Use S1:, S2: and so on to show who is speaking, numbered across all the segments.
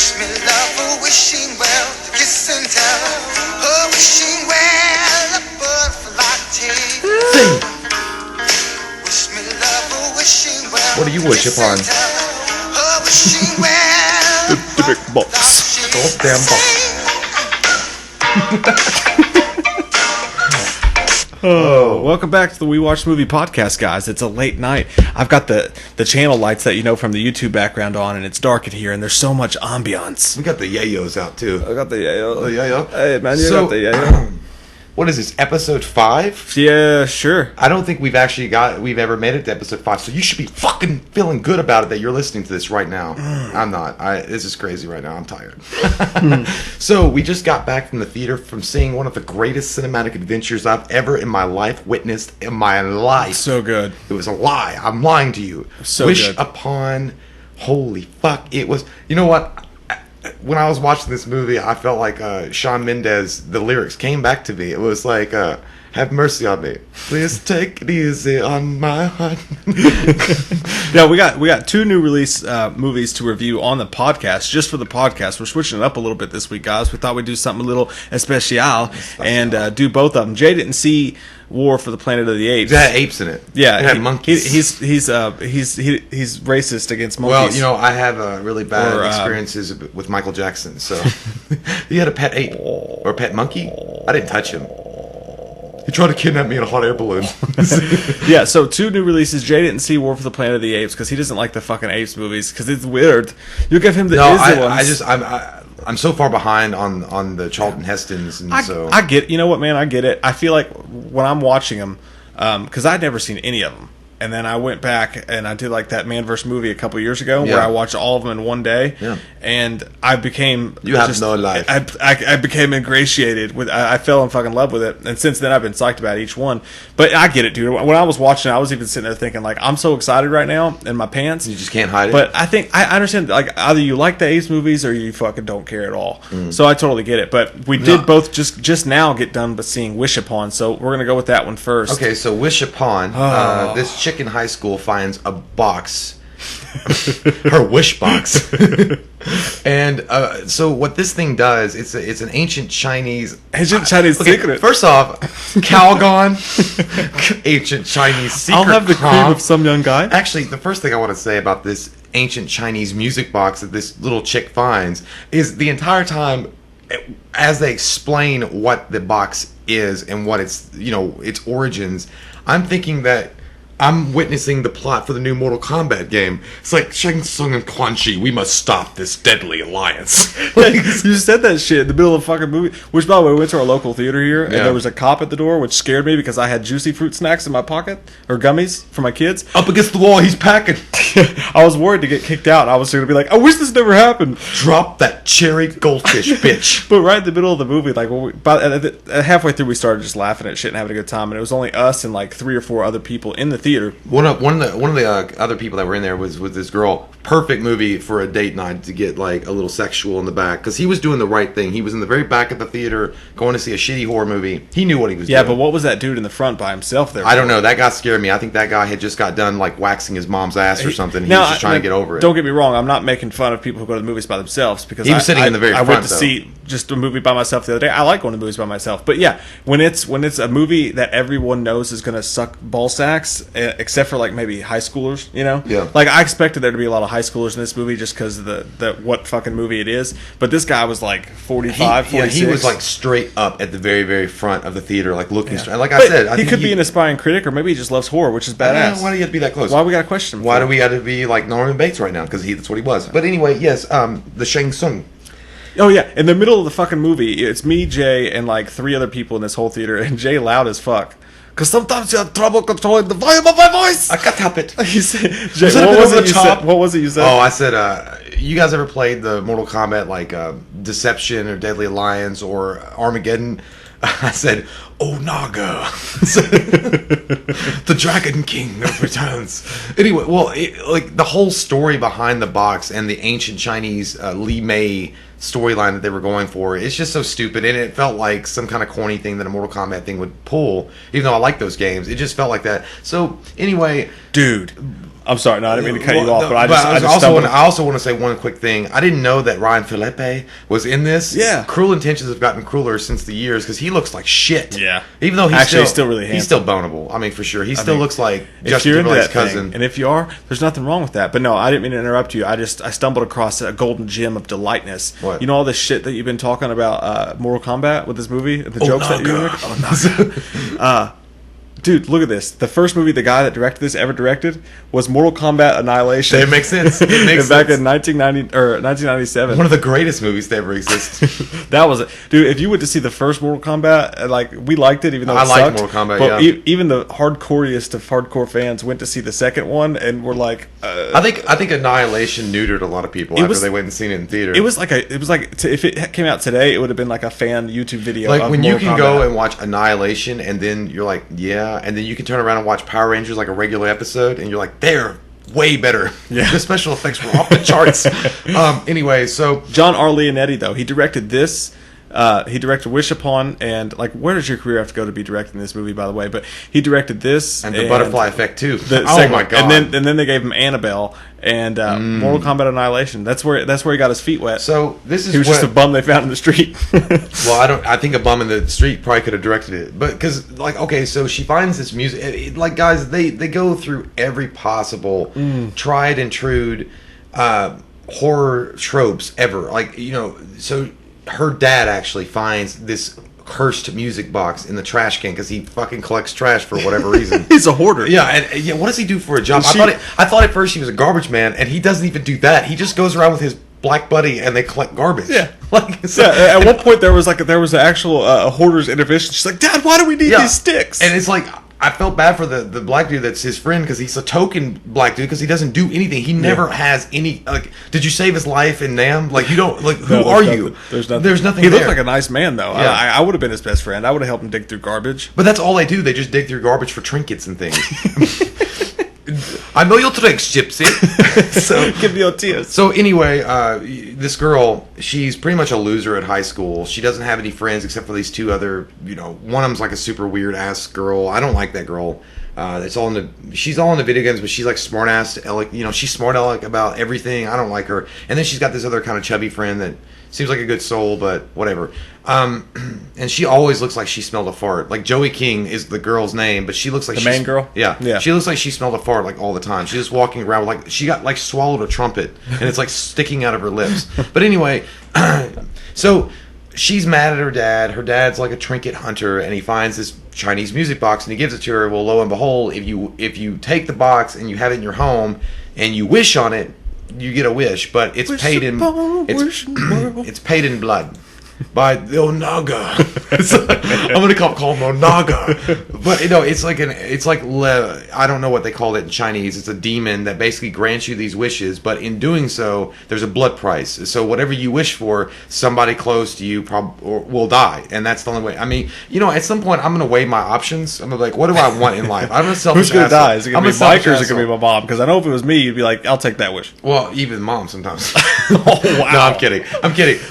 S1: Wish me love, oh, wishing well, to kiss and tell. Oh, wishing well, a butterfly tail. Wish me love, oh, wishing well.
S2: What do you wish upon?
S1: Oh, wishing well.
S3: The big box.
S2: Gold damn box.
S3: Oh, welcome back to the We Watch Movie podcast, guys. It's a late night. I've got the channel lights that you know from the YouTube background on, and it's dark in here, and there's so much ambiance.
S2: We got the yayos out too.
S3: I got the yayo.
S2: The yayo.
S3: Hey, man, you got the yayo.
S2: What is this, episode 5?
S3: Yeah, sure.
S2: I don't think we've ever made it to episode 5, so you should be fucking feeling good about it that you're listening to this right now. I'm not. This is crazy right now. I'm tired. So we just got back from the theater from seeing one of the greatest cinematic adventures I've ever in my life witnessed in my life.
S3: So good.
S2: It was a lie. I'm lying to you.
S3: So
S2: Wish
S3: good.
S2: upon. Holy fuck! It was. You know what? When I was watching this movie, I felt like Shawn Mendes. The lyrics came back to me. It was like, "Have mercy on me, please take it easy on my heart."
S3: Yeah, we got 2 new release movies to review on the podcast. Just for the podcast, we're switching it up a little bit this week, guys. We thought we'd do something a little especial and do both of them. Jay didn't see War for the Planet of the Apes.
S2: It had apes in it.
S3: Yeah,
S2: it had monkeys.
S3: He's racist against monkeys.
S2: Well, you know, I have really bad experiences with Michael Jackson. So he had a pet ape or a pet monkey. I didn't touch him. He tried to kidnap me in a hot air balloon.
S3: Yeah, so 2 new releases. Jay didn't see War for the Planet of the Apes because he doesn't like the fucking apes movies because it's weird. You give him the ones.
S2: I'm so far behind on the Charlton Hestons, and
S3: I get. You know what, man? I get it. I feel like when I'm watching them, because I'd never seen any of them. And then I went back and I did like that Man vs. Movie a couple of years ago where I watched all of them in one day.
S2: Yeah.
S3: And I became...
S2: You have no life.
S3: I became ingratiated with... I fell in fucking love with it. And since then I've been psyched about each one. But I get it, dude. When I was watching it, I was even sitting there thinking like, I'm so excited right now in my pants.
S2: You just can't hide it.
S3: But I think... I understand like either you like the Apes movies or you fucking don't care at all. So I totally get it. But we did both just now get done with seeing Wish Upon. So we're going to go with that one first.
S2: Okay, so Wish Upon. This chick in high school finds a box, her wish box, and so what this thing does, it's an ancient Chinese
S3: secret.
S2: First off, Calgon, ancient Chinese secret.
S3: I'll have the cream of some young guy.
S2: Actually, the first thing I want to say about this ancient Chinese music box that this little chick finds is the entire time, as they explain what the box is and what its origins, I'm thinking that I'm witnessing the plot for the new Mortal Kombat game. It's like, Shang Tsung and Quan Chi, we must stop this deadly alliance.
S3: You said that shit in the middle of the fucking movie. Which, by the way, we went to our local theater here, and there was a cop at the door, which scared me because I had juicy fruit snacks in my pocket, or gummies for my kids.
S2: Up against the wall, he's packing.
S3: I was worried to get kicked out. I was going to be like, I wish this never happened.
S2: Drop that cherry goldfish, bitch.
S3: But right in the middle of the movie, like halfway through, we started just laughing at shit and having a good time, and it was only us and like 3 or 4 other people in the theater.
S2: One of the other people that were in there was this girl. Perfect movie for a date night to get like a little sexual in the back, because he was doing the right thing. He was in the very back of the theater going to see a shitty horror movie. He knew what he was doing.
S3: Yeah, but what was that dude in the front by himself there?
S2: I don't know. That guy scared me. I think that guy had just got done like waxing his mom's ass or something. He was just trying to get over it.
S3: Don't get me wrong. I'm not making fun of people who go to the movies by themselves, because
S2: he was sitting in the very front.
S3: I went to see just a movie by myself the other day. I like going to movies by myself, but yeah, when it's a movie that everyone knows is going to suck ball sacks, except for like maybe high schoolers, you know?
S2: Yeah.
S3: Like I expected there to be a lot of high schoolers in this movie just because of the what fucking movie it is. But this guy was like 45, 46.
S2: Yeah, he was like straight up at the very, very front of the theater, like looking straight. Like
S3: I
S2: said,
S3: he could be an aspiring critic, or maybe he just loves horror, which is badass.
S2: Why do you have to be that close?
S3: Why we got to question him?
S2: Why do we got to be like Norman Bates right now? Because that's what he was. But anyway, yes, the Shang Tsung.
S3: Oh yeah, in the middle of the fucking movie, it's me, Jay, and like 3 other people in this whole theater, and Jay loud as fuck. Because sometimes you have trouble controlling the volume of my voice.
S2: I can't help it.
S3: He said, Jay, what was it you said?
S2: Oh, I said, you guys ever played the Mortal Kombat like Deception or Deadly Alliance or Armageddon? I said, Onaga, the Dragon King returns. Anyway, well, like the whole story behind the box and the ancient Chinese Li Mei storyline that they were going for, it's just so stupid, and it felt like some kind of corny thing that a Mortal Kombat thing would pull. Even though I like those games, it just felt like that. So anyway,
S3: dude. I'm sorry, no, I didn't mean to cut you off, but I
S2: also want to say one quick thing. I didn't know that Ryan Philippe was in this.
S3: Yeah.
S2: Cruel Intentions have gotten crueler since the years because he looks like shit.
S3: Yeah.
S2: Even though
S3: he's still really handsome.
S2: He's still bonable. I mean, for sure. He still looks like Justin Timberlake's cousin.
S3: And if you are, there's nothing wrong with that. But no, I didn't mean to interrupt you. I stumbled across a golden gem of delightness.
S2: What?
S3: You know all this shit that you've been talking about Mortal Kombat with this movie? The jokes that you were dude, look at this. The first movie the guy that directed this ever directed was Mortal Kombat Annihilation.
S2: It makes sense. It makes
S3: back in 1997.
S2: One of the greatest movies to ever exist.
S3: That was it. Dude, if you went to see the first Mortal Kombat, like, we liked it, even though it sucked.
S2: I liked Mortal Kombat,
S3: but
S2: yeah.
S3: Even the hardcoreiest of hardcore fans went to see the second one and were like...
S2: I think Annihilation neutered a lot of people after they went and seen it in theater.
S3: It was like if it came out today, it would have been like a fan YouTube video.
S2: Like
S3: of
S2: when
S3: Mortal
S2: you can
S3: Kombat.
S2: go and watch Annihilation, and then you're like, yeah, and then you can turn around and watch Power Rangers like a regular episode, and you're like, they're way better.
S3: Yeah.
S2: The special effects were off the charts. Anyway, so
S3: John R. Leonetti, though, he directed this. He directed Wish Upon, and like, where does your career have to go to be directing this movie, by the way? But he directed this
S2: and the Butterfly Effect too.
S3: My god! And then they gave him Annabelle and Mortal Kombat Annihilation. That's where he got his feet wet.
S2: So this is
S3: he was just a bum they found in the street.
S2: Well, I think a bum in the street probably could have directed it, but because like, okay, so she finds this music. Like, guys, they go through every possible tried and true horror tropes ever. Like, you know, so. Her dad actually finds this cursed music box in the trash can because he fucking collects trash for whatever reason.
S3: He's a hoarder.
S2: Yeah, and what does he do for a job? I thought at first he was a garbage man, and he doesn't even do that. He just goes around with his black buddy, and they collect garbage.
S3: Yeah,
S2: like
S3: at one point there was an actual hoarder's intervention. She's like, "Dad, why do we need these sticks?"
S2: And it's like, I felt bad for the black dude that's his friend because he's a token black dude because he doesn't do anything. He never has any, like, did you save his life in Nam? Like, you don't, like, who are you?
S3: There's nothing.
S2: There's nothing
S3: He
S2: there.
S3: looked like a nice man, though.
S2: Yeah.
S3: I would have been his best friend. I would have helped him dig through garbage.
S2: But that's all they do. They just dig through garbage for trinkets and things. I know your tricks, Gypsy.
S3: So give me your tears.
S2: So anyway, this girl, she's pretty much a loser at high school. She doesn't have any friends except for these two other, you know, one of them's like a super weird ass girl. I don't like that girl. She's all in the video games, but she's like smart ass, like, you know, she's smart aleck about everything. I don't like her. And then she's got this other kind of chubby friend that seems like a good soul, but whatever. And she always looks like she smelled a fart. Like, Joey King is the girl's name, but she looks like
S3: the main girl.
S2: Yeah. She looks like she smelled a fart like all the time. She's just walking around with, like, she got like swallowed a trumpet and it's like sticking out of her lips. But anyway, so she's mad at her dad. Her dad's like a trinket hunter, and he finds this Chinese music box and he gives it to her. Well, lo and behold, if you take the box and you have it in your home and you wish on it, you get a wish, but it's paid in it's paid in blood by the Onaga. I'm gonna call him Onaga, but you know, it's like I don't know what they call it in Chinese. It's a demon that basically grants you these wishes, but in doing so, there's a blood price. So whatever you wish for, somebody close to you will die, and that's the only way. I mean, you know, at some point, I'm gonna weigh my options. I'm gonna be like, what do I want in life? I'm gonna selfish.
S3: Who's gonna die? Is it gonna be Mike or is it gonna be my mom? Because I know if it was me, you'd be like, I'll take that wish.
S2: Well, even mom sometimes.
S3: Oh wow!
S2: No, I'm kidding.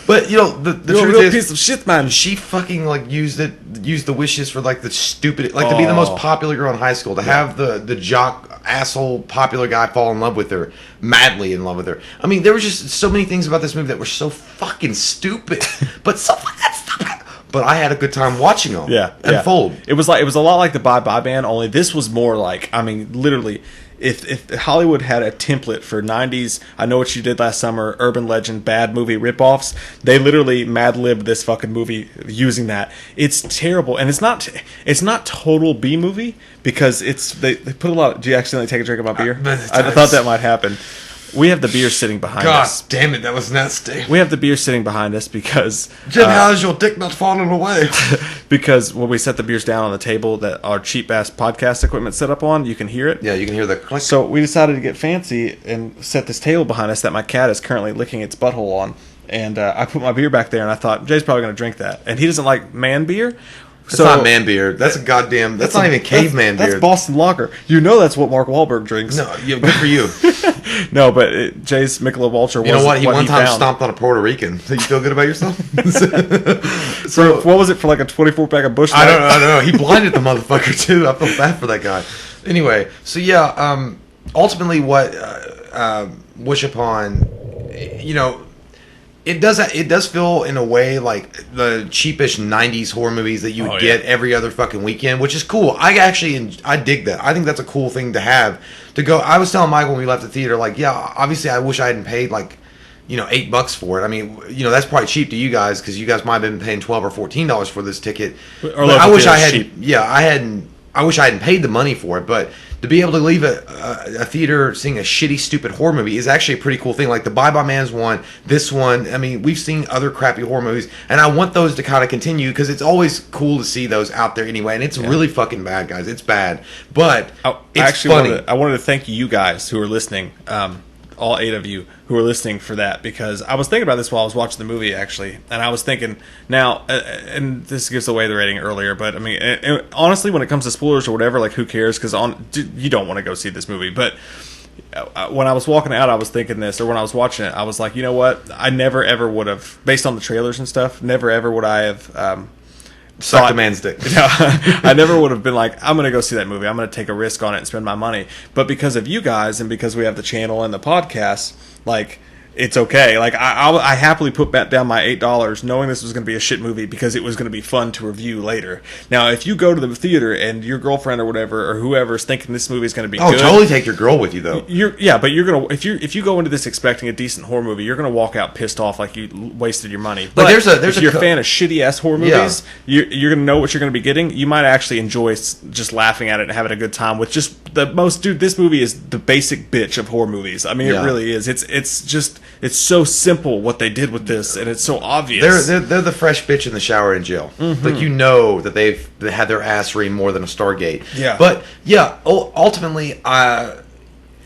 S2: But you know, the truth is,
S3: piece of shit, man.
S2: She fucking like used the wishes for like the stupid, like to be the most popular girl in high school, to have the jock asshole popular guy fall in love with her, madly in love with her. I mean, there were just so many things about this movie that were so fucking stupid, but stuff like that stupid. But I had a good time watching them. Unfold.
S3: It was a lot like the Bye Bye Band, only this was more like, I mean, literally. If Hollywood had a template for 90s, I Know What You Did Last Summer, urban legend, bad movie ripoffs, they literally mad-libbed this fucking movie using that. It's terrible, and it's not total B movie because they put a lot. Do you accidentally take a drink of my beer? I thought that might happen. We have the beer sitting behind us.
S2: God damn it, that was nasty.
S3: We have the beer sitting behind us because...
S2: Jim, how's your dick not falling away?
S3: Because when we set the beers down on the table that our cheap-ass podcast equipment set up on, you can hear it.
S2: Yeah, you can hear the click.
S3: So we decided to get fancy and set this table behind us that my cat is currently licking its butthole on. And I put my beer back there, and I thought, Jay's probably going to drink that. And he doesn't like man beer.
S2: That's not man beer. That's a goddamn. That's not even caveman beer.
S3: That's Boston Lager. You know that's what Mark Wahlberg drinks.
S2: No, yeah, good for you.
S3: No, but Jay's Michelob Ultra was
S2: You know what? He one time
S3: found.
S2: stomped on a Puerto Rican. So you feel good about yourself?
S3: So what was it for, like a 24 pack of Busch Light?
S2: I don't know. He blinded the motherfucker too. I feel bad for that guy. Anyway, so yeah. Ultimately, what Wish Upon, you know. It does feel in a way like the cheapish '90s horror movies that you would get every other fucking weekend, which is cool. I dig that. I think that's a cool thing to have to go. I was telling Michael when we left the theater, like, yeah, obviously I wish I hadn't paid like, you know, $8 for it. I mean, you know, that's probably cheap to you guys because you guys might have been paying $12 or $14 for this ticket. But I wish I hadn't. Yeah, I wish I hadn't paid the money for it, but to be able to leave a theater seeing a shitty, stupid horror movie is actually a pretty cool thing. Like the Bye Bye Man's one, this one. I mean, we've seen other crappy horror movies, and I want those to kind of continue because it's always cool to see those out there anyway. And it's really fucking bad, guys. It's bad, but it's funny.
S3: I wanted to thank you guys who are listening. All 8 of you who are listening for that, because I was thinking about this while I was watching the movie actually, and I was thinking now, and this gives away the rating earlier, but I mean, honestly, when it comes to spoilers or whatever, like who cares? Because you don't want to go see this movie. But when I was walking out, I was thinking this, or when I was watching it, I was like, you know what? I never ever would have, based on the trailers and stuff, never ever would I have.
S2: Sucked a man's dick.
S3: No, I never would have been like, I'm going to go see that movie. I'm going to take a risk on it and spend my money. But because of you guys and because we have the channel and the podcast, like, it's okay. Like, I happily put down my $8 knowing this was going to be a shit movie because it was going to be fun to review later. Now, if you go to the theater and your girlfriend or whatever or whoever is thinking this movie is going to be good,
S2: totally take your girl with you though.
S3: But you're gonna if you go into this expecting a decent horror movie, you're gonna walk out pissed off like you wasted your money. But if you're a fan of shitty ass horror movies, you're gonna know what you're gonna be getting. You might actually enjoy just laughing at it and having a good time with just this movie is the basic bitch of horror movies. I mean, it really is. It's so simple what they did with this, and it's so obvious.
S2: They're the fresh bitch in the shower in jail. Mm-hmm. Like, you know that they had their ass reamed more than a Stargate. Yeah. But yeah, ultimately,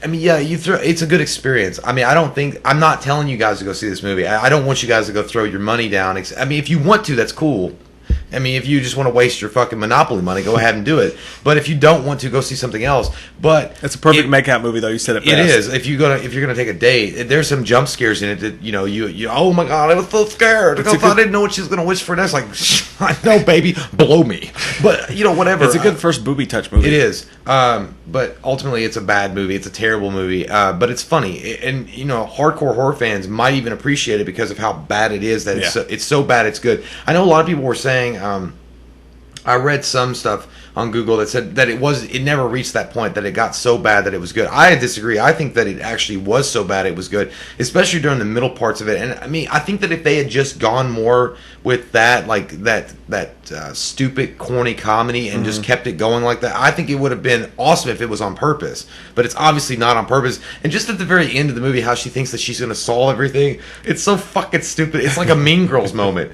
S2: it's a good experience. I mean, I'm not telling you guys to go see this movie. I don't want you guys to go throw your money down. I mean, if you want to, that's cool. I mean, if you just want to waste your fucking Monopoly money, go ahead and do it. But if you don't want to, go see something else. But
S3: it's a perfect make-out movie, though. You said it best.
S2: It is. If you're gonna take a date, there's some jump scares in it that you oh my god, I was so scared because I didn't know what she was gonna wish for next. Like, I know, baby, blow me. But whatever.
S3: It's a good first booby touch movie.
S2: It is. But ultimately, it's a bad movie. It's a terrible movie. But it's funny, and hardcore horror fans might even appreciate it because of how bad it is. That it's so bad it's good. I know a lot of people were saying. I read some stuff on Google that said that it never reached that point, that it got so bad that it was good. I disagree. I think that it actually was so bad it was good, especially during the middle parts of it. And I mean, I think that if they had just gone more with that, like that stupid, corny comedy and just kept it going like that, I think it would have been awesome if it was on purpose. But it's obviously not on purpose. And just at the very end of the movie, how she thinks that she's going to solve everything, it's so fucking stupid. It's like a Mean Girls moment.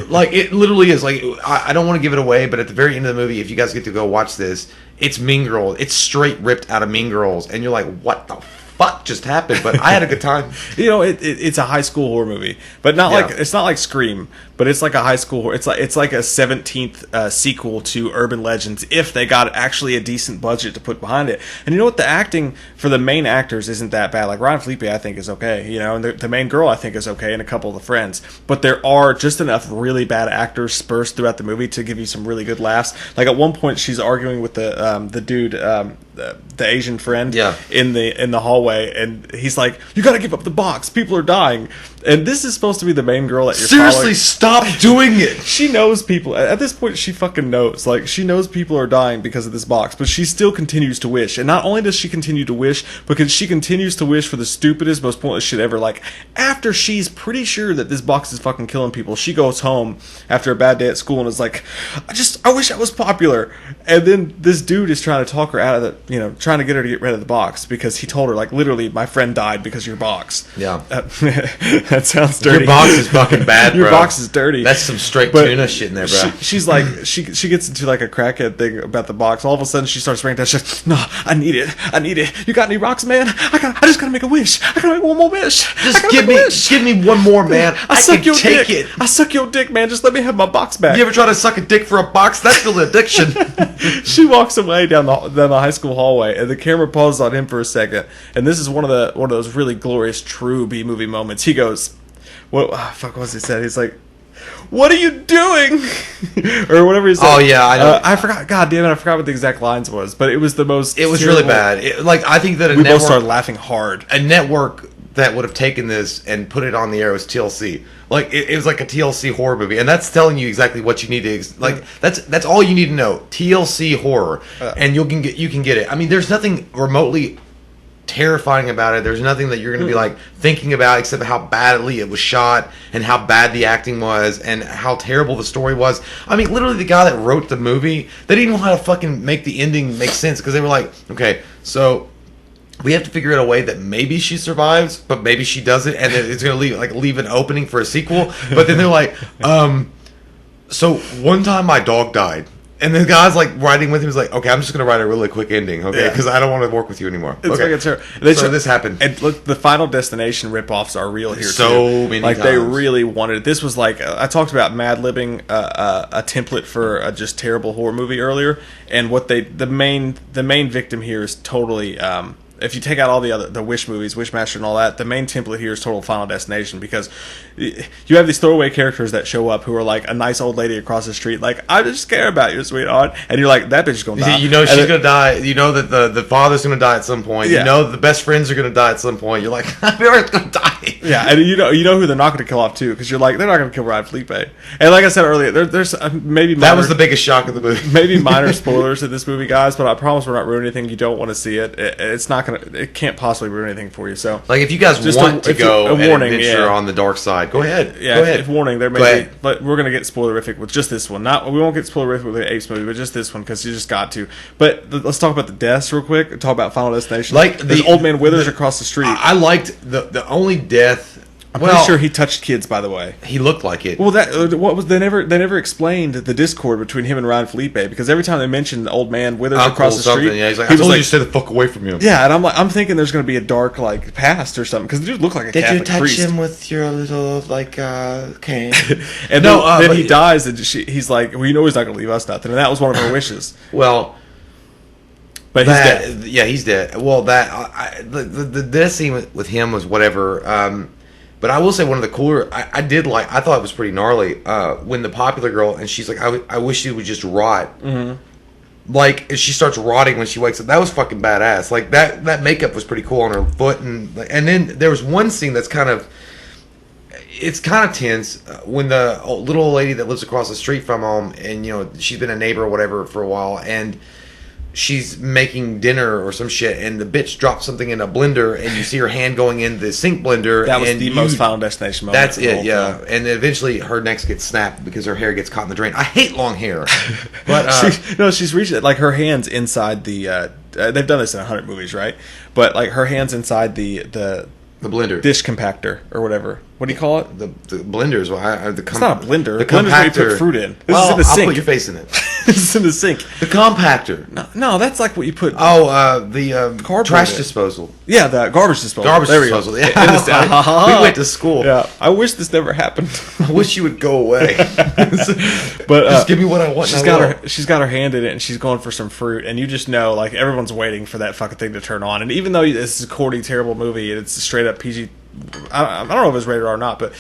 S2: Like, it literally is. Like, I don't want to give it away, but at the very end of the movie, if you guys get to go watch this, it's Mean Girls. It's straight ripped out of Mean Girls. And you're like, what the fuck just happened? But I had a good time.
S3: It's a high school horror movie, but it's not like Scream, but it's like a high school horror. It's like a 17th sequel to Urban Legends if they got actually a decent budget to put behind it. And you know what? The acting for the main actors isn't that bad. Like Ryan Felipe, I think is okay. And the main girl I think is okay, and a couple of the friends. But there are just enough really bad actors dispersed throughout the movie to give you some really good laughs. Like at one point, she's arguing with the dude. The Asian friend in the hallway, and he's like, "You got to give up the box. People are dying." And this is supposed to be the main girl that you're
S2: seriously stop doing it.
S3: She knows people at this point. She fucking knows. Like, she knows people are dying because of this box, but she still continues to wish. And not only does she continue to wish, because she continues to wish for the stupidest, most pointless shit ever. Like, after she's pretty sure that this box is fucking killing people, she goes home after a bad day at school and is like, I wish I was popular. And then this dude is trying to talk her out of it. trying to get her to get rid of the box because he told her, like, literally, my friend died because of your box.
S2: Yeah.
S3: That sounds dirty.
S2: Your box is fucking bad, bro.
S3: Your box is dirty.
S2: That's some straight tuna shit in there, bro.
S3: She's like, she gets into like a crackhead thing about the box. All of a sudden, she starts bringing that shit. No, I need it. You got any rocks, man? I just gotta make a wish. I gotta make one more wish.
S2: Just give me one more, man. I
S3: suck
S2: can
S3: your
S2: take
S3: dick.
S2: it.
S3: I suck your dick, man. Just let me have my box back.
S2: You ever try to suck a dick for a box? That's still addiction.
S3: She walks away down the high school hallway, and the camera pauses on him for a second. And this is one of those really glorious, true B movie moments. He goes, "What? Fuck, what was he said?" He's like, "What are you doing?" or whatever he said.
S2: Oh yeah, I know.
S3: I forgot. God damn it, I forgot what the exact lines was. But it was the most.
S2: It was
S3: terrible.
S2: really bad. I think that
S3: we both started laughing hard.
S2: A network that would have taken this and put it on the air was TLC. Like it was like a TLC horror movie, and that's telling you exactly what you need to that's all you need to know. TLC horror, and you can get it. I mean, there's nothing remotely terrifying about it. There's nothing that you're going to be like thinking about except how badly it was shot and how bad the acting was and how terrible the story was. I mean, literally the guy that wrote the movie, they didn't know how to fucking make the ending make sense because they were like, okay, so we have to figure out a way that maybe she survives, but maybe she doesn't, and then it's going to leave an opening for a sequel. But then they're like, so one time my dog died. And the guy's like writing with him. He's like, okay, I'm just going to write a really quick ending, okay? Because I don't want to work with you anymore.
S3: It's
S2: okay. So this happened.
S3: And look, the Final Destination ripoffs are real here
S2: so
S3: too.
S2: Many
S3: like
S2: times.
S3: They really wanted. This was like I talked about Mad-libbing a template for a just terrible horror movie earlier, and what the main victim here is totally. If you take out all the Wish movies, Wishmaster and all that, the main template here is total Final Destination because you have these throwaway characters that show up who are like a nice old lady across the street, like, I just care about you, sweetheart, and you're like, that bitch is gonna die.
S2: You know she's gonna die. You know that the father's gonna die at some point.
S3: Yeah.
S2: You know that the best friends are gonna die at some point. You're like, everyone's gonna die.
S3: Yeah, and you know who they're not going to kill off too, because you're like, they're not going to kill Ryan Felipe. And like I said earlier, there's maybe
S2: that was the biggest shock of the movie.
S3: Maybe minor spoilers in this movie, guys, but I promise we're not ruining anything. You don't want to see it. It can't possibly ruin anything for you. So,
S2: like, if you guys
S3: just
S2: want to go
S3: a warning,
S2: and adventure on the dark side, go ahead.
S3: Yeah,
S2: go ahead.
S3: If warning, there may be, but we're going to get spoilerific with just this one. We won't get spoilerific with the Apes movie, but just this one because you just got to. But let's talk about the deaths real quick. Talk about Final Destination.
S2: Like
S3: the old man Withers across the street.
S2: I liked the only death.
S3: I'm pretty sure he touched kids, by the way.
S2: He looked like it.
S3: Well, they never explained the discord between him and Ryan Felipe, because every time they mentioned the old man Withers across the street,
S2: yeah, he's like, I told you to stay the fuck away from him.
S3: Yeah, and I'm thinking there's going to be a dark like past or something, because the dude looked like a Catholic priest.
S2: Did you touch him with your little cane?
S3: And then he dies, and he's like, well, he's not going to leave us nothing, and that was one of her wishes.
S2: Well.
S3: But he's dead.
S2: Yeah, he's dead. Well, the death scene with him was whatever. But I will say one of the cooler, I thought it was pretty gnarly, when the popular girl, and she's like, I wish she would just rot. Mm-hmm. Like, she starts rotting when she wakes up. That was fucking badass. Like, that makeup was pretty cool on her foot. And then there was one scene that's it's kind of tense, when the little old lady that lives across the street from him, and, she's been a neighbor or whatever for a while, and she's making dinner or some shit, and the bitch drops something in a blender, and you see her hand going in the sink blender.
S3: That was the most Final Destination moment.
S2: That's it, yeah. Film. And eventually her necks gets snapped because her hair gets caught in the drain. I hate long hair. But
S3: she's reached it. Like, her hands inside the... they've done this in 100 movies, right? But, like, her hands inside the
S2: blender.
S3: Dish compactor or whatever. What do you call it?
S2: The blenders.
S3: It's not a blender.
S2: The
S3: blender's where you put fruit in. This is in the sink.
S2: I'll put your face in it.
S3: This is in the sink.
S2: The compactor.
S3: No, that's like what you put.
S2: The trash disposal.
S3: Yeah, the garbage disposal.
S2: Garbage disposal. Yeah. We went to school.
S3: Yeah, I wish this never happened.
S2: I wish you would go away.
S3: But
S2: just give me what I want.
S3: She's got her hand in it, and she's going for some fruit, and you just know, like, everyone's waiting for that fucking thing to turn on. And even though this is a corny, terrible movie, and it's a straight up PG. I don't know if it's rated R or not, but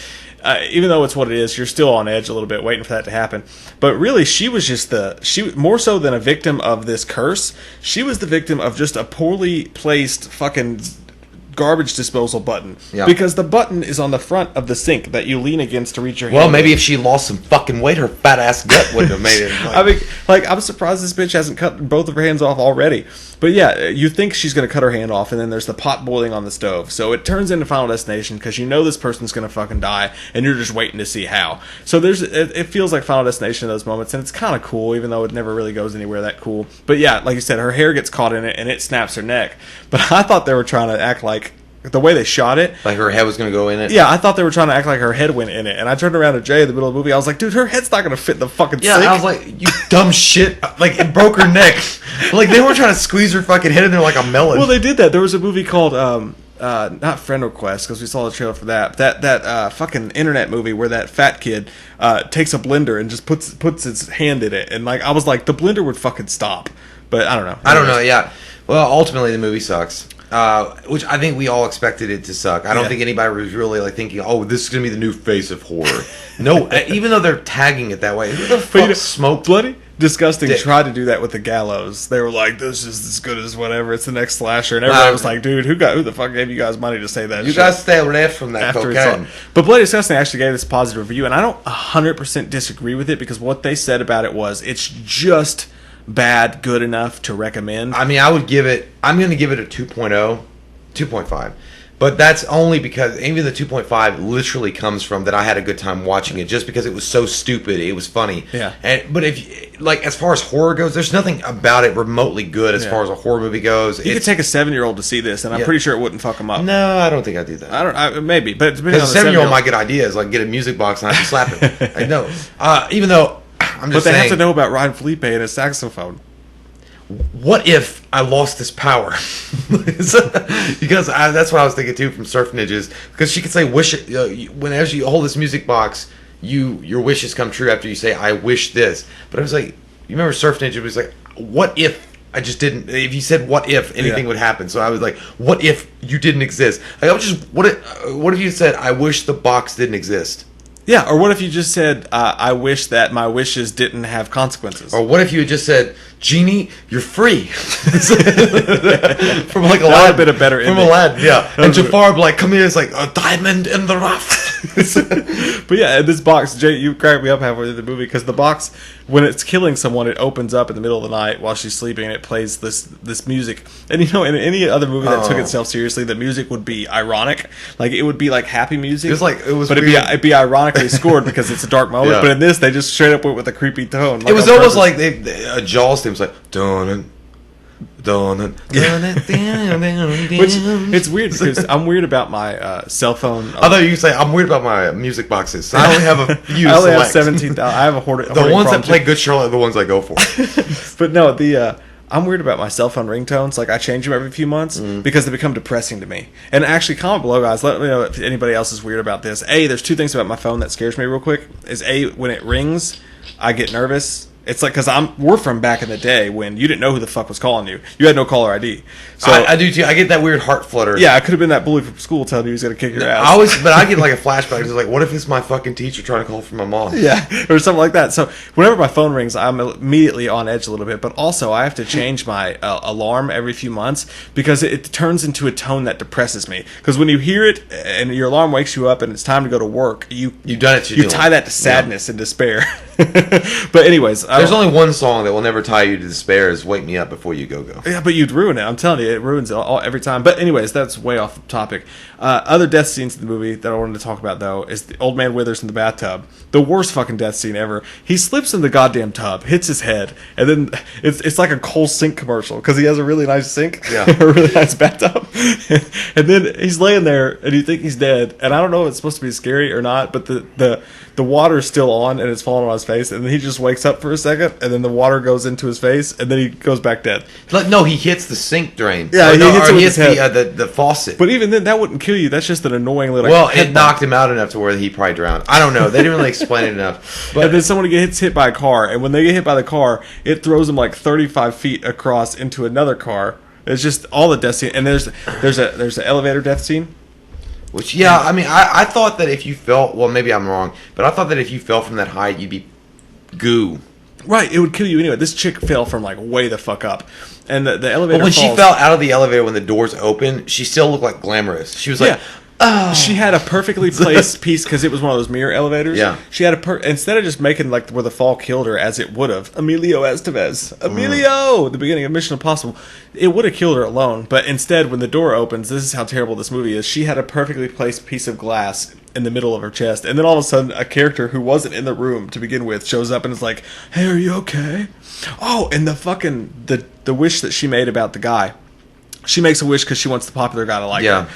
S3: even though it's what it is, you're still on edge a little bit, waiting for that to happen. But really, she was just more so than a victim of this curse. She was the victim of just a poorly placed fucking garbage disposal button. Yeah. Because the button is on the front of the sink that you lean against to reach your hand.
S2: Well, maybe if she lost some fucking weight, her fat ass gut wouldn't have made it.
S3: I mean, like, I'm surprised this bitch hasn't cut both of her hands off already. But yeah, you think she's going to cut her hand off, and then there's the pot boiling on the stove. So it turns into Final Destination because you know this person's going to fucking die, and you're just waiting to see how. So it feels like Final Destination in those moments, and it's kind of cool, even though it never really goes anywhere that cool. But yeah, like you said, her hair gets caught in it, and it snaps her neck. But I thought they were trying to act like, the way they shot it,
S2: like her head was going to go in it.
S3: Yeah, I thought they were trying to act like her head went in it, and I turned around to Jay in the middle of the movie. I was like, dude, her head's not going to fit in the fucking sink.
S2: I was like, you dumb shit! Like, it broke her neck. Like, they were trying to squeeze her fucking head in there like a melon.
S3: Well, they did that. There was a movie called not Friend Request, because we saw the trailer for that. That fucking internet movie where that fat kid takes a blender and just puts his hand in it, and like I was like, the blender would fucking stop. But I don't know.
S2: I don't know. Yeah. Well, ultimately, the movie sucks. Which I think we all expected it to suck. I don't think anybody was really like thinking, "Oh, this is gonna be the new face of horror." No, even though they're tagging it that way. Who the fuck smoked
S3: Bloody Disgusting tried to do that with the Gallows. They were like, "This is as good as whatever. It's the next slasher," and everybody was like, "Dude, who the fuck gave you guys money to say that?"
S2: You guys stay away from that cocaine.
S3: But Bloody Disgusting actually gave this positive review, and I don't 100% disagree with it because what they said about it was it's just bad good enough to recommend.
S2: I mean, I'm going to give it a 2.0, 2.5. But that's only because even the 2.5 literally comes from that I had a good time watching it just because it was so stupid. It was funny.
S3: Yeah.
S2: But if like as far as horror goes, there's nothing about it remotely good as far as a horror movie goes.
S3: You could take a 7-year-old to see this, and I'm pretty sure it wouldn't fuck him up.
S2: No, I don't think I'd do that.
S3: Maybe, but
S2: because a 7-year-old might get ideas like get a music box and I'd be slapping. I know. Even though I'm just
S3: saying,
S2: have
S3: to know about Ryan Felipe and his saxophone.
S2: What if I lost this power? Because that's what I was thinking too from Surf Ninjas. Because she could say, "Wish it." Whenever you hold this music box, your wishes come true after you say, "I wish this." But I was like, you remember Surf Ninja was like, "What if I just didn't?" If you said, "What if anything would happen?" So I was like, "What if you didn't exist?" Like I was just, what if you said, "I wish the box didn't exist"?
S3: Yeah, or what if you just said, I wish that my wishes didn't have consequences?
S2: Or what if you had just said, "Genie, you're free." From like Aladdin.
S3: That would have been a better ending.
S2: From Aladdin, yeah. And Jafar would be like, come here, it's like, a diamond in the rough.
S3: But yeah, this box, Jay, you cracked me up halfway through the movie, because the box, when it's killing someone, it opens up in the middle of the night while she's sleeping, and it plays this music. And you know, in any other movie that took itself seriously, the music would be ironic. Like, it would be like happy music. But it'd be ironically scored because it's a dark moment. Yeah. But in this, they just straight up went with a creepy tone.
S2: Like, it was almost like a Jaws theme was like, dun dun. Which
S3: it's weird because I'm weird about my cell phone.
S2: I thought you could say I'm weird about my music boxes. I only have a few.
S3: I only have 17,000. I have a hoarding.
S2: The ones that play Good Charlotte are the ones I go for.
S3: But no, I'm weird about my cell phone ringtones. Like, I change them every few months because they become depressing to me. And actually, comment below, guys. Let me know if anybody else is weird about this. There's two things about my phone that scares me real quick. Is when it rings, I get nervous. It's like, because we're from back in the day when you didn't know who the fuck was calling you. You had no caller ID. So
S2: I do too. I get that weird heart flutter.
S3: Yeah, I could have been that bully from school telling you he was going to kick your ass.
S2: But I get like a flashback. It's like, what if it's my fucking teacher trying to call from my mom?
S3: Yeah, or something like that. So whenever my phone rings, I'm immediately on edge a little bit. But also, I have to change my alarm every few months because it turns into a tone that depresses me. Because when you hear it and your alarm wakes you up and it's time to go to work, you've
S2: done it.
S3: You tie that to sadness and despair. But anyways,
S2: there's only one song that will never tie you to despair: is "Wake Me Up Before You Go Go."
S3: Yeah, but you'd ruin it. I'm telling you, it ruins it every time. But anyways, that's way off topic. Other death scenes in the movie that I wanted to talk about, though, is the old man Withers in the bathtub. The worst fucking death scene ever. He slips in the goddamn tub, hits his head, and then it's like a Kohl's sink commercial because he has a really nice sink, a really nice bathtub. And then he's laying there, and you think he's dead. And I don't know if it's supposed to be scary or not, but the water's still on, and it's falling on his face. And then he just wakes up for a second, and then the water goes into his face, and then he goes back dead.
S2: No, he hits the sink drain.
S3: Yeah, he hits
S2: the faucet.
S3: But even then, that wouldn't kill you. That's just an annoying little.
S2: Well, it knocked him out enough to where he probably drowned. I don't know. They didn't really explain it enough.
S3: But and then someone gets hit by a car, and when they get hit by the car, it throws them like 35 feet across into another car. It's just all the death scene, and there's an elevator death scene.
S2: Which I mean, I thought that if you fell, well, maybe I'm wrong, but I thought that if you fell from that height, you'd be goo.
S3: Right, it would kill you anyway. This chick fell from like way the fuck up, and the elevator.
S2: But when she fell out of the elevator, when the doors opened, she still looked like glamorous. She was like,
S3: She had a perfectly placed piece because it was one of those mirror elevators.
S2: Yeah.
S3: She had instead of just making like where the fall killed her as it would have, Emilio Estevez, the beginning of Mission Impossible, it would have killed her alone. But instead, when the door opens, this is how terrible this movie is. She had a perfectly placed piece of glass in the middle of her chest, and then all of a sudden, a character who wasn't in the room to begin with shows up and is like, "Hey, are you okay?" Oh, and the wish that she made about the guy. She makes a wish because she wants the popular guy to like her.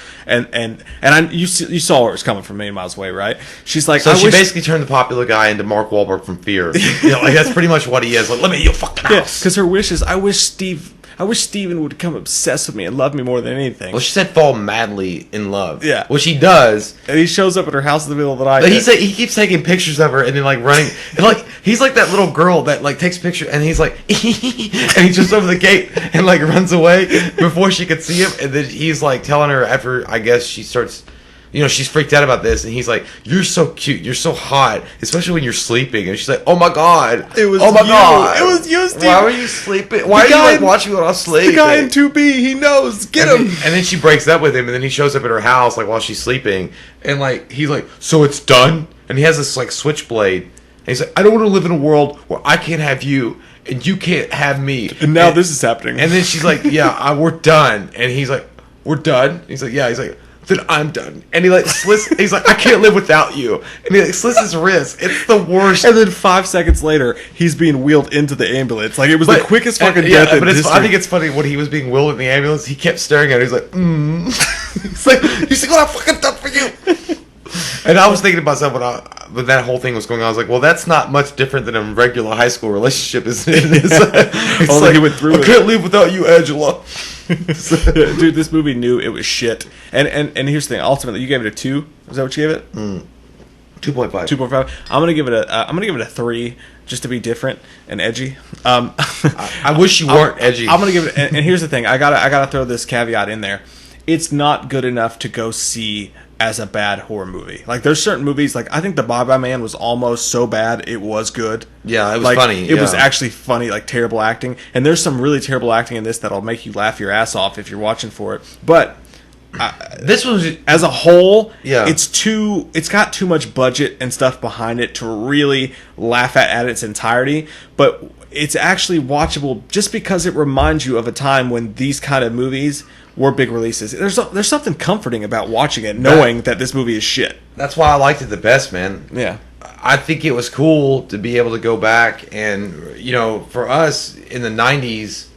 S3: You saw where it was coming from, a million miles away, right? She's like,
S2: so she basically turned the popular guy into Mark Wahlberg from Fear. Like that's pretty much what he is. Like, let me in your fucking house.
S3: Because her wish is, I wish Steven would come obsessed with me and love me more than anything.
S2: Well, she said fall madly in love.
S3: Yeah.
S2: Which he does.
S3: And he shows up at her house in the middle of the night.
S2: But he keeps taking pictures of her and then like running. And like he's like that little girl that like takes pictures and he's like and he jumps over the gate and like runs away before she could see him. And then he's like telling her after I guess she starts, she's freaked out about this, and he's like, "You're so cute, you're so hot, especially when you're sleeping." And she's like, "Oh my god,
S3: it was
S2: god,
S3: it was you, Steve.
S2: Why were you sleeping? Why are you like watching when I was sleeping?"
S3: The guy in 2B, he knows. Get him.
S2: And then she breaks up with him, and then he shows up at her house like while she's sleeping, and like he's like, "So it's done?" And he has this like switchblade, and he's like, "I don't want to live in a world where I can't have you and you can't have me."
S3: And now this is happening.
S2: And then she's like, "Yeah, we're done." And he's like, "We're done?" He's like, "Yeah." He's like, "Then I'm done." And he like slits. He's like, "I can't live without you." And he like slits his wrist. It's the worst.
S3: And then 5 seconds later, he's being wheeled into the ambulance. Like it was the quickest fucking death in history.
S2: I think it's funny when he was being wheeled in the ambulance. He kept staring at her. He's like, He's like, "You see what I fucking done for you?" And I was thinking to myself when that whole thing was going on, I was like, well, that's not much different than a regular high school relationship, isn't it? It's
S3: Only
S2: like,
S3: he went through
S2: I can't live without you, Angela.
S3: Dude, this movie knew it was shit. And here's the thing. Ultimately, you gave it a 2. Is that what you gave it?
S2: 2.5.
S3: 2.5. I'm gonna give it a 3, just to be different and edgy.
S2: I wish you weren't edgy.
S3: I'm gonna give it. And here's the thing. I gotta throw this caveat in there. It's not good enough to go see as a bad horror movie. Like there's certain movies, like I think The Bye Bye Man was almost so bad it was good.
S2: Yeah, it was
S3: like,
S2: funny.
S3: It was actually funny, like terrible acting. And there's some really terrible acting in this that'll make you laugh your ass off if you're watching for it. But
S2: this was
S3: as a whole,
S2: yeah,
S3: it's got too much budget and stuff behind it to really laugh at its entirety. But it's actually watchable just because it reminds you of a time when these kind of movies were big releases. There's something comforting about watching it, knowing that this movie is shit.
S2: That's why I liked it the best, man.
S3: Yeah.
S2: I think it was cool to be able to go back and, for us in the 90s,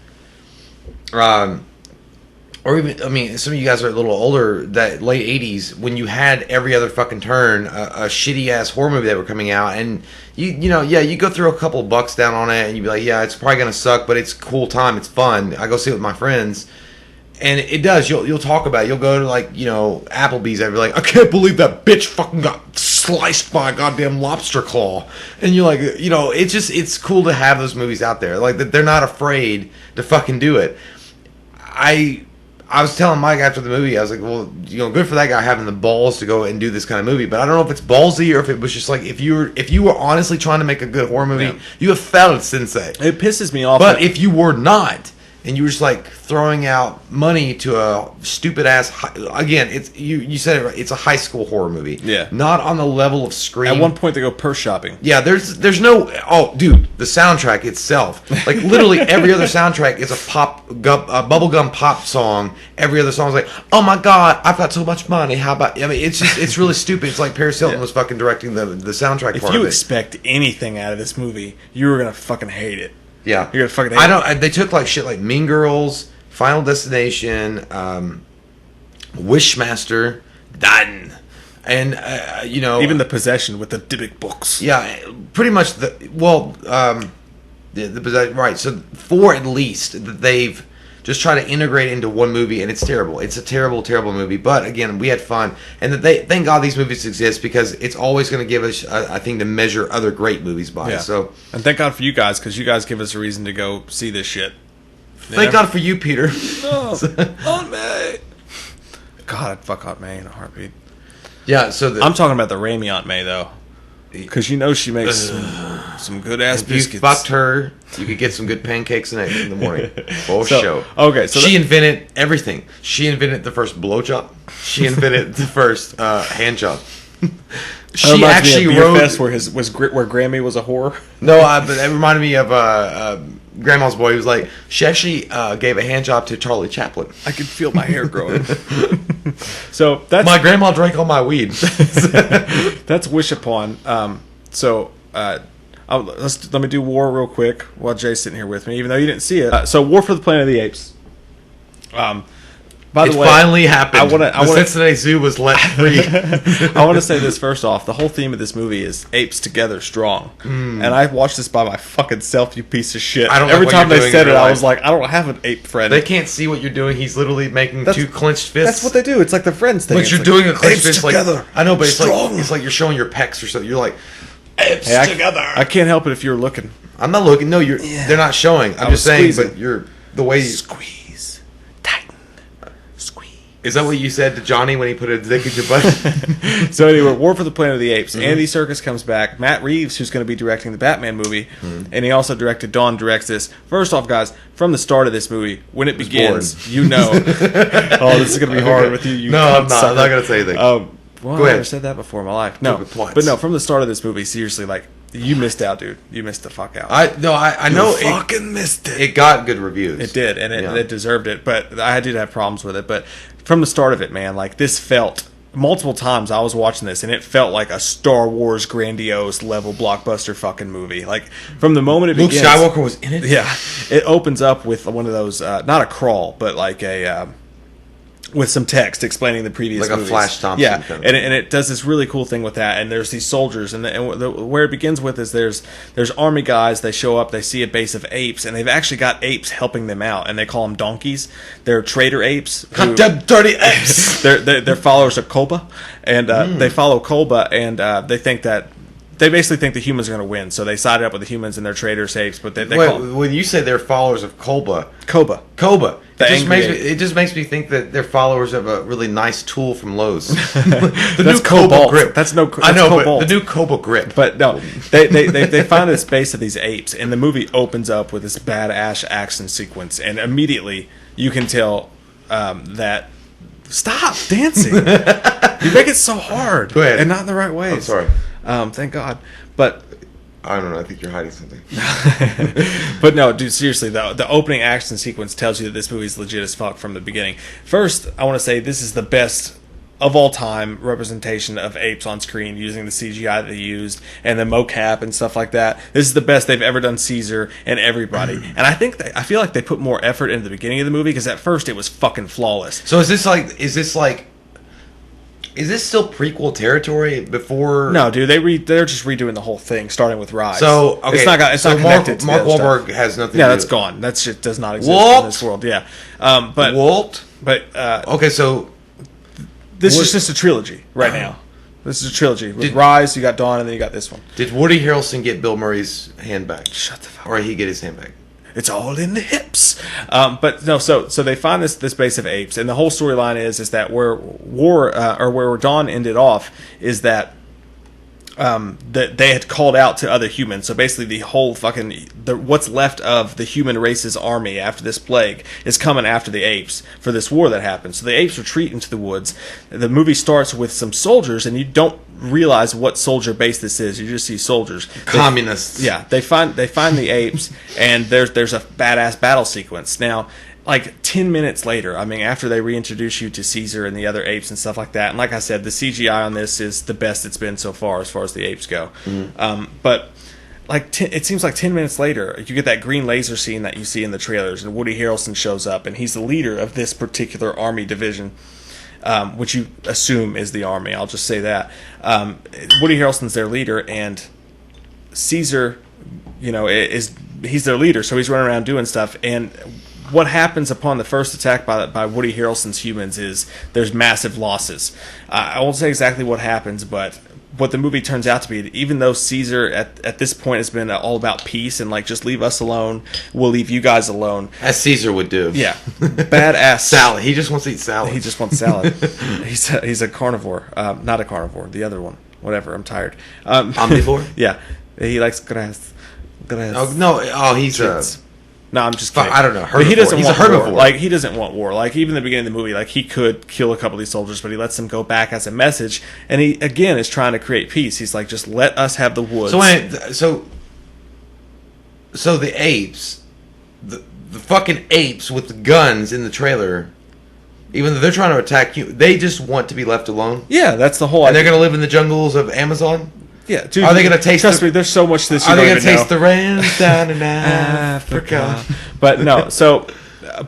S2: or even, I mean, some of you guys are a little older, that late 80s, when you had every other fucking turn, a shitty-ass horror movie that were coming out, and, you go through a couple of bucks down on it, and you'd be like, yeah, it's probably going to suck, but it's a cool time, it's fun. I go see it with my friends. And it does. You'll talk about it. You'll go to Applebee's and be like, I can't believe that bitch fucking got sliced by a goddamn lobster claw. And you're like, it's cool to have those movies out there. Like they're not afraid to fucking do it. I was telling Mike after the movie, I was like, well, good for that guy having the balls to go and do this kind of movie. But I don't know if it's ballsy or if it was just like if you were honestly trying to make a good horror movie, you have failed, Sensei.
S3: It pisses me off.
S2: But if you were not, and you were just like throwing out money to a stupid ass. Again, it's you said it right. It's a high school horror movie.
S3: Yeah,
S2: not on the level of Scream.
S3: At one point, they go purse shopping.
S2: Yeah, there's no. Oh, dude, the soundtrack itself, like literally every other soundtrack is a bubblegum pop song. Every other song is like, oh my god, I've got so much money. How about? I mean, it's really stupid. It's like Paris Hilton was fucking directing the soundtrack.
S3: If you expect anything out of this movie, you were gonna fucking hate it.
S2: Yeah,
S3: you're gonna fucking hate it.
S2: They took like shit like Mean Girls, Final Destination, Wishmaster, done, and
S3: even The Possession with the Dybbuk books.
S2: Yeah, pretty much the Possession. Right, so 4 at least that they've just tried to integrate into one movie, and it's terrible. It's a terrible, terrible movie. But again, we had fun, and thank God these movies exist because it's always going to give us a thing to measure other great movies by.
S3: Yeah.
S2: So,
S3: and thank God for you guys because you guys give us a reason to go see this shit.
S2: Thank God for you, Peter.
S3: No, Aunt May. God, I'd fuck Aunt May in a heartbeat.
S2: Yeah, so
S3: I'm talking about the Raimi Aunt May though. Because you know she makes some good ass
S2: If you
S3: biscuits.
S2: fucked her, you could get some good pancakes and eggs in the morning. For sure.
S3: Okay, so
S2: she invented everything. She invented the first blowjob. She invented the first hand job. She actually wrote
S3: Fest where where Grammy was a whore.
S2: No, but it reminded me of Grandma's Boy. He was like, she actually gave a hand job to Charlie Chaplin.
S3: I could feel my hair growing. So that's
S2: My grandma drank all my weed.
S3: that's Wish Upon. Let me do War real quick while Jay's sitting here with me, even though you didn't see it. So War for the Planet of the Apes. By the way,
S2: finally happened.
S3: The
S2: Cincinnati Zoo was let free.
S3: I want to say this first off. The whole theme of this movie is apes together strong. And I watched this by my fucking self, you piece of shit.
S2: I don't
S3: Every
S2: like what
S3: time
S2: you're
S3: they
S2: doing
S3: said
S2: in
S3: it,
S2: your
S3: I
S2: life.
S3: was like, I don't have an ape friend.
S2: They can't see what you're doing. He's literally making two clenched fists.
S3: That's what they do. It's like the Friends thing.
S2: But
S3: It's
S2: you're
S3: like,
S2: doing a clenched
S3: apes
S2: fist.
S3: together.
S2: Like, I know, but
S3: strong.
S2: it's like you're showing your pecs or something. You're like, apes
S3: Hey,
S2: together.
S3: I can't help it if you're looking.
S2: I'm not looking. No, they're not showing. I'm
S3: was
S2: just saying,
S3: squeezing.
S2: but you're the way you...
S3: Squeeze. Tighten. Squeeze.
S2: Is that what you said to Johnny when he put a dick in your butt?
S3: So anyway, War for the Planet of the Apes. Andy Serkis comes back. Matt Reeves, who's going to be directing the Batman movie, and he also directed Dawn directs this. First off, guys, from the start of this movie, when it begins, you know, oh, this is going to be hard with you.
S2: No, I'm not. I'm not going to say anything.
S3: Well,
S2: Go
S3: I've
S2: ahead.
S3: never said that before in my life. No,
S2: Good points.
S3: but no, from the start of this movie, seriously, like you missed out, dude. You missed the fuck out.
S2: I know
S3: fucking missed it.
S2: it got good reviews.
S3: It did, and
S2: Yeah.
S3: it deserved it. But I did have problems with it. But from the start of it, man, like this felt multiple times I was watching this, and it felt like a Star Wars grandiose level blockbuster fucking movie. Like from the moment it
S2: Luke
S3: begins,
S2: Skywalker was in it?
S3: yeah, it opens up with one of those not a crawl, but like a with some text explaining the previous
S2: Like a
S3: movies.
S2: Flash Thompson
S3: yeah,
S2: kind of
S3: and it does this really cool thing with that. And there's these soldiers, and where it begins with is there's army guys. They show up, they see a base of apes, and they've actually got apes helping them out, and they call them donkeys. They're trader apes.
S2: Goddamn dirty apes!
S3: They're followers of Koba, and they follow Koba, and they think that. They basically think the humans are going to win, so they sided up with the humans and their traders apes. But they call them
S2: when you say they're followers of Koba,
S3: Koba.
S2: it just makes me think that they're followers of a really nice tool from Lowe's. The
S3: That's
S2: new Koba
S3: Cobalt.
S2: grip.
S3: That's no.
S2: I know,
S3: Cobalt.
S2: but the new Koba grip.
S3: But no, they find this base of these apes, and the movie opens up with this badass action sequence, and immediately you can tell that. Stop dancing! You make it so hard,
S2: Go ahead.
S3: and not in the right ways.
S2: I'm sorry.
S3: Thank God, but.
S2: I don't know. I think you're hiding something.
S3: But no, dude, seriously, the opening action sequence tells you that this movie's legit as fuck from the beginning. First, I want to say this is the best of all time representation of apes on screen using the CGI that they used and the mocap and stuff like that. This is the best they've ever done Caesar and everybody. And I feel like they put more effort into the beginning of the movie because at first it was fucking flawless.
S2: So is this still prequel territory before?
S3: No, dude, they're just redoing the whole thing, starting with Rise.
S2: So okay,
S3: it's not connected.
S2: Mark
S3: to the other
S2: Wahlberg
S3: stuff.
S2: has nothing.
S3: Yeah,
S2: to
S3: that's
S2: do.
S3: gone. That shit does not exist
S2: Walt?
S3: in this world. Yeah, but
S2: Walt. Okay, so
S3: this is just a trilogy right now. This is a trilogy. With Rise, you got Dawn, and then you got this one.
S2: did Woody Harrelson get Bill Murray's hand back?
S3: Shut the fuck
S2: Or he get his hand back?
S3: It's all in the hips. But no, so they find this base of apes, and the whole storyline is that where Dawn ended off is that that they had called out to other humans. So basically, the whole what's left of the human race's army after this plague is coming after the apes for this war that happened. So the apes retreat into the woods. The movie starts with some soldiers, and you don't realize what soldier base this is. You just see soldiers.
S2: Communists.
S3: They find the apes, and there's a badass battle sequence. Now, like 10 minutes later, I mean, after they reintroduce you to Caesar and the other apes and stuff like that, and like I said, the CGI on this is the best it's been so far as the apes go. But like it seems like 10 minutes later, you get that green laser scene that you see in the trailers, and Woody Harrelson shows up, and he's the leader of this particular army division. Which you assume is the army. I'll just say that. Woody Harrelson's their leader, and Caesar, he's their leader, so he's running around doing stuff. And what happens upon the first attack by Woody Harrelson's humans is there's massive losses. I won't say exactly what happens, but what the movie turns out to be, even though Caesar at this point has been all about peace and like just leave us alone, we'll leave you guys alone.
S2: As Caesar would do.
S3: Yeah, badass
S2: salad. He just wants to eat salad.
S3: He just wants salad. He's a carnivore, not a carnivore. The other one. whatever. I'm tired.
S2: Omnivore?
S3: Yeah, he likes grass.
S2: Oh no! Oh, he's
S3: No, I'm just kidding.
S2: I don't know.
S3: But he doesn't
S2: He's
S3: want
S2: a herbivore.
S3: war. Like, he doesn't want war. Like, even in the beginning of the movie, like, he could kill a couple of these soldiers, but he lets them go back as a message. And he, again, is trying to create peace. He's like, just let us have the woods.
S2: So the apes, the fucking apes with the guns in the trailer, even though they're trying to attack you, they just want to be left alone.
S3: Yeah, that's the whole
S2: And they're going to live in the jungles of Amazon?
S3: Yeah, dude.
S2: Are they going to taste?
S3: Trust me, there's so much this.
S2: Are they going to taste the rains down in Africa?
S3: But no,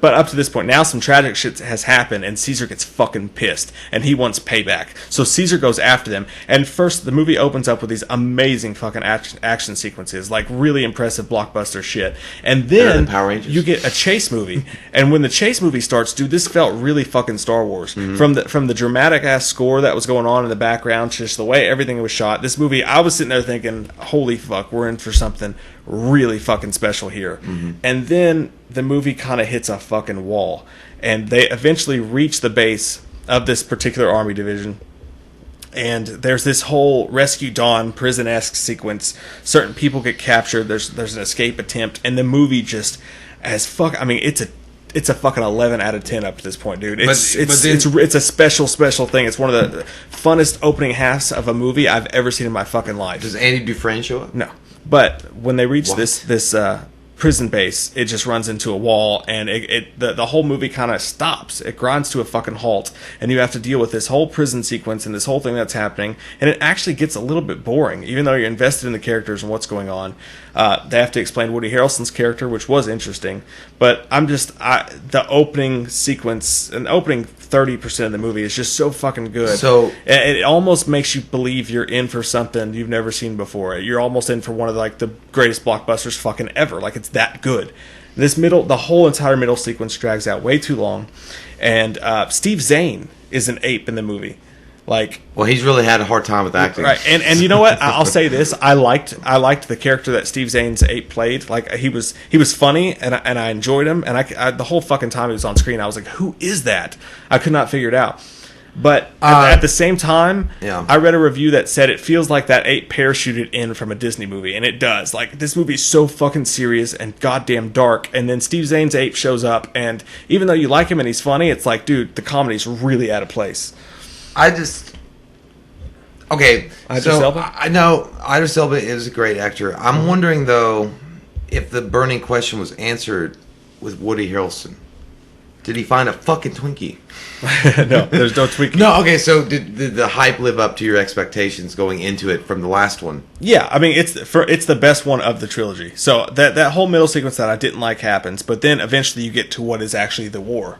S3: but up to this point, now some tragic shit has happened, and Caesar gets fucking pissed, and he wants payback. So Caesar goes after them, and first the movie opens up with these amazing fucking action sequences, like really impressive blockbuster shit, and then
S2: Power Rangers.
S3: You get a chase movie, and when the chase movie starts, dude, this felt really fucking Star Wars.
S2: Mm-hmm.
S3: From the dramatic ass score that was going on in the background, just the way everything was shot. This movie, I was sitting there thinking, holy fuck, we're in for something really fucking special here.
S2: Mm-hmm.
S3: And then the movie kind of hits a fucking wall, and they eventually reach the base of this particular army division, and there's this whole Rescue Dawn prison-esque sequence. Certain people get captured, there's an escape attempt, and the movie just as fuck. I mean, it's a fucking 11 out of 10 up to this point, dude. It's a special thing. It's one of the funnest opening halves of a movie I've ever seen in my fucking life.
S2: Does Andy Dufresne show up?
S3: No. But when they reach this prison base, it just runs into a wall, and the whole movie kind of stops. It grinds to a fucking halt, and you have to deal with this whole prison sequence and this whole thing that's happening, and it actually gets a little bit boring, even though you're invested in the characters and what's going on. They have to explain Woody Harrelson's character, which was interesting, but the opening sequence and the opening 30% of the movie is just so fucking good. So it almost makes you believe you're in for something you've never seen before. You're almost in for one of the greatest blockbusters fucking ever. Like, it's that good. The whole entire middle sequence drags out way too long, and Steve Zahn is an ape in the movie. Like,
S2: well, he's really had a hard time with acting,
S3: right? And you know what? I'll say this: I liked the character that Steve Zahn's ape played. Like, he was funny, and I enjoyed him. And I the whole fucking time he was on screen, I was like, "Who is that?" I could not figure it out. But at the same time, I read a review that said it feels like that ape parachuted in from a Disney movie, and it does. Like, this movie is so fucking serious and goddamn dark, and then Steve Zahn's ape shows up, and even though you like him and he's funny, it's like, dude, the comedy's really out of place.
S2: Idris Elba? I know Idris Elba is a great actor. I'm wondering, though, if the burning question was answered with Woody Harrelson. Did he find a fucking Twinkie?
S3: No, there's no Twinkie.
S2: No, okay, so did the hype live up to your expectations going into it from the last one?
S3: Yeah, I mean, it's the best one of the trilogy. So that whole middle sequence that I didn't like happens, but then eventually you get to what is actually the war.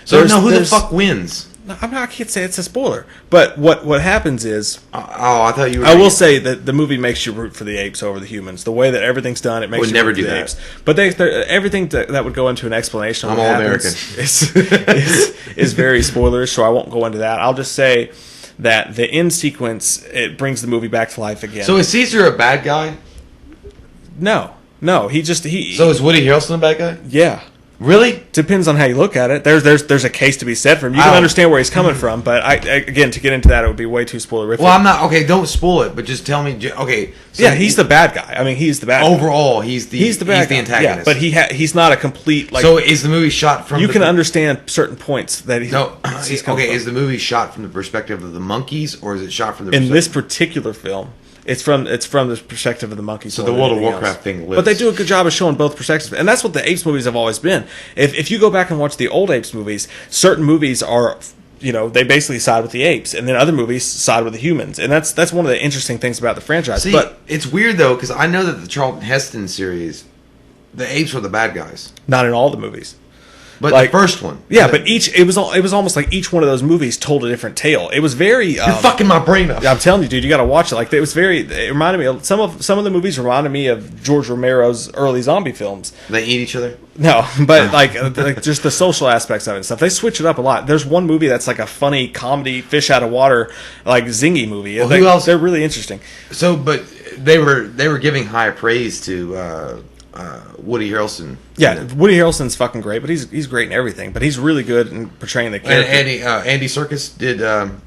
S2: So who the fuck wins?
S3: I can't say it's a spoiler, but what happens is...
S2: I thought you were...
S3: I will say that the movie makes you root for the apes over the humans. The way that everything's done, it makes you root for the apes. But everything that would go into an explanation of what happens is very spoilerish, so I won't go into that. I'll just say that the end sequence, it brings the movie back to life again.
S2: So is Caesar a bad guy?
S3: No,
S2: So is Woody Harrelson a bad guy?
S3: Yeah.
S2: Really?
S3: Depends on how you look at it. There's a case to be said for him. You can understand where he's coming from, but again, to get into that, it would be way too spoilerific.
S2: Well, I'm not... Okay, don't spoil it, but just tell me... Okay.
S3: So yeah, he's the bad guy. I mean, he's the bad guy.
S2: Overall, he's the bad guy. Antagonist.
S3: Yeah, but he's not a complete... Like,
S2: so is the movie shot from...
S3: You can understand certain points that he's...
S2: No,
S3: he's okay,
S2: is the movie shot from the perspective of the monkeys, or is it shot from the...
S3: In this particular film... It's from the perspective of the monkeys.
S2: So the World of Warcraft thing lives.
S3: But they do a good job of showing both perspectives. And that's what the Apes movies have always been. If you go back and watch the old Apes movies, certain movies are, they basically side with the apes, and then other movies side with the humans. And that's one of the interesting things about the franchise.
S2: See, but it's weird, though, because I know that the Charlton Heston series, the apes were the bad guys.
S3: Not in all the movies.
S2: But the first one.
S3: Yeah, but it was almost like each one of those movies told a different tale. It was very...
S2: You're fucking my brain up.
S3: I'm telling you, dude, you got to watch it. Like, it reminded me of... Some of the movies reminded me of George Romero's early zombie films.
S2: They eat each other?
S3: No, but like just the social aspects of it and stuff. They switch it up a lot. There's one movie that's like a funny comedy, fish out of water, like zingy movie.
S2: Well, who else?
S3: They're really interesting.
S2: So, but they were giving high praise to Woody Harrelson.
S3: Yeah, Woody Harrelson's fucking great, but he's great in everything. But he's really good in portraying the character.
S2: And Andy Serkis did.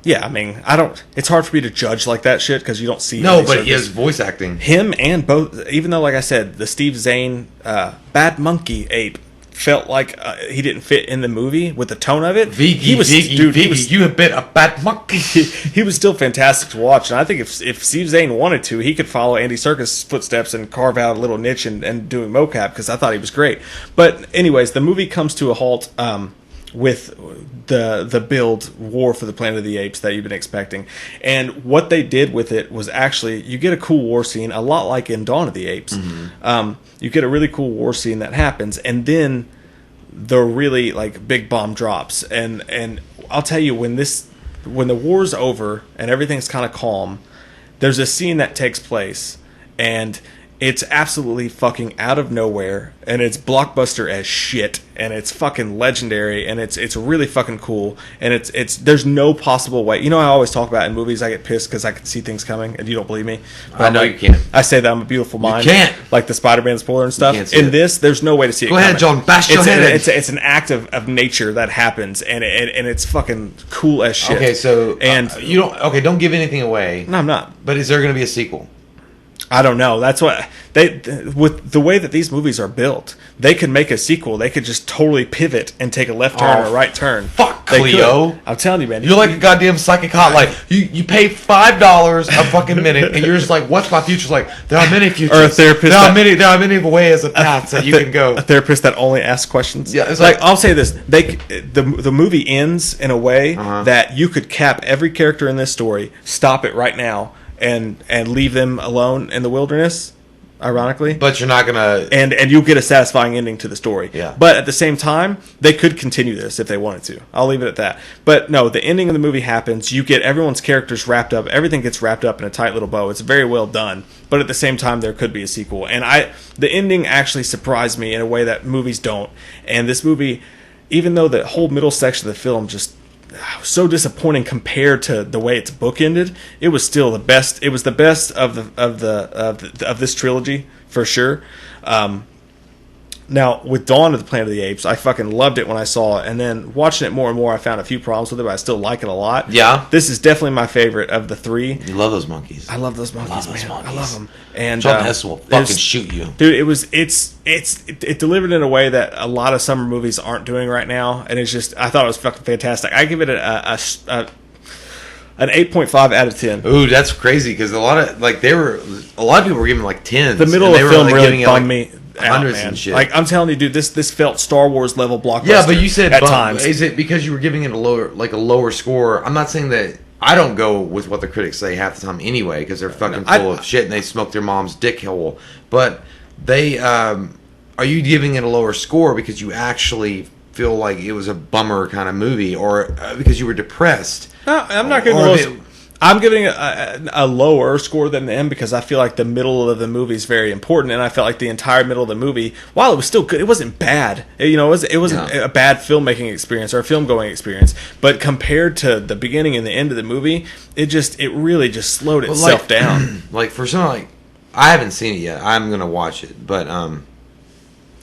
S3: Yeah, I mean, I don't. It's hard for me to judge like that shit because you don't see.
S2: No,
S3: Andy
S2: but
S3: Serkis.
S2: he has voice acting.
S3: Him and both, even though, like I said, the Steve Zahn Bad Monkey ape felt like he didn't fit in the movie with the tone of it. He was
S2: you a bit a bad monkey.
S3: he was still fantastic to watch, and I think if Steve Zahn wanted to, he could follow Andy Serkis' footsteps and carve out a little niche and doing mocap, because I thought he was great. But anyways, the movie comes to a halt with the build War for the Planet of the Apes that you've been expecting. And what they did with it was actually, you get a cool war scene, a lot like in Dawn of the Apes. Mm-hmm. You get a really cool war scene that happens, and then the really like big bomb drops. And I'll tell you, when the war's over and everything's kind of calm, there's a scene that takes place, and it's absolutely fucking out of nowhere, and it's blockbuster as shit, and it's fucking legendary, and it's really fucking cool, and it's there's no possible way. You know, I always talk about in movies, I get pissed because I can see things coming, and you don't believe me. But
S2: I know you can't.
S3: I say that I'm a beautiful mind.
S2: You can't.
S3: Like the Spider-Man spoiler and stuff. In this, there's no way to see it.
S2: Go ahead, John. Bash your head in.
S3: It's an act of nature that happens, and it's fucking cool as shit.
S2: Okay, so
S3: and
S2: you don't. Okay, don't give anything away.
S3: No, I'm not.
S2: But is there going to be a sequel?
S3: I don't know. That's what with the way that these movies are built, they could make a sequel. They could just totally pivot and take a left turn or a right turn.
S2: Fuck,
S3: they
S2: Cleo.
S3: Could. I'm telling you, man.
S2: You're like a goddamn psychic hotline. You pay $5 a fucking minute, and you're just like, "What's my future?" Like, there are many futures.
S3: Or a therapist.
S2: There are many ways and paths that you can go.
S3: A therapist that only asks questions.
S2: Yeah, it's
S3: like I'll say this: the movie ends in a way that you could cap every character in this story, stop it right now, and leave them alone in the wilderness, ironically.
S2: But you're not gonna
S3: and you'll get a satisfying ending to the story.
S2: Yeah.
S3: But at the same time, they could continue this if they wanted to. I'll leave it at that. But no, the ending of the movie happens. You get everyone's characters wrapped up. Everything gets wrapped up in a tight little bow. It's very well done. But at the same time, there could be a sequel. And the ending actually surprised me in a way that movies don't. And this movie, even though the whole middle section of the film just so disappointing compared to the way it's bookended, it was still the best. It was the best of this trilogy for sure. Now with Dawn of the Planet of the Apes, I fucking loved it when I saw it, and then watching it more and more, I found a few problems with it, but I still like it a lot.
S2: Yeah,
S3: this is definitely my favorite of the three.
S2: You love those monkeys.
S3: I love those monkeys, man. I love them. And
S2: John Hess will fucking shoot you,
S3: dude. It delivered in a way that a lot of summer movies aren't doing right now, and it's just, I thought it was fucking fantastic. I give it an 8.5 out of 10.
S2: Ooh, that's crazy, because a lot of people were giving like 10s.
S3: The middle of the film really bummed me out,
S2: hundreds
S3: man.
S2: and shit.
S3: Like, I'm telling you, dude, this felt Star Wars level blockbuster.
S2: Yeah, but you said
S3: at times.
S2: Is it because you were giving it a lower score? I'm not saying that. I don't go with what the critics say half the time anyway, because they're fucking full of shit and they smoke their mom's dick hole. But they are you giving it a lower score because you actually feel like it was a bummer kind of movie, or because you were depressed?
S3: No, I'm not giving I'm giving a lower score than them because I feel like the middle of the movie is very important, and I felt like the entire middle of the movie, while it was still good, it wasn't bad. It wasn't a bad filmmaking experience or a film going experience. But compared to the beginning and the end of the movie, it really just slowed itself down.
S2: Like for something like, I haven't seen it yet. I'm gonna watch it, but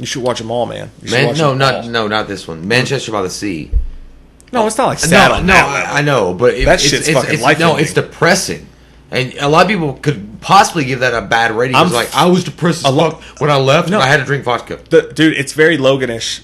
S3: you should watch them all, man.
S2: Not this one. Manchester by the Sea.
S3: No, it's not like sad.
S2: No, I know, but
S3: that shit's fucking life-ending.
S2: It's depressing, and a lot of people could possibly give that a bad rating. Like, I was depressed as fuck when I left, and I had to drink vodka.
S3: Dude, it's very Loganish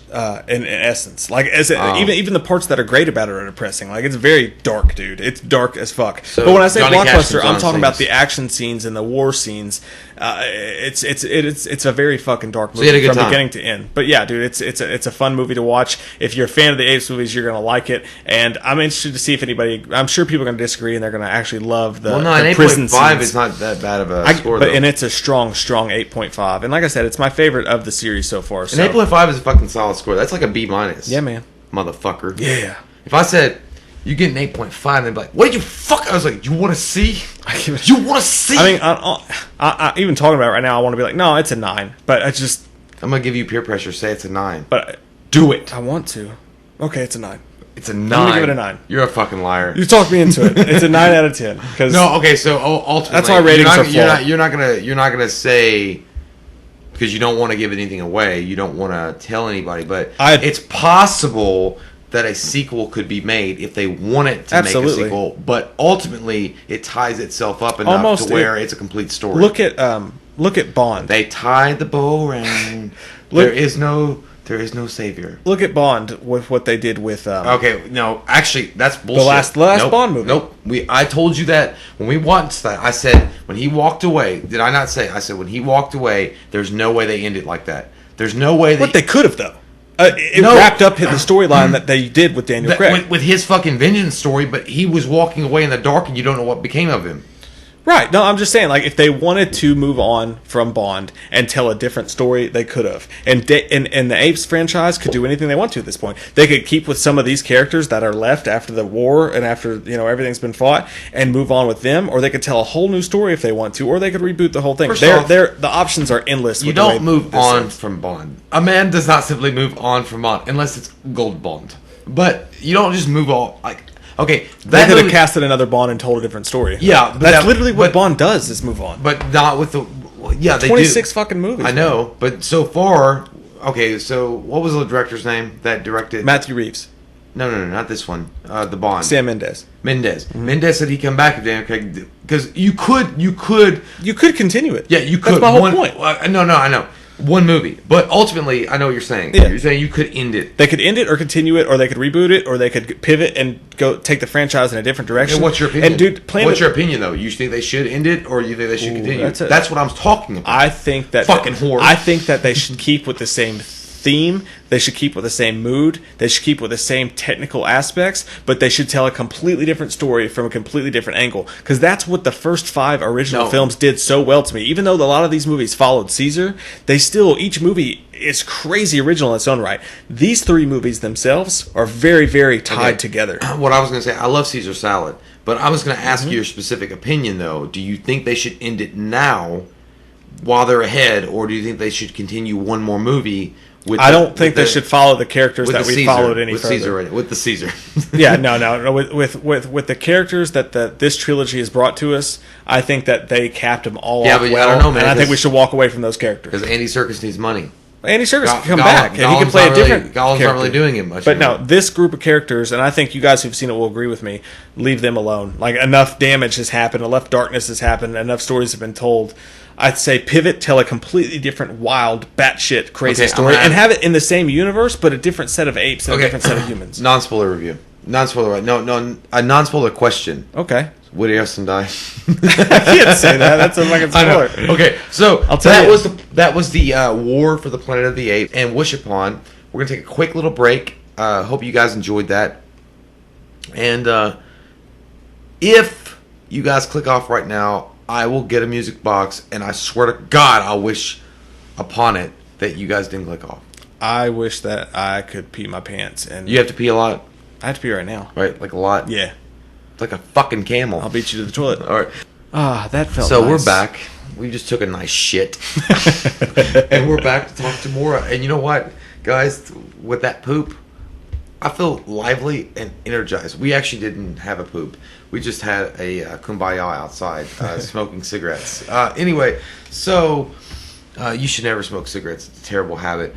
S3: in essence. Like, even the parts that are great about it are depressing. Like, it's very dark, dude. It's dark as fuck. So but when I say Johnny blockbuster, I'm talking about the action scenes and the war scenes. It's a very fucking dark movie from beginning to end. But yeah, dude, it's a fun movie to watch. If you're a fan of the Apes movies, you're gonna like it. And I'm interested to see if anybody. I'm sure people are gonna disagree, and they're gonna actually love the prison scenes.
S2: 8.5 is not that bad of a score,
S3: and it's a strong 8.5. And like I said, it's my favorite of the series so far. So.
S2: And 8.5 is a fucking solid score. That's like a B-.
S3: Yeah, man.
S2: Motherfucker.
S3: Yeah.
S2: If I said, you get an 8.5, they'd be like, what did you fuck? I was like, you want to see? You want to see?
S3: I mean, I even talking about it right now, I want to be like, no, it's a 9. But I just...
S2: I'm going to give you peer pressure. Say it's a 9.
S3: But
S2: do it.
S3: I want to. Okay, it's a 9.
S2: It's a 9.
S3: I'm going to give it a 9.
S2: You're a fucking liar.
S3: You talked me into it. It's a 9 out of 10.
S2: No, okay, so ultimately...
S3: That's why ratings are flawed.
S2: You're not gonna say... because you don't want to give anything away. You don't want to tell anybody, but
S3: I'd-
S2: it's possible that a sequel could be made if they wanted to make a sequel, but ultimately it ties itself up enough
S3: Almost
S2: to where it's a complete story.
S3: Look at Bond.
S2: They tied the bow around. There is no savior.
S3: Look at Bond with what they did with.
S2: Okay, no, actually, that's bullshit.
S3: The last
S2: Nope,
S3: Bond movie.
S2: Nope. I told you that when we watched that. I said when he walked away. Did I not say? I said when he walked away, there's no way they end it like that. There's no way.
S3: What they could have though. It wrapped up the storyline that they did with Daniel Craig.
S2: With his fucking vengeance story, but he was walking away in the dark, and you don't know what became of him.
S3: Right. No, I'm just saying, like, if they wanted to move on from Bond and tell a different story, they could have. And the Apes franchise could do anything they want to at this point. They could keep with some of these characters that are left after the war and after, everything's been fought and move on with them, or they could tell a whole new story if they want to, or they could reboot the whole thing. The options are endless.
S2: You don't move on from Bond. A man does not simply move on from Bond unless it's Gold Bond. But you don't just move on, like... Okay,
S3: they could have casted another Bond and told a different story.
S2: Yeah, but
S3: that's literally what Bond does is move on.
S2: But not with the... Yeah, they
S3: 26
S2: do.
S3: fucking movies.
S2: I know, but so far... Okay, so what was the director's name that directed...
S3: Matthew Reeves.
S2: No, not this one. The Bond.
S3: Sam Mendes.
S2: Mm-hmm. Mendes said he'd come back if Daniel Craig... Because you could
S3: continue it.
S2: Yeah, you could.
S3: That's my whole point.
S2: No, I know. One movie. But ultimately, I know what you're saying.
S3: Yeah.
S2: You're saying you could end it.
S3: They could end it or continue it, or they could reboot it, or they could pivot and go take the franchise in a different direction.
S2: And what's your opinion?
S3: And
S2: what's your opinion, though? You think they should end it, or you think they should continue? That's what I'm talking about.
S3: I think that...
S2: Fucking whore.
S3: I think that they should keep with the same theme. They should keep with the same mood. They should keep with the same technical aspects, but they should tell a completely different story from a completely different angle. Because that's what the first 5 original films did so well to me. Even though a lot of these movies followed Caesar, each movie is crazy original in its own right. These 3 movies themselves are very, very tied together.
S2: What I was going to say, I love Caesar salad, but I was going to ask you your specific opinion, though. Do you think they should end it now while they're ahead, or do you think they should continue one more movie?
S3: I don't think they should follow the characters that we followed any further.
S2: With the Caesar.
S3: Yeah, no. With the characters that this trilogy has brought to us, I think that they capped them all off
S2: but
S3: well,
S2: I don't know, man.
S3: And I think we should walk away from those characters.
S2: Because Andy Serkis needs money.
S3: Andy Serkis can come back, and he can play a different
S2: Gollum's not really doing it much.
S3: But no, this group of characters, and I think you guys who've seen it will agree with me, leave them alone. Like, enough damage has happened, enough darkness has happened, enough stories have been told. I'd say pivot, tell a completely different, wild, batshit, crazy story, and have it in the same universe, but a different set of apes and a different set of humans.
S2: Non-spoiler review. Non-spoiler, no, a non-spoiler question.
S3: Okay.
S2: Woody Harrelson die?
S3: I can't say that. That's a fucking spoiler.
S2: Okay, so
S3: I'll tell you.
S2: That was the War for the Planet of the Apes and Wish Upon. We're gonna take a quick little break. Hope you guys enjoyed that. And if you guys click off right now, I will get a music box, and I swear to God, I'll wish upon it that you guys didn't click off.
S3: I wish that I could pee my pants, and
S2: You have to pee a lot,
S3: I have to pee right now.
S2: right? Like a lot.
S3: Yeah,
S2: It's like a fucking camel.
S3: I'll beat you to the toilet.
S2: All right.
S3: That felt
S2: So
S3: nice.
S2: we're back. We just took a nice shit, and we're back to talk to Maura. And you know what, guys? With that poop, I feel lively and energized. We actually didn't have a poop. We just had a kumbaya outside, smoking cigarettes. Anyway, so you should never smoke cigarettes. It's a terrible habit.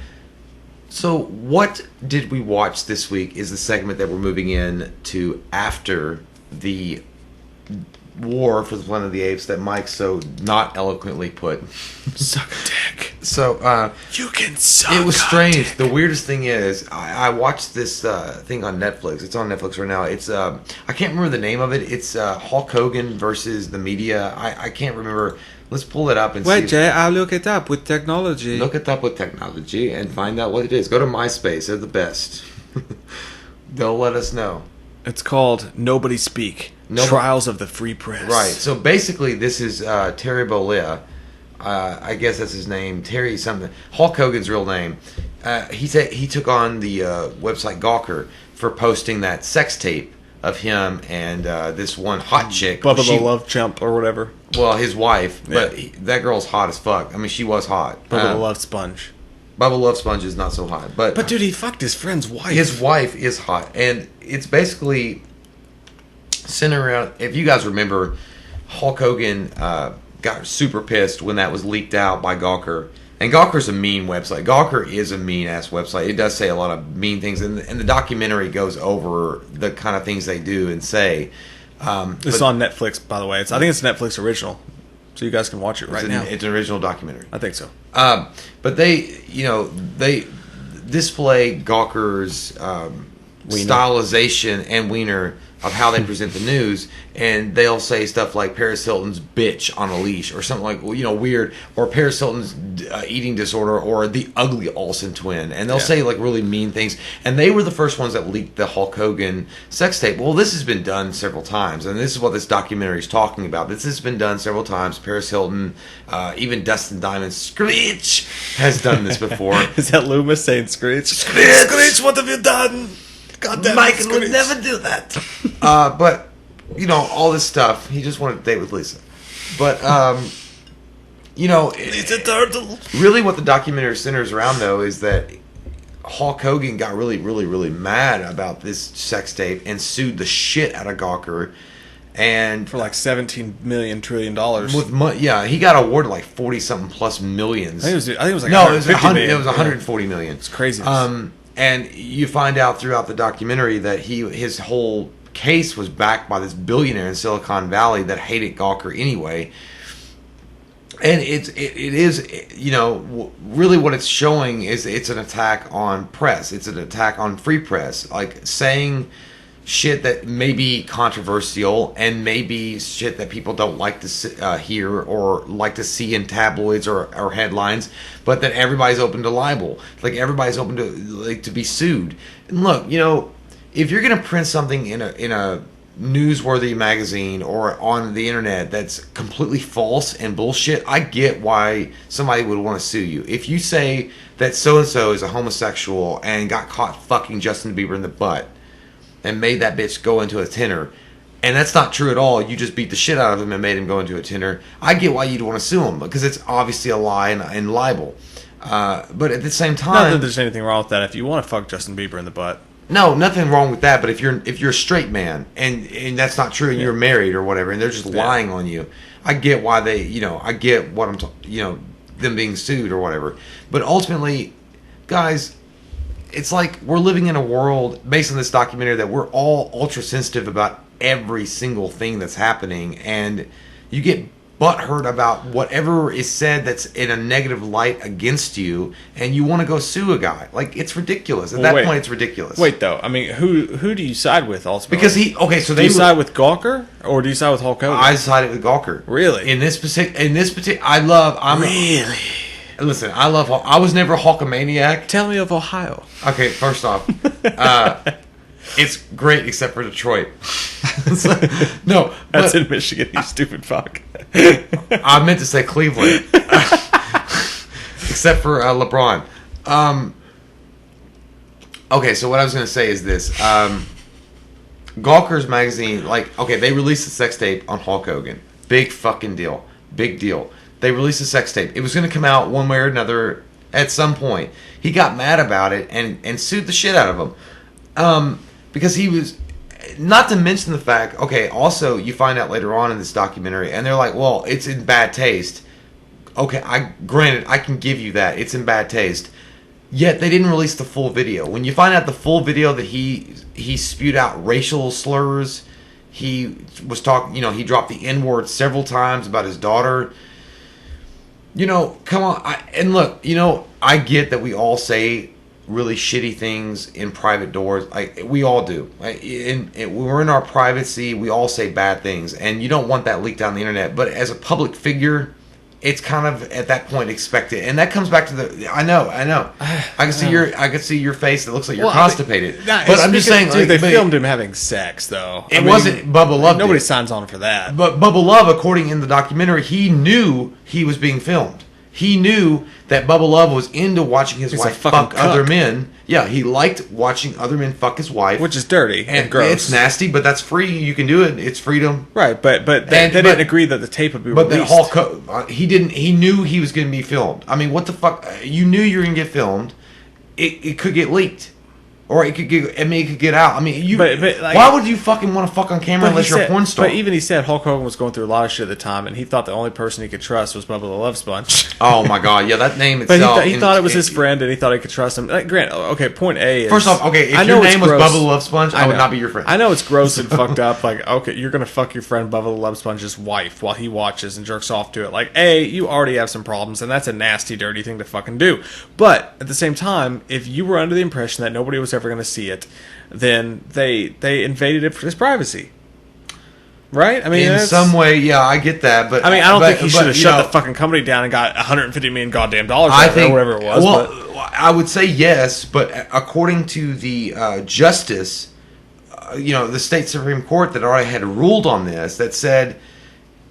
S2: So what did we watch this week is the segment that we're moving in to after the War for the Planet of the Apes that Mike so not eloquently put.
S3: Suck a dick.
S2: So
S3: You can suck.
S2: it was
S3: a
S2: strange.
S3: dick.
S2: The weirdest thing is I watched this thing on Netflix. It's on Netflix right now. It's I can't remember the name of it. It's Hulk Hogan versus the media. I can't remember. Let's pull it up and see.
S3: Wait, Jay, I'll look it up with technology.
S2: Look it up with technology and find out what it is. Go to MySpace. They're the best. They'll let us know.
S3: It's called Nobody Speak. Trials of the Free Press.
S2: Right. So basically, this is Terry Bollea. I guess that's his name. Terry something. Hulk Hogan's real name. He took on the website Gawker for posting that sex tape of him and this one hot chick.
S3: Bubba the Love Chump or whatever.
S2: Well, his wife.
S3: Yeah.
S2: But that girl's hot as fuck. I mean, she was hot.
S3: Bubba the Love Sponge.
S2: Bubba Love Sponge is not so hot. But
S3: But dude, he fucked his friend's wife.
S2: his wife is hot. And it's basically centered around, if you guys remember, Hulk Hogan got super pissed when that was leaked out by Gawker. And Gawker's a mean website. Gawker is a mean-ass website. It does say a lot of mean things, and the documentary goes over the kind of things they do and say.
S3: It's on Netflix, by the way. I think it's a Netflix original, so you guys can watch it right now.
S2: It's an original documentary.
S3: I think so.
S2: But they display Gawker's stylization and wiener of how they present the news, and they'll say stuff like Paris Hilton's bitch on a leash, or something like, weird, or Paris Hilton's eating disorder, or the ugly Olsen twin, and they'll say like really mean things. And they were the first ones that leaked the Hulk Hogan sex tape. Well, this has been done several times, and this is what this documentary is talking about. This has been done several times. Paris Hilton, even Dustin Diamond, Screech, has done this before.
S3: Is that Loomis saying Screech?
S2: Screech,
S3: what have you done? Goddamn,
S2: Michael would never do that. But all this stuff, he just wanted to date with Lisa. But
S3: Lisa Turtle.
S2: Really, what the documentary centers around, though, is that Hulk Hogan got really, really, really mad about this sex tape and sued the shit out of Gawker. And
S3: for like $17 million trillion.
S2: He got awarded like 40-something plus millions.
S3: I think it was like
S2: no, it was 140 million.
S3: It's crazy.
S2: And you find out throughout the documentary that his whole case was backed by this billionaire in Silicon Valley that hated Gawker anyway. And it is really what it's showing is it's an attack on press. It's an attack on free press, like saying shit that may be controversial and maybe shit that people don't like to hear or like to see in tabloids or headlines, but that everybody's open to libel. Like everybody's open to be sued. And look, if you're gonna print something in a newsworthy magazine or on the internet that's completely false and bullshit, I get why somebody would want to sue you. If you say that so and so is a homosexual and got caught fucking Justin Bieber in the butt and made that bitch go into a tenor, and that's not true at all, you just beat the shit out of him and made him go into a tenor, I get why you'd want to sue him, because it's obviously a lie and libel. But at the same time,
S3: not that there's anything wrong with that. If you want to fuck Justin Bieber in the butt,
S2: no, nothing wrong with that. But if you're a straight man and that's not true, and you're married or whatever, and they're just lying on you, I get why I get what them being sued or whatever. But ultimately, guys, it's like we're living in a world based on this documentary that we're all ultra sensitive about every single thing that's happening, and you get butthurt about whatever is said that's in a negative light against you, and you want to go sue a guy. Like, it's ridiculous. At that point, it's ridiculous.
S3: Wait, though. I mean, who do you side with ultimately?
S2: Because do you
S3: side with Gawker or do you side with Hulk Hogan?
S2: I sided with Gawker.
S3: Really?
S2: In this particular, I love Hulk. I was never a Hulkamaniac.
S3: Tell me of Ohio.
S2: Okay, first off, it's great except for Detroit. No,
S3: that's in Michigan. You stupid fuck.
S2: I meant to say Cleveland, except for LeBron. Okay, so what I was going to say is this: Gawker's magazine, they released a sex tape on Hulk Hogan. Big fucking deal. Big deal. They released a sex tape. It was going to come out one way or another at some point. He got mad about it and sued the shit out of him. Because he was, not to mention the fact, also you find out later on in this documentary, and they're like, well, it's in bad taste. Okay, granted, I can give you that. It's in bad taste. Yet they didn't release the full video. When you find out the full video that he spewed out racial slurs, he was talking, he dropped the N-word several times about his daughter. Come on. I get that we all say really shitty things in private doors. We all do. When we're in our privacy, we all say bad things, and you don't want that leaked on the internet. But as a public figure, it's kind of at that point expected, and that comes back to I know. I can see your face. It looks like you're constipated. But I'm just saying,
S3: dude, they filmed him having sex, though.
S2: It wasn't Bubba Love.
S3: Nobody signs on for that.
S2: But Bubba Love, according in the documentary, he knew he was being filmed. He knew that Bubba Love was into watching his wife fuck other men. Yeah, he liked watching other men fuck his wife.
S3: Which is dirty and gross.
S2: It's nasty, but that's free. You can do it. It's freedom.
S3: Right, but they didn't agree that the tape would be released.
S2: But he knew he was going to be filmed. I mean, what the fuck? You knew you were going to get filmed. It could get leaked. or it could get out. I mean,
S3: But, like,
S2: why would you fucking want to fuck on camera unless you're a porn star?
S3: But even he said Hulk Hogan was going through a lot of shit at the time, and he thought the only person he could trust was Bubba the Love Sponge.
S2: Oh my god, yeah, that name
S3: But
S2: itself.
S3: he thought it was his friend, and he thought he could trust him. Like, Grant, okay, point A is...
S2: First off, okay, if your name was Bubba the Love Sponge, I would not be your friend.
S3: I know it's gross and fucked up. Like, okay, you're going to fuck your friend Bubba the Love Sponge's wife while he watches and jerks off to it. Like, A, you already have some problems, and that's a nasty, dirty thing to fucking do. But, at the same time, if you were under the impression that nobody was ever going to see it, then they invaded it for his privacy. Right? I mean,
S2: in some way, yeah, I get that, but
S3: I mean, I don't think he should have shut the fucking company down and got $150 million goddamn dollars or whatever it was.
S2: Well, I would say yes, but according to the justice, the state Supreme Court that already had ruled on this, that said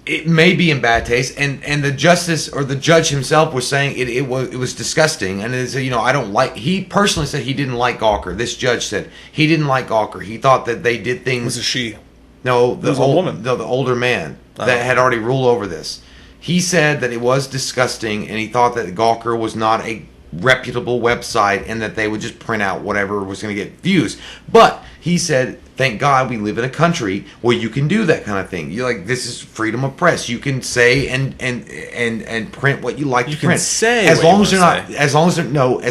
S2: it may be in bad taste, and the justice or the judge himself was saying it was disgusting, and I don't like. He personally said he didn't like Gawker. This judge said he didn't like Gawker. He thought that they did things.
S3: Was a she?
S2: No, the
S3: woman.
S2: No, the older man that had already ruled over this. He said that it was disgusting, and he thought that Gawker was not a reputable website, and that they would just print out whatever was going to get views. But he said, thank God we live in a country where you can do that kind of thing. You're like, this is freedom of press. You can say and print what you like to print.
S3: Say
S2: as long as they're not, as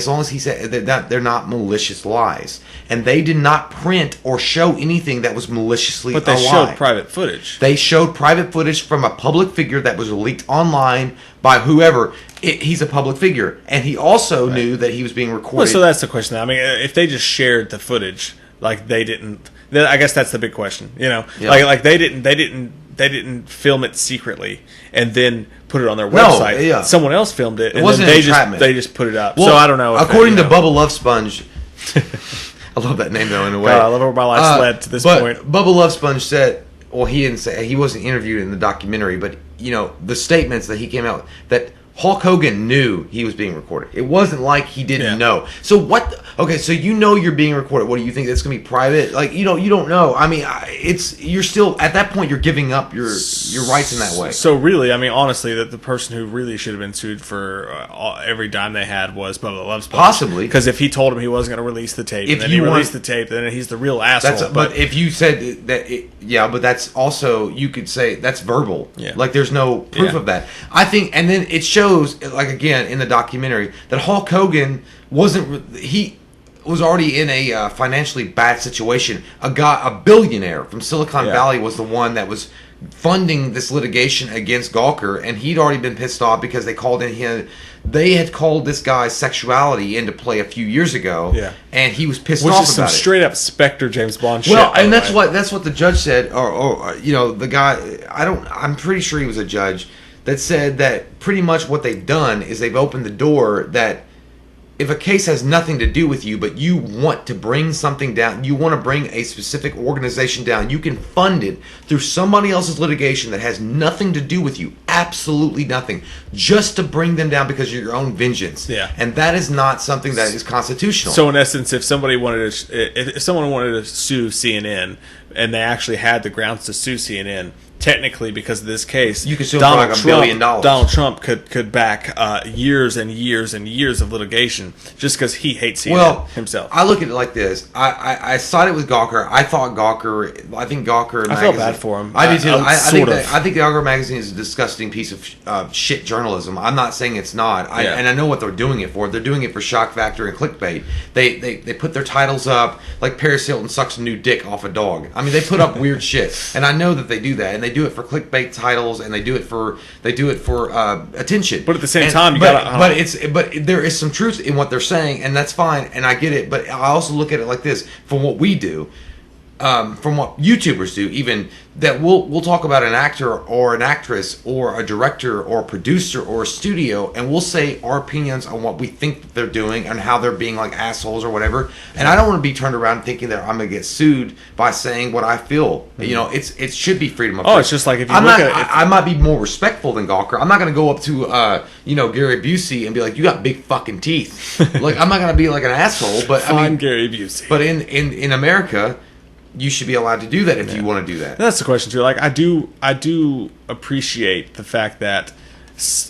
S2: long as he said that they're not malicious lies. And they did not print or show anything that was maliciously
S3: But they showed private footage.
S2: They showed private footage from a public figure that was leaked online by whoever. He's a public figure. And he also knew that he was being recorded.
S3: Well, so that's the question. I mean, if they just shared the footage, like they didn't, then I guess that's the big question. Like they didn't film it secretly and then put it on their website.
S2: No, yeah.
S3: Someone else filmed it, and
S2: wasn't
S3: then they just put it up.
S2: Well,
S3: so I don't know.
S2: According to Bubba Love Sponge, I love that name though in a way.
S3: God, I love where my life's led to this point.
S2: Bubba Love Sponge said, well, he didn't say, he wasn't interviewed in the documentary, but the statements that he came out that Hulk Hogan knew he was being recorded. It wasn't like he didn't know. So what? Okay, so you're being recorded. What do you think? That's going to be private? Like you don't know. I mean, you're still at that point. You're giving up your rights in that way.
S3: So really, I mean, honestly, that the person who really should have been sued for every dime they had was Bubba the Love Sponge.
S2: Possibly,
S3: because if he told him he wasn't going to release the tape, and then he released the tape, then he's the real asshole.
S2: But if you said that, but that's also, you could say that's verbal.
S3: Yeah.
S2: Like there's no proof of that. I think, and then it shows, like again in the documentary, that Hulk Hogan he was already in a financially bad situation. A billionaire from Silicon Valley was the one that was funding this litigation against Gawker, and he'd already been pissed off because they had called this guy's sexuality into play a few years ago, and he was pissed off about it. Which is some
S3: straight up Spectre James Bond shit.
S2: Well, and that's what the judge said, or the guy. I'm pretty sure he was a judge that said that pretty much what they've done is they've opened the door that if a case has nothing to do with you, but you want to bring something down, you want to bring a specific organization down, you can fund it through somebody else's litigation that has nothing to do with you, absolutely nothing, just to bring them down because of your own vengeance.
S3: Yeah.
S2: And that is not something that is constitutional.
S3: So in essence, if someone wanted to sue CNN and they actually had the grounds to sue CNN, technically, because of this case,
S2: you could sue for like $1 billion.
S3: Donald Trump could back years and years and years of litigation just because he hates CNN himself.
S2: I look at it like this. I sided with Gawker. I think Gawker magazine,
S3: I felt bad for him.
S2: I do too. I think the Gawker magazine is a disgusting piece of shit journalism. I'm not saying it's not. And I know what they're doing it for. They're doing it for shock factor and clickbait. They put their titles up like Paris Hilton sucks a new dick off a dog. I mean, they put up weird shit, and I know that they do that, and they do it for clickbait titles, and they do it for attention.
S3: But at the same time,
S2: but there is some truth in what they're saying, and that's fine, and I get it. But I also look at it like this: from what we do, from what YouTubers do, even that we'll talk about an actor or an actress or a director or a producer or a studio, and we'll say our opinions on what we think that they're doing and how they're being like assholes or whatever. And I don't want to be turned around thinking that I'm going to get sued by saying what I feel. Mm-hmm. It should be freedom of press.
S3: It's just like if you
S2: I might be more respectful than Gawker. I'm not going to go up to Gary Busey and be like, you got big fucking teeth. Like I'm not going to be like an asshole. But
S3: Gary Busey.
S2: But in America, you should be allowed to do that if you want to do that.
S3: That's the question too. Like I do appreciate the fact that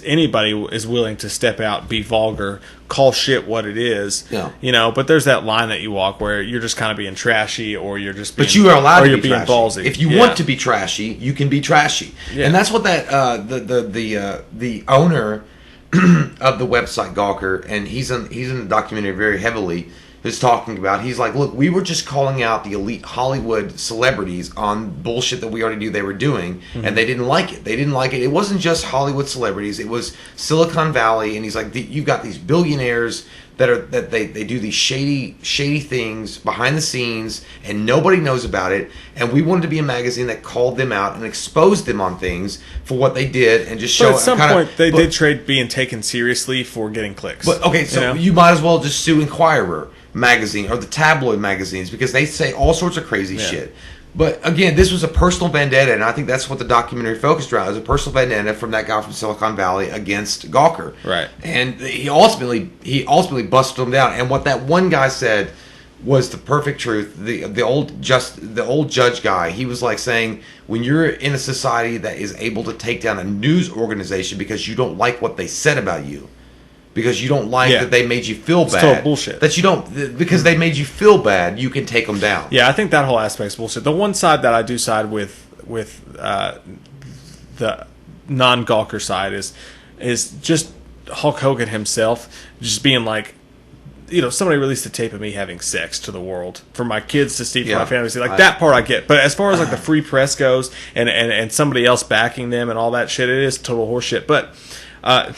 S3: anybody is willing to step out, be vulgar, call shit what it is.
S2: Yeah.
S3: You know, but there's that line that you walk where you're just kind of being trashy, or you're just being,
S2: but you are allowed
S3: or
S2: to
S3: you're
S2: be
S3: being
S2: trashy.
S3: ballsy.
S2: If you want to be trashy, you can be trashy.
S3: Yeah.
S2: And that's what that the owner of the website Gawker, and he's in the documentary very heavily, is talking about. He's like, look, we were just calling out the elite Hollywood celebrities on bullshit that we already knew they were doing, and they didn't like it. They didn't like it. It wasn't just Hollywood celebrities. It was Silicon Valley, and he's like, you've got these billionaires that they do these shady things behind the scenes, and nobody knows about it. And we wanted to be a magazine that called them out and exposed them on things for what they did, and just show.
S3: But at some point, they did trade being taken seriously for getting clicks.
S2: But okay, so you might as well just sue Inquirer magazine or the tabloid magazines, because they say all sorts of crazy shit. But again, this was a personal vendetta, and I think that's what the documentary focused around, is a personal vendetta from that guy from Silicon Valley against Gawker.
S3: Right.
S2: And he ultimately busted him down. And what that one guy said was the perfect truth. The old judge guy, he was like saying, when you're in a society that is able to take down a news organization because you don't like what they said about you, because you don't like that they made you feel bad.
S3: Total bullshit.
S2: That you don't, because they made you feel bad, you can take them down.
S3: Yeah, I think that whole aspect's bullshit. The one side that I do side with the non-Gawker side is just Hulk Hogan himself just being like, you know, somebody released a tape of me having sex to the world for my kids to see, for my family to see. Like, that part I get. But as far as like the free press goes and somebody else backing them and all that shit, it is total horseshit. But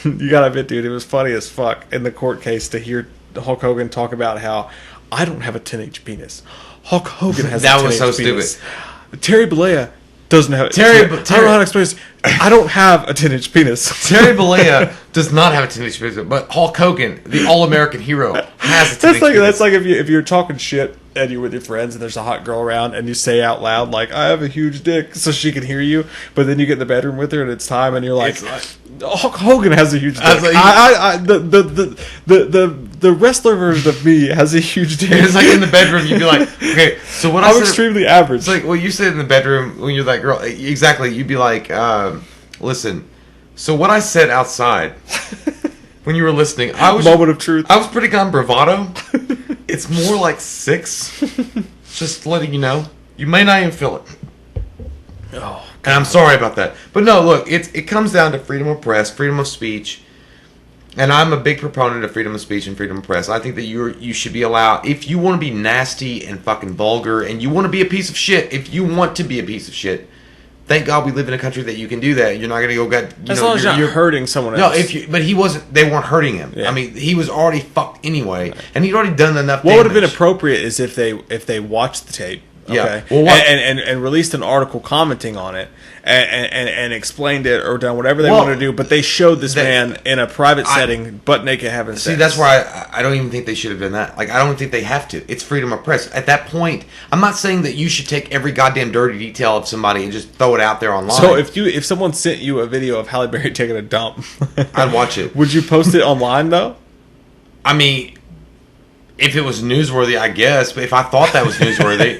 S3: you gotta admit, dude, it was funny as fuck in the court case to hear Hulk Hogan talk about how I don't have a 10-inch penis. Hulk Hogan has
S2: that
S3: a 10-inch
S2: was so
S3: penis.
S2: stupid.
S3: Terry Bollea doesn't have I don't know how to explain this. I don't have a 10-inch penis.
S2: Terry Bollea does not have a 10-inch penis, but Hulk Hogan, the all-American hero, has a 10-inch penis.
S3: That's like if you're talking shit and you're with your friends and there's a hot girl around and you say out loud like, I have a huge dick, so she can hear you, but then you get in the bedroom with her and it's time and you're like, Hulk Hogan has a huge dick. The wrestler version of me has a huge dick.
S2: It's like in the bedroom you'd be like, okay, so what
S3: I'm extremely average.
S2: It's like, well, you said in the bedroom when you're that girl, exactly, you'd be like, listen, so what I said outside when you were listening,
S3: moment of truth.
S2: I was pretty on bravado. It's more like 6. Just letting you know. You may not even feel it.
S3: Oh,
S2: and I'm sorry about that. But no, look, it comes down to freedom of press, freedom of speech. And I'm a big proponent of freedom of speech and freedom of press. I think that you should be allowed, if you want to be nasty and fucking vulgar and you want to be a piece of shit, if you want to be a piece of shit, thank God we live in a country that you can do that. You're not going to go get...
S3: As long as you're not hurting someone else.
S2: No, but he wasn't... They weren't hurting him. Yeah. I mean, he was already fucked anyway. And he'd already done enough damage.
S3: What would have been appropriate is if they watched the tape. Okay.
S2: Yeah. Well,
S3: and released an article commenting on it and explained it or done whatever they wanted to do, but they showed this man in a private setting, butt naked, having sex.
S2: See, that's where I don't even think they should have done that. Like, I don't think they have to. It's freedom of press. At that point, I'm not saying that you should take every goddamn dirty detail of somebody and just throw it out there online.
S3: So if someone sent you a video of Halle Berry taking a dump,
S2: I'd watch it.
S3: Would you post it online though?
S2: I mean, if it was newsworthy, I guess. But if I thought that was newsworthy,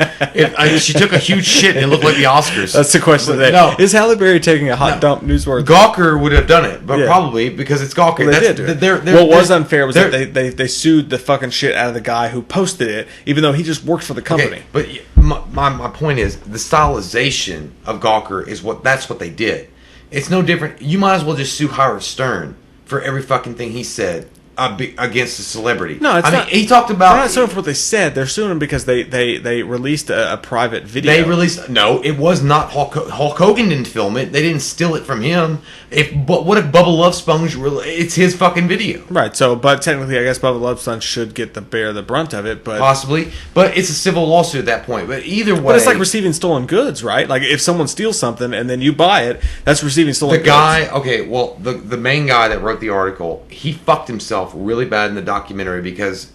S2: she took a huge shit and it looked like the Oscars.
S3: That's the question today.
S2: No.
S3: Is Halle Berry taking a hot dump newsworthy?
S2: Gawker would have done it, but probably because it's Gawker.
S3: Well, they did. What was unfair was that they sued the fucking shit out of the guy who posted it, even though he just worked for the company.
S2: Okay, but my point is, the stylization of Gawker is that's what they did. It's no different. You might as well just sue Howard Stern for every fucking thing he said against a celebrity.
S3: No, it's not.
S2: He talked about.
S3: They're not suing for what they said. They're suing him because they released a private video.
S2: They released. No, it was not Hulk Hogan didn't film it. They didn't steal it from him. But what if Bubba Love Sponge? It's his fucking video.
S3: Right. So, but technically, I guess Bubba Love Sponge should get bear the brunt of it. But
S2: possibly. But it's a civil lawsuit at that point. But either way.
S3: But it's like receiving stolen goods, right? Like if someone steals something and then you buy it, that's receiving stolen goods.
S2: The guy. Okay. Well, the main guy that wrote the article, he fucked himself really bad in the documentary because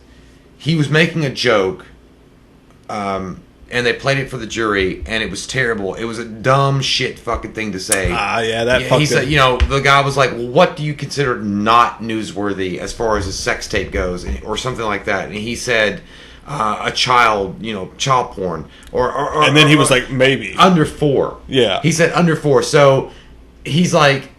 S2: he was making a joke, and they played it for the jury, and it was terrible. It was a dumb shit fucking thing to say.
S3: He
S2: said, the guy was like, well, what do you consider not newsworthy as far as a sex tape goes, or something like that? And he said, a child porn, or
S3: and then he was like, maybe
S2: under 4.
S3: Yeah,
S2: he said under 4. So he's like,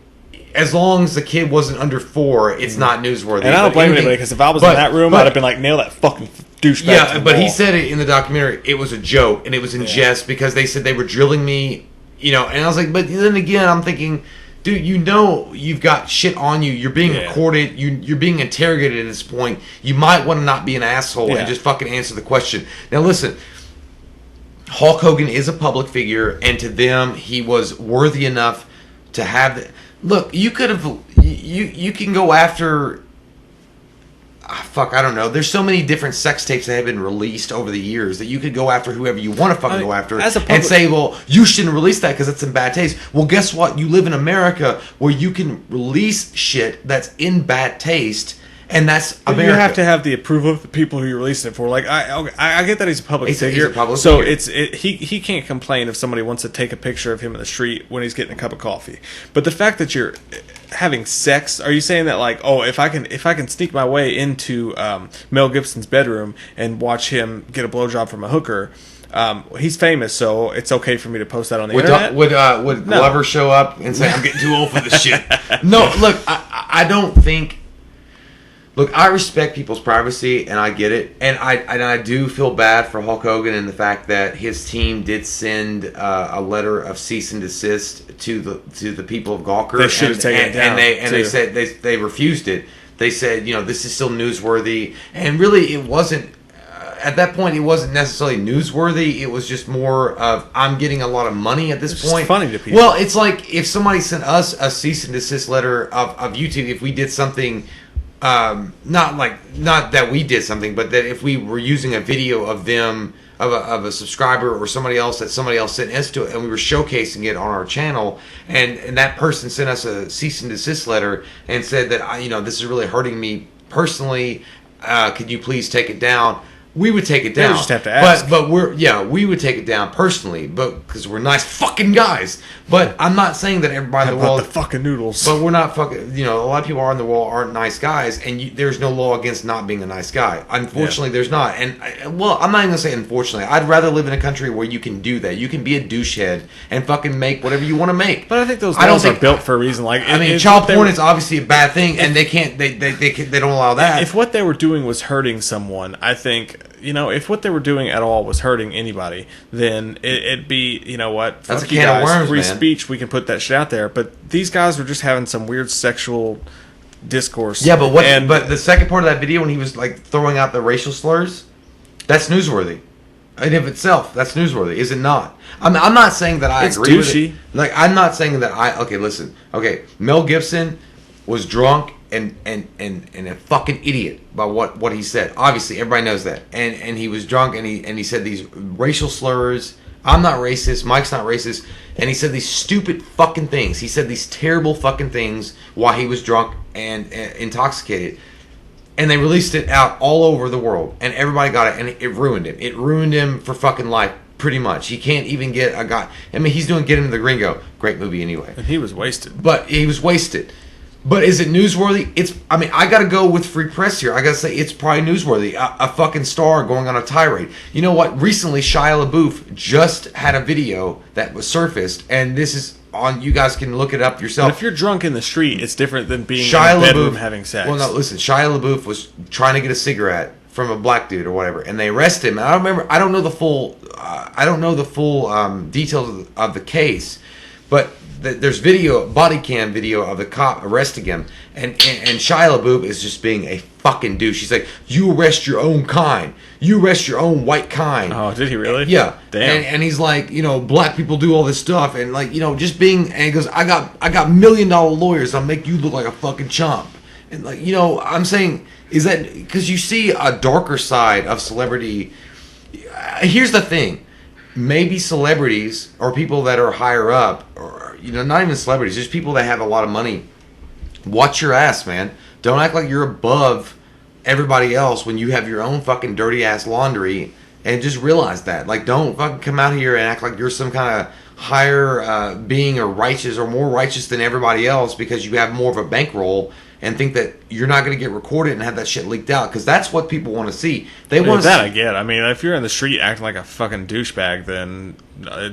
S2: as long as the kid wasn't under 4, it's not newsworthy.
S3: And I don't blame anybody, because if I was in that room, I'd have been like, nail that fucking douchebag.
S2: Yeah, but he said it in the documentary. It was a joke, and it was in jest, because they said they were drilling me, and I was like, but then again, I'm thinking, dude, you've got shit on you. You're being recorded. You're being interrogated at this point. You might want to not be an asshole and just fucking answer the question. Now, listen, Hulk Hogan is a public figure, and to them, he was worthy enough to have the... Look, you could have... You can go after... I don't know. There's so many different sex tapes that have been released over the years that you could go after whoever you want to fucking go after and say, well, you shouldn't release that because it's in bad taste. Well, guess what? You live in America where you can release shit that's in bad taste, and that's America.
S3: You have to have the approval of the people who you're releasing it for. Like, I get that he's a public figure.
S2: He's a public
S3: so
S2: figure.
S3: He can't complain if somebody wants to take a picture of him in the street when he's getting a cup of coffee. But the fact that you're having sex, are you saying that, like, oh, if I can sneak my way into Mel Gibson's bedroom and watch him get a blowjob from a hooker, he's famous, so it's okay for me to post that on the internet?
S2: Would Glover show up and say, I'm getting too old for this shit? No, look, I don't think... Look, I respect people's privacy, and I get it, and I do feel bad for Hulk Hogan in the fact that his team did send a letter of cease and desist to the people of Gawker.
S3: They should have taken it down,
S2: and they said they refused it. They said, this is still newsworthy, and really it wasn't. At that point, it wasn't necessarily newsworthy. It was just more of, I'm getting a lot of money at this point.
S3: It's funny to people.
S2: Well, it's like if somebody sent us a cease and desist letter of YouTube if we did something. Not that we did something, but that if we were using a video of them of a subscriber or somebody else that somebody else sent us to it, and we were showcasing it on our channel, and that person sent us a cease and desist letter and said that this is really hurting me personally. Could you please take it down? We would take it down.
S3: We just have to ask.
S2: But we would take it down personally, but because we're nice fucking guys. But I'm not saying that everybody in the world
S3: the fucking noodles.
S2: But we're not fucking. A lot of people in the world aren't nice guys, and there's no law against not being a nice guy. Unfortunately, there's not. And I'm not even gonna say unfortunately. I'd rather live in a country where you can do that. You can be a douchehead and fucking make whatever you want to make.
S3: But I think those laws are built for a reason. Like,
S2: child porn is obviously a bad thing, and they can't. They don't allow that.
S3: If what they were doing was hurting someone, I think. If what they were doing at all was hurting anybody, then it'd be, what?
S2: That's a can of worms,
S3: free
S2: man.
S3: Speech, we can put that shit out there. But these guys were just having some weird sexual discourse.
S2: Yeah, but but the second part of that video when he was like throwing out the racial slurs, that's newsworthy. In of itself, that's newsworthy, is it not? I'm not saying that I agree with it. Like, I'm not saying that okay, listen. Okay, Mel Gibson was drunk and a fucking idiot by what he said. Obviously, everybody knows that. And he was drunk and he said these racial slurs. I'm not racist. Mike's not racist. And he said these stupid fucking things. He said these terrible fucking things while he was drunk and intoxicated. And they released it out all over the world. And everybody got it. And it ruined him. It ruined him for fucking life, pretty much. He can't even get a guy. He's doing Get Him to the Gringo. Great movie anyway.
S3: And he was wasted.
S2: But he was wasted. But is it newsworthy? I got to go with free press here. I got to say it's probably newsworthy. A fucking star going on a tirade. You know what? Recently, Shia LaBeouf just had a video that was surfaced, and this is on. You guys can look it up yourself.
S3: But if you're drunk in the street, it's different than being in a bedroom having sex.
S2: Well, no, listen. Shia LaBeouf was trying to get a cigarette from a black dude or whatever, and they arrested him. And I don't know the full. Details of the case, but. There's body cam video of the cop arresting him, and Shia LaBeouf is just being a fucking douche. He's like, you arrest your own kind. You arrest your own white kind.
S3: Oh, did he really?
S2: Yeah.
S3: Damn.
S2: And he's like, black people do all this stuff, and like, just being, and he goes, I got $1 million lawyers. I'll make you look like a fucking chump. And like, I'm saying, is that, because you see a darker side of celebrity. Here's the thing. Maybe celebrities or people that are higher up, or not even celebrities, just people that have a lot of money. Watch your ass, man. Don't act like you're above everybody else when you have your own fucking dirty ass laundry, and just realize that. Like, don't fucking come out here and act like you're some kind of higher being or righteous or more righteous than everybody else because you have more of a bankroll and think that you're not going to get recorded and have that shit leaked out, because that's what people want to see. They want
S3: that. I get. If you're in the street acting like a fucking douchebag, then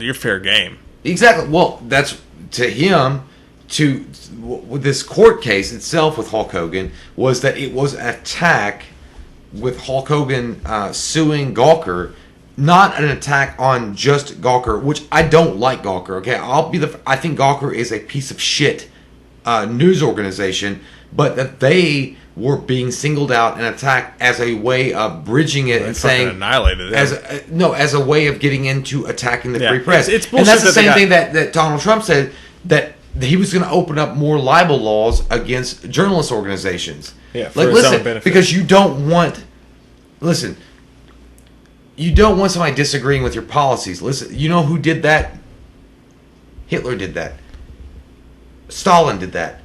S3: you're fair game.
S2: Exactly. Well, that's to him. with this court case itself with Hulk Hogan was that it was an attack with Hulk Hogan suing Gawker, not an attack on just Gawker, which I don't like Gawker. Okay, I think Gawker is a piece of shit news organization, but that they were being singled out and attacked as a way of bridging it and saying
S3: annihilated it.
S2: as a way of getting into attacking the free press.
S3: It's
S2: and that's the same thing
S3: got...
S2: that Donald Trump said, that he was going to open up more libel laws against journalist organizations.
S3: Yeah, for his own benefit.
S2: Because you don't want somebody disagreeing with your policies. Listen, you know who did that? Hitler did that. Stalin did that.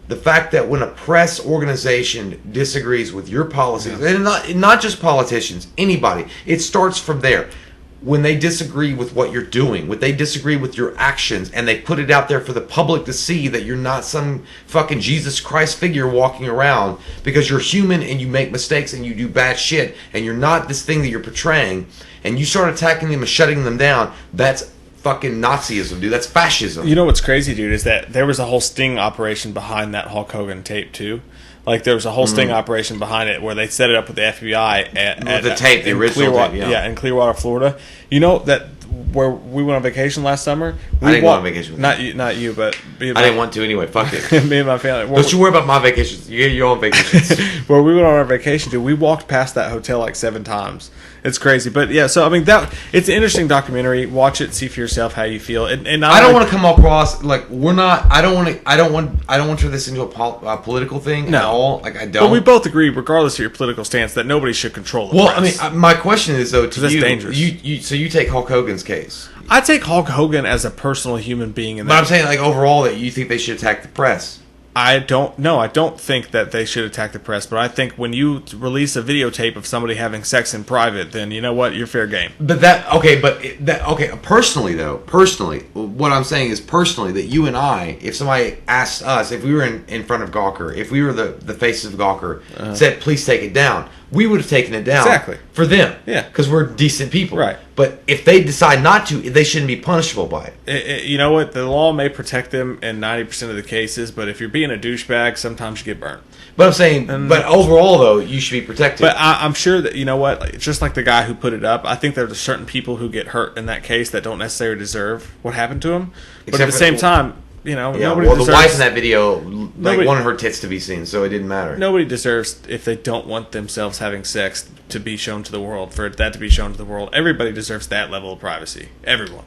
S2: The fact that when a press organization disagrees with your policies, and not just politicians, anybody, it starts from there. When they disagree with what you're doing, when they disagree with your actions, and they put it out there for the public to see that you're not some fucking Jesus Christ figure walking around, because you're human and you make mistakes and you do bad shit, and you're not this thing that you're portraying, and you start attacking them and shutting them down, that's fucking Nazism, dude. That's fascism.
S3: You know what's crazy, dude, is that there was a whole sting operation behind that Hulk Hogan tape, too. Like, there was a whole sting operation behind it where they set it up with the FBI at
S2: the tape, the original tape,
S3: yeah, in Clearwater, Florida. You know that where we went on vacation last summer?
S2: I didn't go on vacation with
S3: you. Not you, but
S2: I didn't want to anyway. Fuck it.
S3: Me and my family.
S2: Don't you worry about my vacations. You get your own vacations.
S3: Where we went on our vacation, dude, we walked past that hotel like 7 times. It's crazy, but yeah. So I mean, it's an interesting documentary. Watch it, see for yourself how you feel. And
S2: I don't want to come across like we're not. I don't want to turn this into a political thing at all. Like I don't.
S3: But we both agree, regardless of your political stance, that nobody should control the press.
S2: I mean, my question is though, to
S3: that's
S2: you,
S3: dangerous.
S2: So you take Hulk Hogan's case.
S3: I take Hulk Hogan as a personal human being.
S2: But I'm saying, like, overall, that you think they should attack the press.
S3: I don't think that they should attack the press, but I think when you release a videotape of somebody having sex in private, then you know what, you're fair game.
S2: But personally, what I'm saying is personally that you and I, if somebody asked us, if we were in front of Gawker, if we were the faces of Gawker, said please take it down, we would have taken it down.
S3: Exactly.
S2: For them.
S3: Yeah.
S2: Because we're decent people.
S3: Right.
S2: But if they decide not to, they shouldn't be punishable by it.
S3: You know what? The law may protect them in 90% of the cases, but if you're being a douchebag, sometimes you get burned.
S2: But I'm saying, but overall, though, you should be protected.
S3: But I'm sure that, you know what, just like the guy who put it up, I think there's certain people who get hurt in that case that don't necessarily deserve what happened to them. But at the same time, you know, nobody deserves...
S2: the wife in that video, wanted her tits to be seen, so it didn't matter.
S3: Nobody deserves, if they don't want themselves having sex, to be shown to the world, for that to be shown to the world. Everybody deserves that level of privacy. Everyone.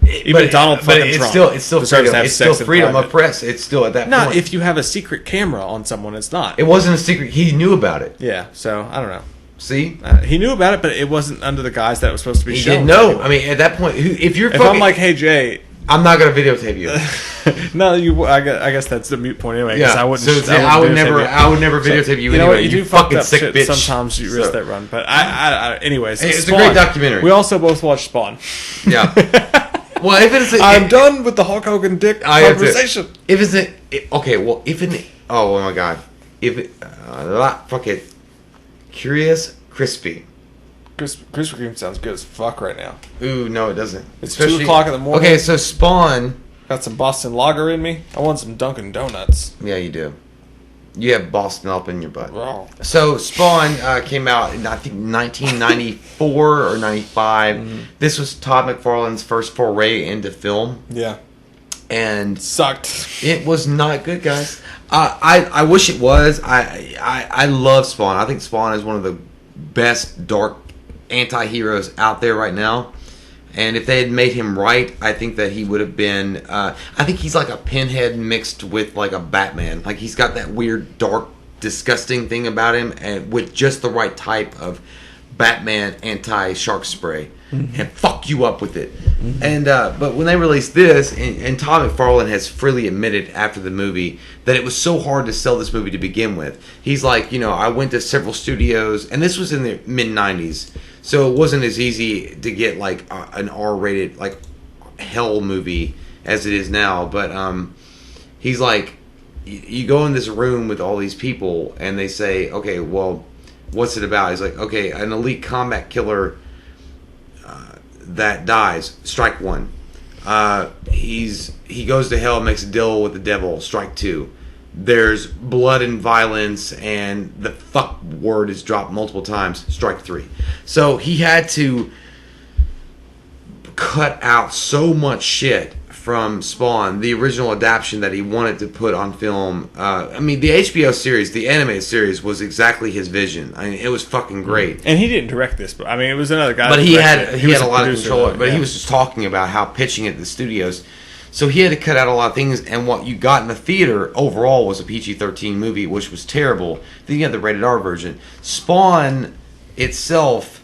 S3: Even Donald fucking Trump.
S2: It's still freedom. It's still freedom of press. It's still at that point.
S3: Not if you have a secret camera on someone. It's not.
S2: It wasn't a secret. He knew about it.
S3: Yeah. So I don't know.
S2: See,
S3: he knew about it, but it wasn't under the guise that it was supposed to be shown.
S2: He didn't know. I mean, at that point, if
S3: I'm like, hey Jay,
S2: I'm not going to videotape you.
S3: No, you. I guess that's the mute point anyway.
S2: Yeah.
S3: I wouldn't.
S2: So I would never videotape you.
S3: You know
S2: anyway.
S3: what? You do
S2: fucking sick
S3: shit.
S2: bitch.
S3: Sometimes you risk that run, but anyways,
S2: it's
S3: Spawn.
S2: a great documentary.
S3: We also both watched Spawn.
S2: Yeah. Well, if it's
S3: I'm done with the Hulk Hogan dick conversation.
S2: If it's okay, well, oh my god, fuck it, Curious Crispy.
S3: Krispy Kreme sounds good as fuck right now.
S2: Ooh, no, it doesn't.
S3: It's 2 o'clock in the morning.
S2: Okay, so Spawn.
S3: Got some Boston Lager in me. I want some Dunkin' Donuts.
S2: Yeah, you do. You have Boston up in your butt.
S3: Wow.
S2: So Spawn came out in, I think, 1994 or 95. Mm-hmm. This was Todd McFarlane's first foray into film.
S3: Yeah.
S2: And
S3: sucked.
S2: It was not good, guys. I wish it was. I love Spawn. I think Spawn is one of the best dark anti-heroes out there right now. And if they had made him right, I think that he would have been... I think he's like a Pinhead mixed with like a Batman. Like he's got that weird, dark, disgusting thing about him, and with just the right type of Batman anti-shark spray. Mm-hmm. And fuck you up with it. Mm-hmm. And but when they released this, and Todd McFarlane has freely admitted after the movie that it was so hard to sell this movie to begin with. He's like, I went to several studios, and this was in the mid-90s. So it wasn't as easy to get like an R-rated like hell movie as it is now. But he's like, you go in this room with all these people, and they say, okay, well, what's it about? He's like, okay, an elite combat killer that dies, strike one. He goes to hell, makes a deal with the devil. Strike 2. There's blood and violence, and the fuck word is dropped multiple times. Strike 3. So he had to cut out so much shit from Spawn, the original adaptation that he wanted to put on film. I mean, the HBO series, the animated series, was exactly his vision. I mean, it was fucking great.
S3: And he didn't direct this, but I mean, it was another guy.
S2: But he had a lot of control. But
S3: yeah.
S2: he was just talking about how pitching it to the studios. So he had to cut out a lot of things, and what you got in the theater overall was a PG-13 movie, which was terrible. Then you had the rated R version. Spawn itself,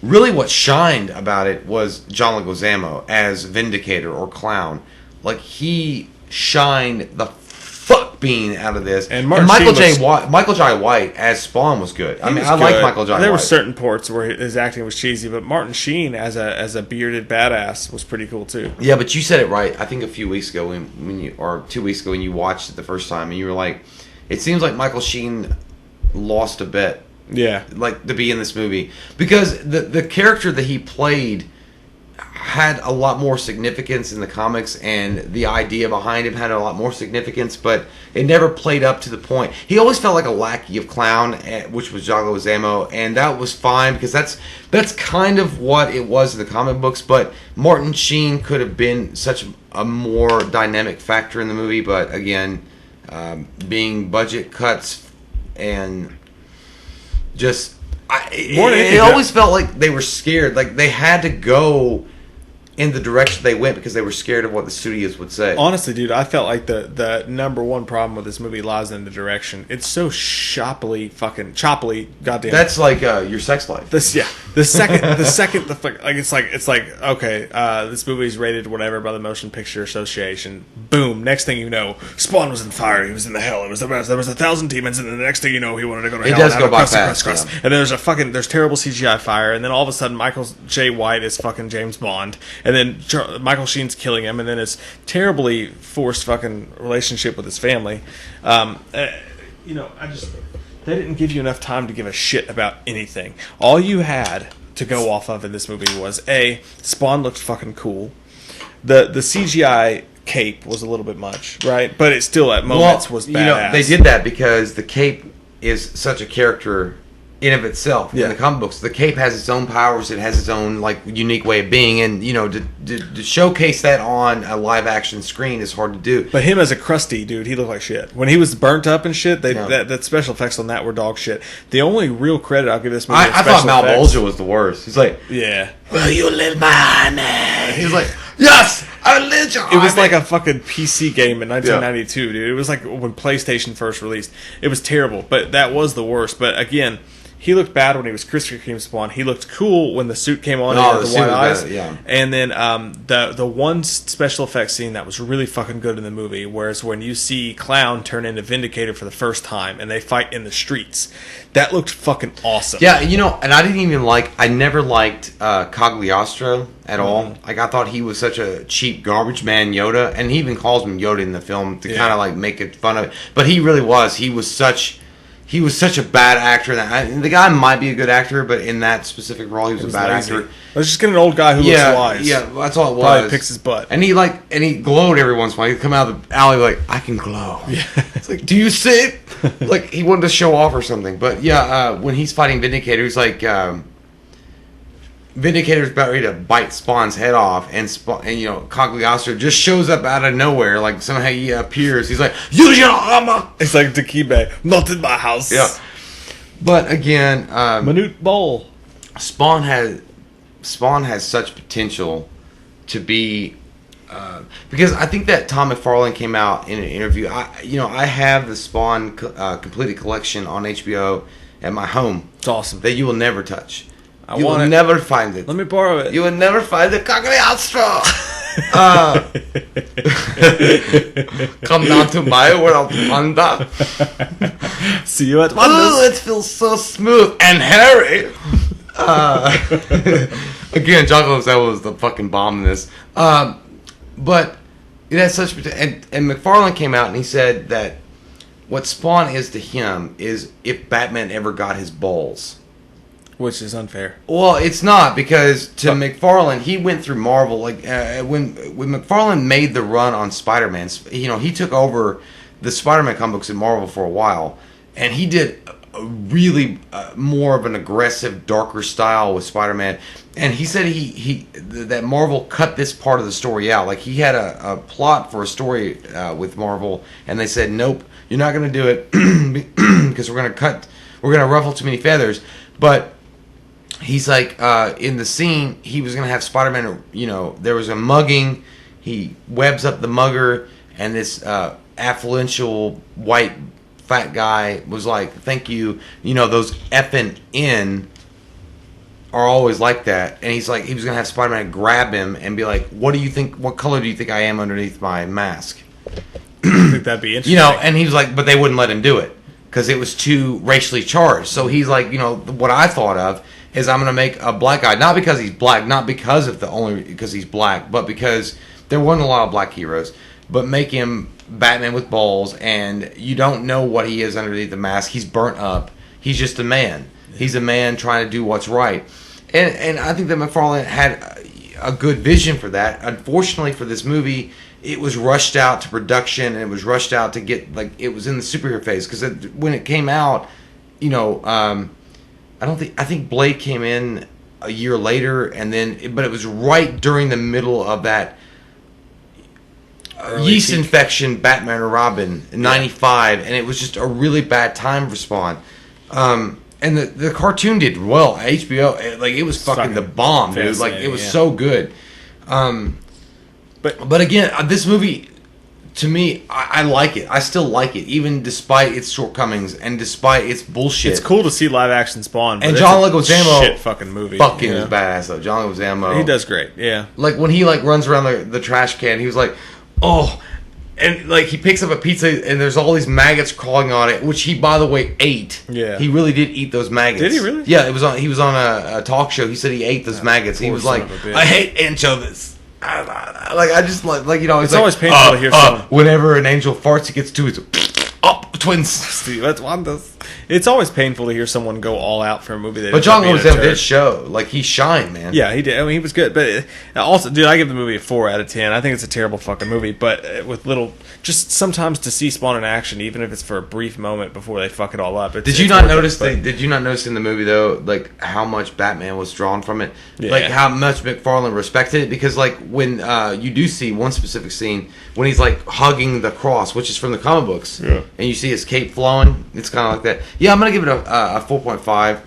S2: really what shined about it was John Leguizamo as Vindicator or Clown. Like, he shined the fuck bean out of this.
S3: And
S2: Michael Jai White as Spawn was good. I mean, I like Michael Jai White.
S3: There were certain parts where his acting was cheesy, but Martin Sheen as a bearded badass was pretty cool too.
S2: Yeah, but you said it right. I think a few weeks ago or 2 weeks ago when you watched it the first time, and you were like, it seems like Michael Sheen lost a bet.
S3: Yeah,
S2: like to be in this movie, because the character that he played had a lot more significance in the comics, and the idea behind him had a lot more significance, but it never played up to the point. He always felt like a lackey of Clown, which was John Leguizamo, and that was fine because that's kind of what it was in the comic books. But Martin Sheen could have been such a more dynamic factor in the movie, but again, being budget cuts and just it always felt like they were scared, like they had to go in the direction they went because they were scared of what the studios would say.
S3: Honestly, dude, I felt like the number one problem with this movie lies in the direction. It's so choppily, goddamn.
S2: That's like your sex life.
S3: The second it's like okay, this movie's rated whatever by the Motion Picture Association. Boom! Next thing you know, Spawn was in fire. He was in the hell. It was the best. There was 1,000 demons, and then the next thing you know, he wanted to go to hell.
S2: It does go by fast.
S3: And then there's terrible CGI fire, and then all of a sudden, Michael J. White is fucking James Bond. And then Michael Sheen's killing him, and then it's terribly forced fucking relationship with his family. They didn't give you enough time to give a shit about anything. All you had to go off of in this movie was Spawn looked fucking cool. The CGI cape was a little bit much, right? But it still at moments was badass.
S2: They did that because the cape is such a character in of itself in the comic books. The cape has its own powers. It has its own like unique way of being, and to showcase that on a live action screen is hard to do.
S3: But him as a crusty dude, he looked like shit. When he was burnt up and shit, that special effects on that were dog shit. The only real credit I'll give this movie,
S2: I thought Malbolgia was the worst. He's like,
S3: yeah,
S2: will you live behind me? He's like, yes, I live behind me.
S3: It was like a fucking PC game in 1992, dude. It was like when PlayStation first released. It was terrible, but that was the worst. But again, he looked bad when he was Krispy Kreme Spawn. He looked cool when the suit came on and the white eyes. And then the one special effects scene that was really fucking good in the movie, whereas when you see Clown turn into Vindicator for the first time and they fight in the streets, that looked fucking awesome.
S2: Yeah, and I never liked Cagliostro at all. Like, I thought he was such a cheap garbage man Yoda, and he even calls him Yoda in the film to kind of like make it fun of it. But he really was. He was such a bad actor. The guy might be a good actor, but in that specific role, he was a bad actor.
S3: Let's just get an old guy who looks wise.
S2: Yeah, that's all it was.
S3: Probably picks his butt.
S2: And he glowed every once in a while. He'd come out of the alley like, I can glow. Yeah. It's like, do you see it? Like, he wanted to show off or something. But yeah, when he's fighting Vindicator, he's like, Vindicator's about ready to bite Spawn's head off, and Cagliostro just shows up out of nowhere, like somehow he appears. He's like, use your armor!
S3: It's like Takibe, not in my house.
S2: Yeah. But again,
S3: Minute Bowl.
S2: Spawn has such potential to be, because I think that Tom McFarlane came out in an interview. I have the Spawn completed collection on HBO at my home.
S3: It's awesome.
S2: That you will never touch.
S3: You will
S2: never find it.
S3: Let me borrow it.
S2: You will never find the Cagliostro. Come down to my world, Wanda.
S3: See you at Wanda's.
S2: Oh, it feels so smooth and hairy. Again, John Leguizamo was the fucking bomb in this. But it has such potential. And McFarlane came out and he said that what Spawn is to him is if Batman ever got his balls.
S3: Which is unfair.
S2: Well, it's not, because to McFarlane, he went through Marvel. Like when McFarlane made the run on Spider-Man, he took over the Spider-Man comic books in Marvel for a while, and he did a really more of an aggressive, darker style with Spider-Man. And he said that Marvel cut this part of the story out. Like, he had a plot for a story with Marvel, and they said, nope, you're not going to do it because we're going to ruffle too many feathers. But he's like, in the scene, he was going to have Spider-Man, there was a mugging. He webs up the mugger, and this affluential white fat guy was like, thank you. Those effing in are always like that. And he's like, he was going to have Spider-Man grab him and be like, what color do you think I am underneath my mask?
S3: I think that'd be interesting.
S2: And he was like, but they wouldn't let him do it because it was too racially charged. So he's like, what I thought of is I'm going to make a black guy, not because he's black, not because he's black, but because there weren't a lot of black heroes, but make him Batman with balls, and you don't know what he is underneath the mask. He's burnt up. He's just a man. He's a man trying to do what's right. And I think that McFarlane had a good vision for that. Unfortunately for this movie, it was rushed out to production, and it was rushed out to get, it was in the superhero phase. Because when it came out, I think Blade came in a year later, but it was right during the middle of that yeast infection, Batman and Robin in '95, and it was just a really bad time for Spawn. And the cartoon did well. HBO, it was fucking the bomb, dude. It was so good. But again, this movie, to me, I like it. I still like it, even despite its shortcomings and despite its bullshit.
S3: It's cool to see live action Spawn. But
S2: and John Leguizamo,
S3: shit fucking movie.
S2: Fucking is badass though. John Leguizamo,
S3: he does great. Yeah.
S2: When he runs around the trash can, he was like, oh. And he picks up a pizza, and there's all these maggots crawling on it, which he, by the way, ate.
S3: Yeah,
S2: he really did eat those maggots.
S3: Did he really?
S2: Yeah, he was on a talk show. He said he ate those maggots. He was like, I hate anchovies. I just
S3: it's always painful to hear someone.
S2: Whenever an angel farts, he gets to his twins.
S3: That's one does. It's always painful to hear someone go all out for a movie.
S2: But John Leguizamo did show. He shined, man.
S3: Yeah, he did. I mean, he was good. But also, dude, I give the movie a 4 out of 10. I think it's a terrible fucking movie. But with just sometimes to see Spawn in action, even if it's for a brief moment before they fuck it all up.
S2: Did you not notice in the movie though, how much Batman was drawn from it? Yeah. How much McFarlane respected it? Because when you do see one specific scene when he's hugging the cross, which is from the comic books, and you see his cape flowing, it's kind of like that. Yeah, I'm gonna give it a 4.5.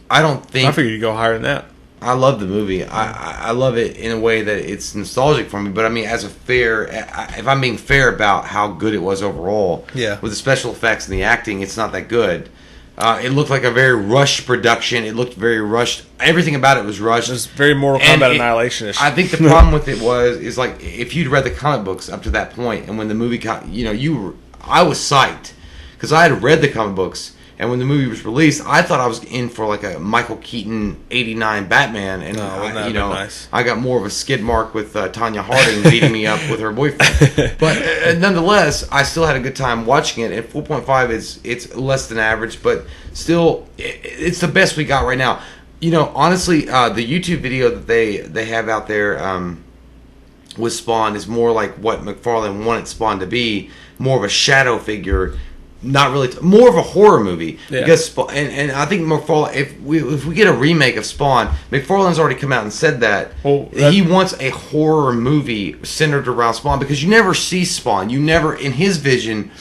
S2: I don't think.
S3: I figured you'd go higher than that.
S2: I love the movie. I love it in a way that it's nostalgic for me. But I mean, if I'm being fair about how good it was overall, with the special effects and the acting, it's not that good. It looked like a very rushed production. It looked very rushed. Everything about it was rushed.
S3: It was very Mortal Kombat Annihilation-ish.
S2: I think the problem with it is if you'd read the comic books up to that point, and when the movie I was psyched because I had read the comic books, and when the movie was released, I thought I was in for a Michael Keaton '89 Batman, and
S3: nice.
S2: I got more of a skid mark with Tanya Harding beating me up with her boyfriend. But nonetheless, I still had a good time watching it. And 4.5 it's less than average, but still, it's the best we got right now. Honestly, the YouTube video that they have out there with Spawn is more like what McFarlane wanted Spawn to be, more of a shadow figure. Not really, more of a horror movie.
S3: Yeah.
S2: Because and I think McFarlane, if we get a remake of Spawn, McFarlane's already come out and said that he wants a horror movie centered around Spawn, because you never see Spawn. You never, in his vision,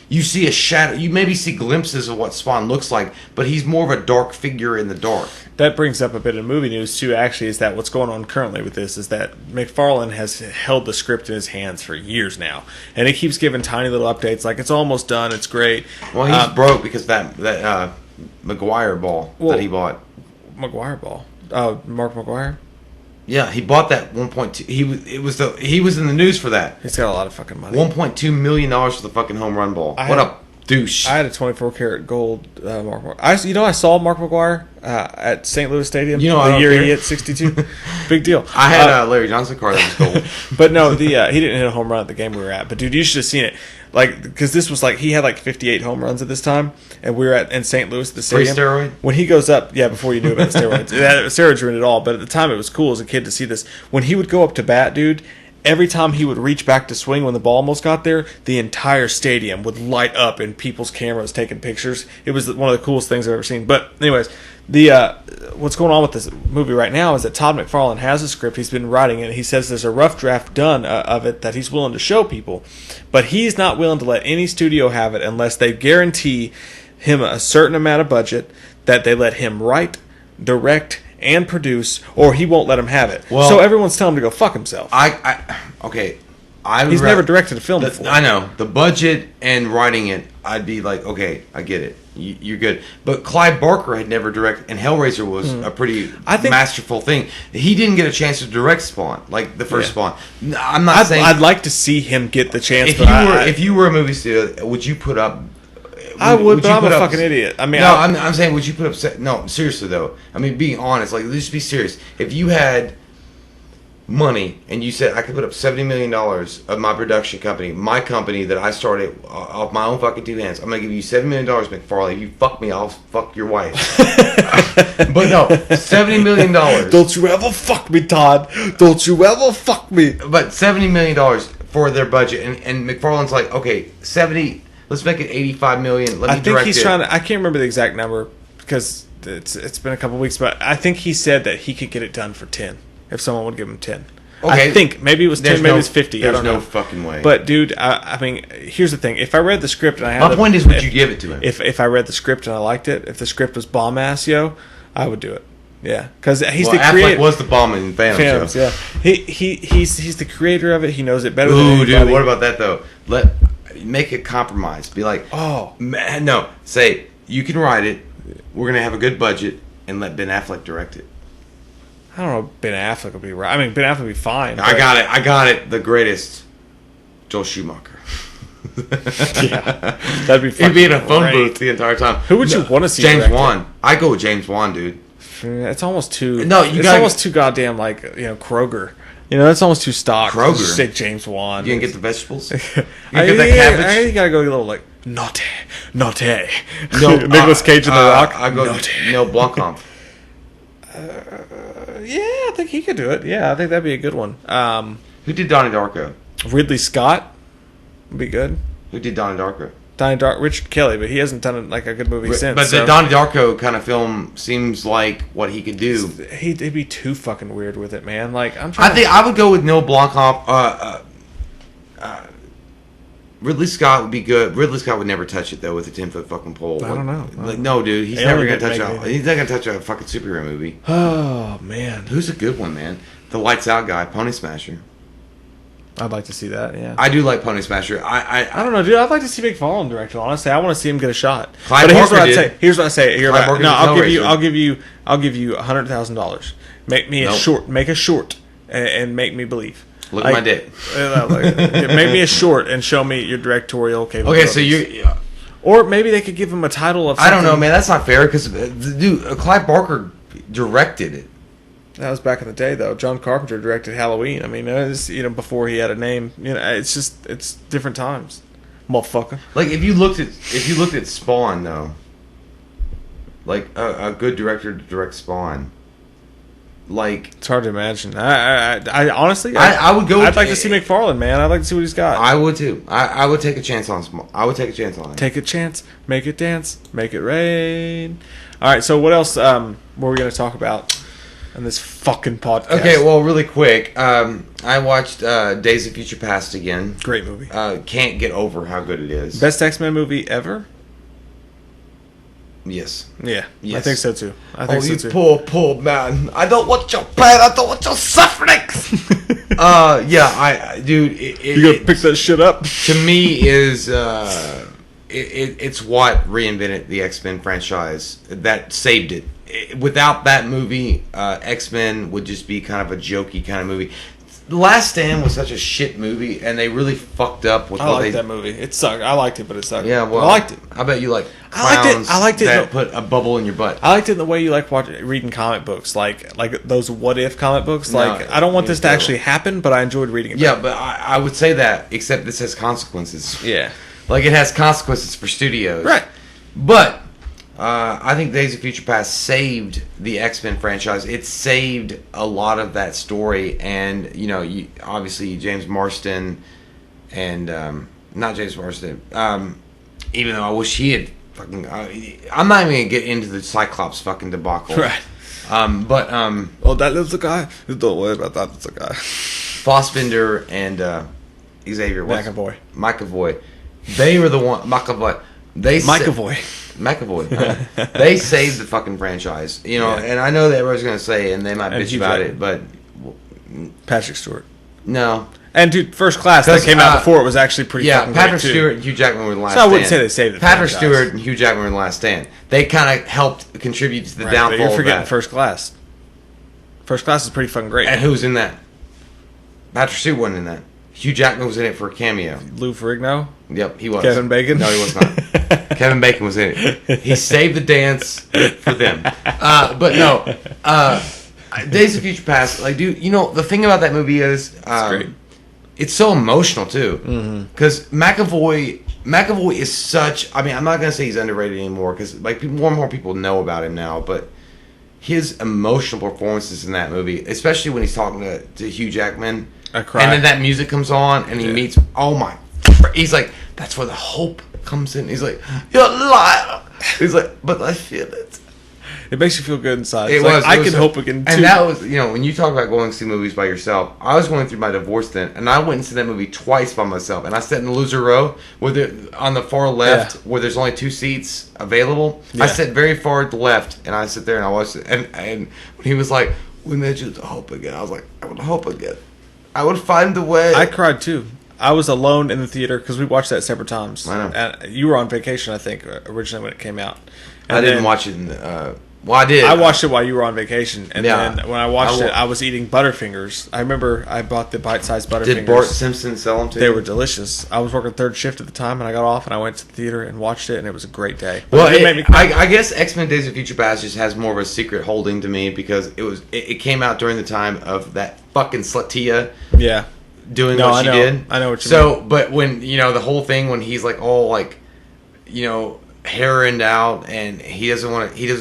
S2: you see a shadow. You maybe see glimpses of what Spawn looks like, but he's more of a dark figure in the dark.
S3: That brings up a bit of movie news too, actually, is that what's going on currently with this is that McFarlane has held the script in his hands for years now, and he keeps giving tiny little updates it's almost done, it's great.
S2: Well, he's broke because that Maguire ball that he bought.
S3: Maguire ball? Mark Maguire?
S2: Yeah, he bought that 1.2. He was in the news for that.
S3: He's got a lot of fucking money.
S2: $1.2 million for the fucking home run ball. What a douche.
S3: I had a 24 karat gold Mark Maguire. I saw Mark Maguire at St. Louis Stadium the year he hit 62. Big deal.
S2: I had a Larry Johnson car that was gold.
S3: But no, he didn't hit a home run at the game we were at. But dude, you should have seen it. like, because this was like, he had like 58 home runs at this time, and we were in St. Louis at the stadium.
S2: Pre-steroid?
S3: When he goes up, yeah, before you knew about the steroids. Steroids were in it all, but at the time it was cool as a kid to see this. When he would go up to bat, dude, every time he would reach back to swing when the ball almost got there, the entire stadium would light up and people's cameras taking pictures. It was one of the coolest things I've ever seen. But anyways, what's going on with this movie right now is that Todd McFarlane has a script. He's been writing it. He says there's a rough draft done of it that he's willing to show people. But he's not willing to let any studio have it unless they guarantee him a certain amount of budget that they let him write, direct, and produce, or he won't let him have it.
S2: Well,
S3: so everyone's telling him to go fuck himself. He's never directed a film before.
S2: I know. The budget and writing it, I'd be like, okay, I get it. You're good. But Clive Barker had never directed, and Hellraiser was a pretty masterful thing. He didn't get a chance to direct Spawn, like the first Spawn. I'm not saying...
S3: I'd like to see him get the chance,
S2: if you were a movie studio, would you put up...
S3: I would, but I'm a fucking idiot. I mean,
S2: no, I'm saying, would you put up... No, seriously, though. I mean, being honest, like, let's just be serious. If you had money and you said, I could put up $70 million of my production company, my company that I started off my own fucking two hands, I'm going to give you $7 million, McFarlane. If you fuck me, I'll fuck your wife. But no, $70 million.
S3: Don't you ever fuck me, Todd. Don't you ever fuck me.
S2: But $70 million for their budget. And McFarlane's like, okay, 70... Let's make it $85 million. Let me direct it.
S3: I think he's trying to... I can't remember the exact number because it's been a couple weeks, but I think he said that he could get it done for 10 if someone would give him 10. Okay. I think maybe it was 10, maybe it was 50. I don't know.
S2: There's no fucking way.
S3: But dude, I mean, here's the thing: if I read the script and I had,
S2: my point is, would you give it to him?
S3: If I read the script and I liked it, if the script was bomb ass, I would do it. Yeah, because he's the creator.
S2: Affleck was the bomb in Phantom Show.
S3: Yeah, he's the creator of it. He knows it better than anybody.
S2: Dude, what about that though? Make a compromise. Be like, oh man, no. Say you can write it. We're gonna have a good budget and let Ben Affleck direct it.
S3: I don't know. Ben Affleck will be right. I mean, Ben Affleck will be fine.
S2: I got it. The greatest, Joel Schumacher.
S3: Yeah, that'd be.
S2: He'd be in a phone booth the entire time.
S3: Who would you want to see?
S2: James Wan. I go with James Wan, dude.
S3: It's almost too.
S2: No,
S3: it's almost too goddamn like Kroger. That's almost too stock.
S2: Kroger.
S3: Just say James Wan.
S2: You can get the vegetables. You
S3: can get that cabbage. I think you gotta go a little like naughty. No, Nicolas Cage in The Rock.
S2: I go Neil Blomkamp.
S3: Yeah, I think he could do it. Yeah, I think that'd be a good one.
S2: Who did Donnie Darko?
S3: Ridley Scott would be good.
S2: Who did Donnie Darko?
S3: Richard Kelly, but he hasn't done like a good movie since.
S2: But the Donnie Darko kind of film seems like what he could do.
S3: He'd be too fucking weird with it, man. Like
S2: I would go with Neil Blomkamp. Ridley Scott would be good. Ridley Scott would never touch it though with a 10-foot fucking pole.
S3: I don't know.
S2: Like no, dude, he's never gonna touch He's not gonna touch a fucking superhero movie.
S3: Oh man,
S2: who's a good one, man? The Lights Out guy, Pony Smasher.
S3: I'd like to see that. Yeah,
S2: I do like Pony Smasher. I
S3: don't know, dude. I'd like to see McFarlane direct it. Honestly, I want to see him get a shot.
S2: Clive Barker did.
S3: Here's what I say. I'll give you $100,000. Make me a short. Make a short and make me believe.
S2: Look at my dick.
S3: Make me a short and show me your directorial capabilities.
S2: Okay, so
S3: or maybe they could give him a title of something.
S2: I don't know, man. That's not fair because Clive Barker directed it.
S3: That was back in the day, though. John Carpenter directed Halloween. I mean, it was, before he had a name. It's different times, motherfucker.
S2: Like if you looked at Spawn, though, like a good director to direct Spawn, like
S3: it's hard to imagine. I honestly,
S2: I would go.
S3: I'd like to see McFarlane, man. I'd like to see what he's got.
S2: I would too. I would take a chance on Spawn. I would take a chance on it.
S3: Take a chance, make it dance, make it rain. All right. So what else were we going to talk about in this fucking podcast?
S2: Okay. Well, really quick. I watched Days of Future Past again.
S3: Great movie.
S2: Can't get over how good it is.
S3: Best X-Men movie ever.
S2: Yes.
S3: Yeah.
S2: Yes.
S3: I think so too.
S2: You poor man. I don't want your pain. I don't want your suffering. Dude.
S3: You gotta pick that shit up.
S2: To me, is it's what reinvented the X-Men franchise. That saved it. Without that movie, X-Men would just be kind of a jokey kind of movie. The Last Stand was such a shit movie, and they really fucked up with
S3: that movie. It sucked. I liked it, but it sucked.
S2: Yeah, well,
S3: I liked it.
S2: I bet you like clowns
S3: I liked it.
S2: That put a bubble in your butt.
S3: I liked it in the way you like reading comic books, like those what if comic books. Like I don't want this to actually happen, but I enjoyed reading it.
S2: Yeah, but I would say that, except this has consequences.
S3: Yeah.
S2: Like, it has consequences for studios.
S3: Right.
S2: But I think Days of Future Past saved the X-Men franchise. It saved a lot of that story. And, obviously, James Marsden and... not James Marsden. Even though I wish he had fucking... I'm not even going to get into the Cyclops fucking debacle.
S3: Right.
S2: Oh,
S3: that little guy. Don't worry about that little guy.
S2: Fassbender and Xavier
S3: McAvoy.
S2: They were the one. McAvoy. They saved the fucking franchise. And I know that everyone's going to say, and they might bitch about it, but...
S3: Patrick Stewart.
S2: No.
S3: And dude, First Class that came out before it was actually pretty fucking
S2: Patrick
S3: great,
S2: Stewart and Hugh Jackman were the last
S3: stand. So I wouldn't say they saved the
S2: Patrick
S3: franchise.
S2: Stewart and Hugh Jackman were the last stand. They kind of helped contribute to the downfall
S3: but you're forgetting
S2: of that.
S3: First Class. First Class is pretty fucking great.
S2: And who's in that? Patrick Stewart wasn't in that. Hugh Jackman was in it for a cameo.
S3: Lou Ferrigno?
S2: Yep, he was.
S3: Kevin Bacon?
S2: No, he was not. Kevin Bacon was in it. He saved the dance for them. But no, Days of Future Past, like, dude, the thing about that movie is...
S3: It's great.
S2: It's so emotional too, because McAvoy is such. I mean, I'm not gonna say he's underrated anymore, because like more and more people know about him now. But his emotional performances in that movie, especially when he's talking to Hugh Jackman,
S3: I cried.
S2: and then that music comes on, and he meets. Oh my! He's like, that's where the hope comes in. He's like, you're a liar. He's like, but I feel it.
S3: It makes you feel good inside.
S2: I
S3: can hope again too.
S2: And that was, when you talk about going to see movies by yourself, I was going through my divorce then, and I went and see that movie twice by myself. And I sat in the loser row, on the far left, where there's only 2 seats available.
S3: Yeah.
S2: I sat very far to the left, and I sit there and I watched it. And when he was like, "We need you to hope again," I was like, "I would hope again. I would find a way."
S3: I cried too. I was alone in the theater because we watched that separate times.
S2: I know.
S3: And you were on vacation, I think, originally when it came out. And
S2: I didn't watch it. Well, I did.
S3: I watched it while you were on vacation, and
S2: Yeah.
S3: then when I watched it, I was eating Butterfingers. I remember I bought the bite-sized Butterfingers.
S2: Did Bart Simpson sell them to
S3: They
S2: you?
S3: were delicious. I was working third shift at the time, and I got off, and I went to the theater and watched it, and it was a great day. But
S2: Well,
S3: it did make me cry.
S2: I guess X-Men Days of Future Past just has more of a secret holding to me, because it came out during the time of that fucking Slatia
S3: Yeah.
S2: doing
S3: No,
S2: what
S3: I
S2: she
S3: know.
S2: did.
S3: I know what you
S2: So, but when, the whole thing when he's like all like, heroned out, and he doesn't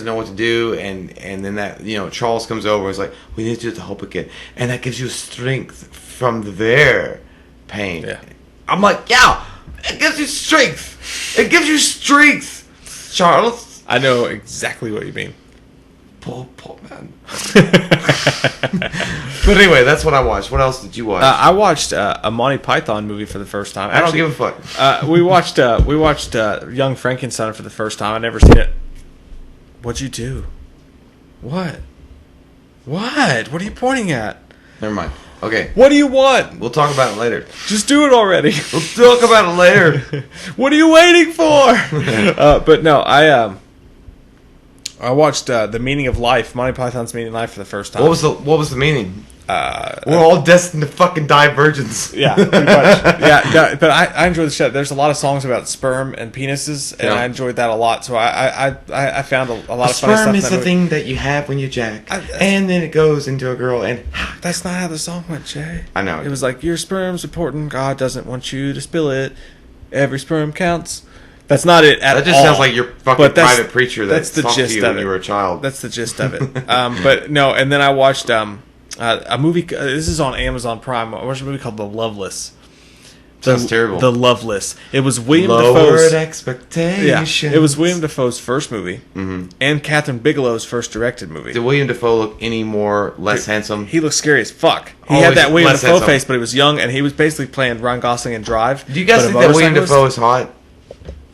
S2: know what to do, and then that, Charles comes over and is like, "We need you to hope again," and that gives you strength from their pain.
S3: Yeah.
S2: I'm like, yeah, it gives you strength. It gives you strength, Charles.
S3: I know exactly what you mean.
S2: Poor man. But anyway, that's what I watched. What else did you watch?
S3: I watched a Monty Python movie for the first time.
S2: I don't give a fuck.
S3: We watched Young Frankenstein for the first time. I'd never seen it. What'd you do? What? What are you pointing at?
S2: Never mind. Okay.
S3: What do you want?
S2: We'll talk about it later.
S3: Just do it already.
S2: We'll talk about it later.
S3: What are you waiting for? But no, I watched The Meaning of Life, Monty Python's Meaning of Life, for the first time.
S2: What was the meaning? We're all destined to fucking divergence.
S3: Yeah, pretty much. Yeah, but I enjoyed the show. There's a lot of songs about sperm and penises, and I enjoyed that a lot. So I found a lot of funny stuff.
S2: Sperm is
S3: in that
S2: the
S3: movie.
S2: thing that you have when you jack, and then it goes into a girl, and
S3: That's not how the song went, Jay.
S2: I know.
S3: It was like, your sperm's important. God doesn't want you to spill it. Every sperm counts. That's not it at all.
S2: That just sounds like your fucking
S3: But that's-
S2: private preacher that
S3: that's the
S2: talked to
S3: gist
S2: you
S3: of
S2: when
S3: it.
S2: you were a child.
S3: That's the gist of it. But no, and then I watched a movie. This is on Amazon Prime. I watched a movie called The Loveless.
S2: Sounds terrible.
S3: The Loveless. It was William
S2: Lowered
S3: Dafoe's.
S2: expectations.
S3: Yeah, it was William Dafoe's first movie, and Catherine Bigelow's first directed movie.
S2: Did William Dafoe look any more less handsome?
S3: He looks scary as fuck. He
S2: Always
S3: had that William
S2: less
S3: Dafoe
S2: handsome.
S3: face, but he was young, and he was basically playing Ryan Gosling in Drive.
S2: Do you guys
S3: but
S2: think
S3: a
S2: that William
S3: motorcyclist.
S2: Dafoe is hot?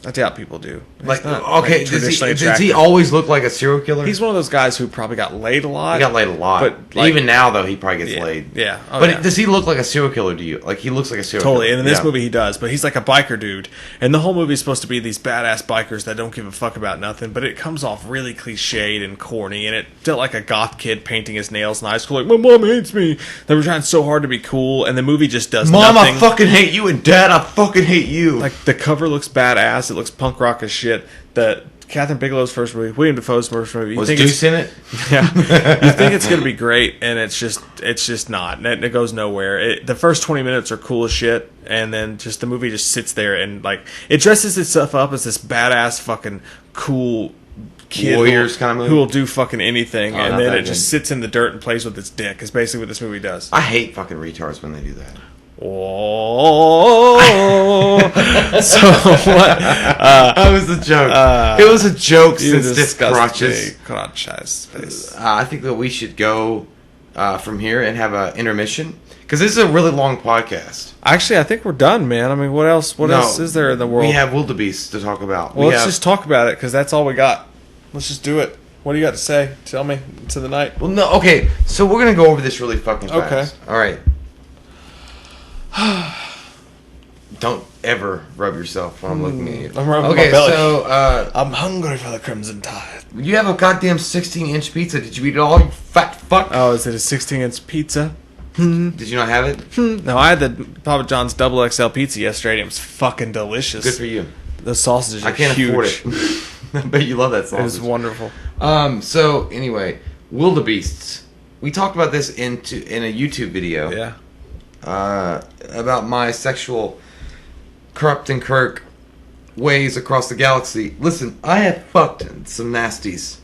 S3: I doubt people do.
S2: Like,
S3: He's not,
S2: okay,
S3: like,
S2: does
S3: traditionally
S2: he
S3: attractive.
S2: always look like a serial killer?
S3: He's one of those guys who probably got laid a lot.
S2: He got laid a lot.
S3: But, like,
S2: even now, though, he probably gets
S3: yeah,
S2: laid.
S3: yeah. Oh,
S2: but
S3: yeah.
S2: does he look like a serial killer to you? Like, he looks like a serial
S3: Totally,
S2: killer.
S3: and in this
S2: Yeah.
S3: movie he does, but he's like a biker dude, and the whole movie is supposed to be these badass bikers that don't give a fuck about nothing, but it comes off really cliched and corny, and it felt like a goth kid painting his nails in high school, like, my mom hates me. They were trying so hard to be cool, and the movie just does
S2: Mom,
S3: nothing.
S2: I fucking hate you, and Dad, I fucking hate you.
S3: Like, the cover looks badass, it looks punk rock as shit. The Catherine Bigelow's first movie, William Dafoe's first movie.
S2: Was Deuce in it?
S3: Yeah, you think it's gonna be great, and it's just not. It goes nowhere. The first 20 minutes are cool as shit, and then just the movie just sits there and like it dresses itself up as this badass fucking cool kid
S2: Warriors kind of movie
S3: who will do fucking anything, and
S2: not
S3: then
S2: that
S3: it just sits in the dirt and plays with its dick. Is basically what this movie does.
S2: I hate fucking retards when they do that.
S3: Oh, so what?
S2: That was a joke. It was a joke since this crotches.
S3: Face.
S2: I think that we should go from here and have an intermission because this is a really long podcast.
S3: Actually, I think we're done, man. I mean, what else? What else is there in the world?
S2: We have wildebeasts to talk about.
S3: Well, let's just talk about it because that's all we got. Let's just do it. What do you got to say? Tell me to the night.
S2: Well, no, okay. So we're gonna go over this really fucking fast.
S3: Okay.
S2: All right. Don't ever rub yourself when I'm looking at you.
S3: I'm rubbing my belly.
S2: So
S3: I'm hungry for the Crimson Tide.
S2: you have a goddamn 16-inch pizza. Did you eat it all, you fat fuck?
S3: Oh, is it a 16-inch pizza?
S2: Did you not have it?
S3: No, I had the Papa John's double XL pizza yesterday. And it was fucking delicious.
S2: Good for you.
S3: The sausages are
S2: I can't
S3: huge.
S2: afford it. I bet you love that sausage.
S3: It was wonderful.
S2: So anyway, wildebeasts. We talked about this in a YouTube video.
S3: Yeah.
S2: About my sexual corrupt and Kirk ways across the galaxy. Listen, I have fucked some nasties.